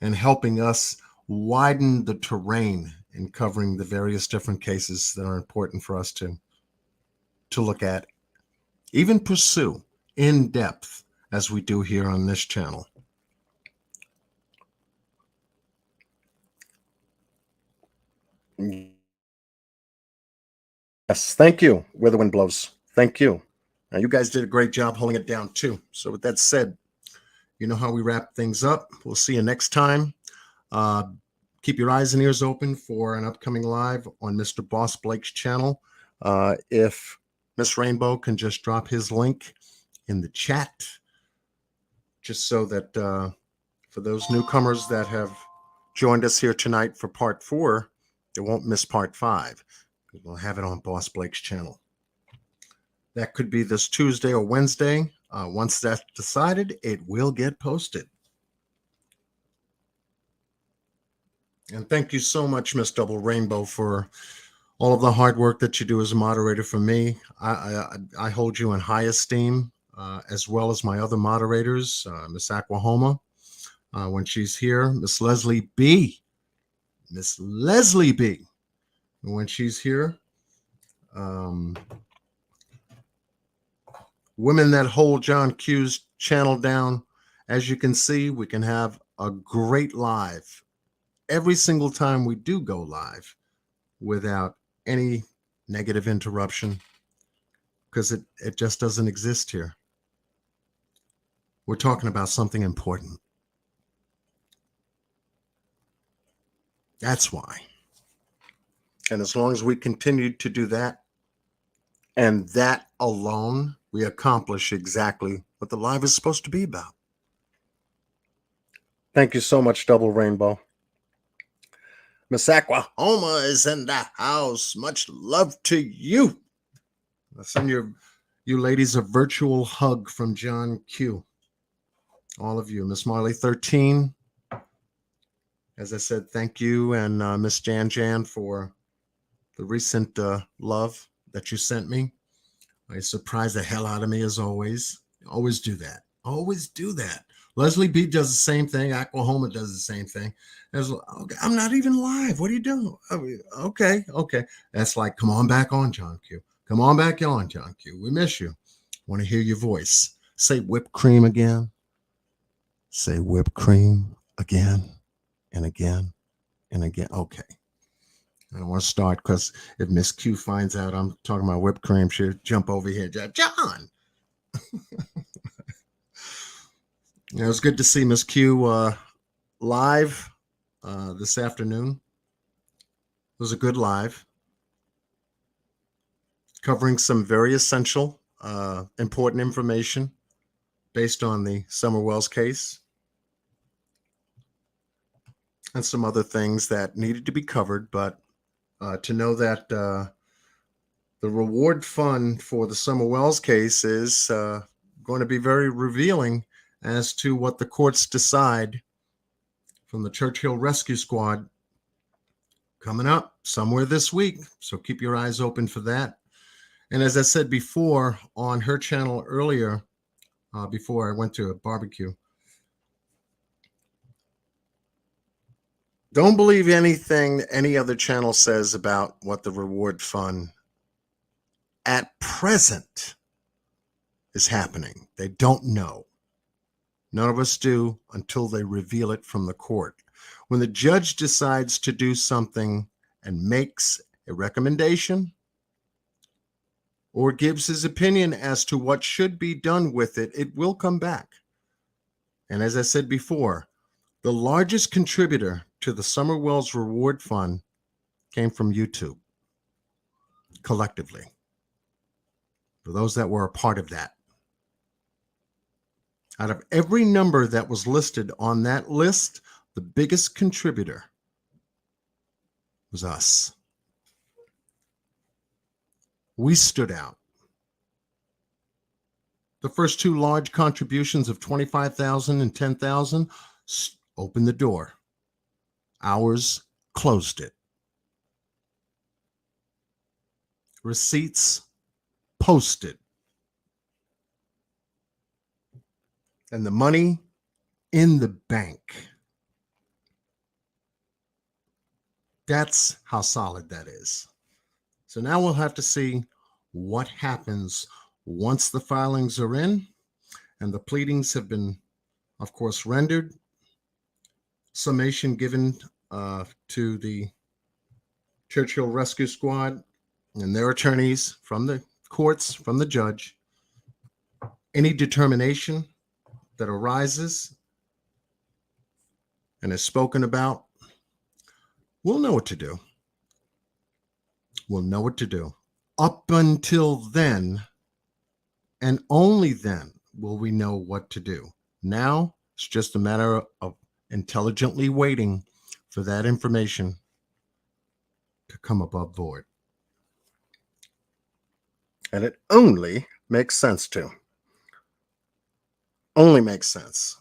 and helping us widen the terrain in covering the various different cases that are important for us to look at, even pursue in depth as we do here on this channel. Yes, thank you, Where the Wind Blows. Thank you. Now, you guys did a great job holding it down, too. So with that said, you know how we wrap things up. We'll see you next time. Keep your eyes and ears open for an upcoming live on Mr. Boss Blake's channel. If Miss Rainbow can just drop his link in the chat, just so that for those newcomers that have joined us here tonight for part 4, they won't miss part 5. We'll have it on Boss Blake's channel. That could be this Tuesday or Wednesday. Once that's decided, it will get posted. And thank you so much, Miss Double Rainbow, for all of the hard work that you do as a moderator for me. I hold you in high esteem, as well as my other moderators, Miss Aquahoma, when she's here, Miss Leslie B. Miss Leslie B. When she's here. Women that hold John Q's channel down. As you can see, we can have a great live every single time we do go live without any negative interruption, because it just doesn't exist here. We're talking about something important. That's why. And as long as we continue to do that, and that alone, we accomplish exactly what the live is supposed to be about. Thank you so much, Double Rainbow. Miss Aquahoma is in the house. Much love to you. I'll send you ladies a virtual hug from John Q. All of you. Miss Marley 13. As I said, thank you. And Miss Jan Jan for the recent love that you sent me. I surprised the hell out of me as always. Always do that. Always do that. Leslie B does the same thing. Aquahoma does the same thing. Okay, I'm not even live. What are you doing? Okay. That's like, come on back on, John Q. Come on back on, John Q. We miss you. Want to hear your voice. Say whipped cream again. Say whipped cream again and again and again. Okay. I don't want to start because if Miss Q finds out I'm talking about whipped cream, she'll jump over here. John. It was good to see Miss Q live this afternoon. It was a good live, covering some very essential, important information based on the Summer Wells case and some other things that needed to be covered. But to know that the reward fund for the Summer Wells case is going to be very revealing as to what the courts decide from the Churchill Rescue Squad coming up somewhere this week. So keep your eyes open for that. And as I said before on her channel earlier, before I went to a barbecue, don't believe anything any other channel says about what the reward fund at present is happening. They don't know. None of us do until they reveal it from the court. When the judge decides to do something and makes a recommendation or gives his opinion as to what should be done with it, it will come back. And as I said before, the largest contributor to the Summer Wells Reward Fund came from YouTube, collectively, for those that were a part of that. Out of every number that was listed on that list, the biggest contributor was us. We stood out. The first two large contributions of $25,000 and $10,000, opened the door. Ours closed it. Receipts posted. And the money in the bank. That's how solid that is. So now we'll have to see what happens once the filings are in and the pleadings have been, of course, rendered. Summation given to the Churchill Rescue Squad and their attorneys from the courts, from the judge. Any determination that arises and is spoken about, we'll know what to do. We'll know what to do. Up until then, and only then, will we know what to do. Now, it's just a matter of intelligently waiting for that information to come above board. And it only makes sense to. Only makes sense.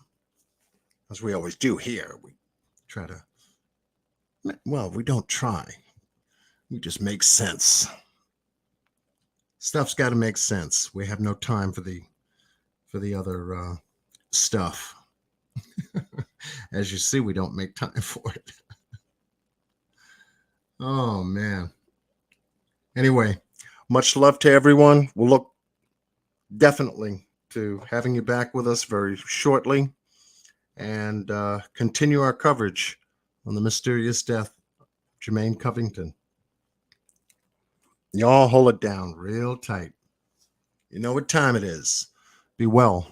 As we always do here. We try to, well, we don't try. We just make sense. Stuff's got to make sense. We have no time for the other stuff. As you see, we don't make time for it. Oh, man. Anyway, much love to everyone. We'll look definitely to having you back with us very shortly and continue our coverage on the mysterious death of Jermaine Covington. Y'all hold it down real tight. You know what time it is. Be well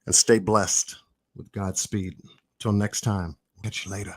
and stay blessed with Godspeed. Till next time. Catch you later.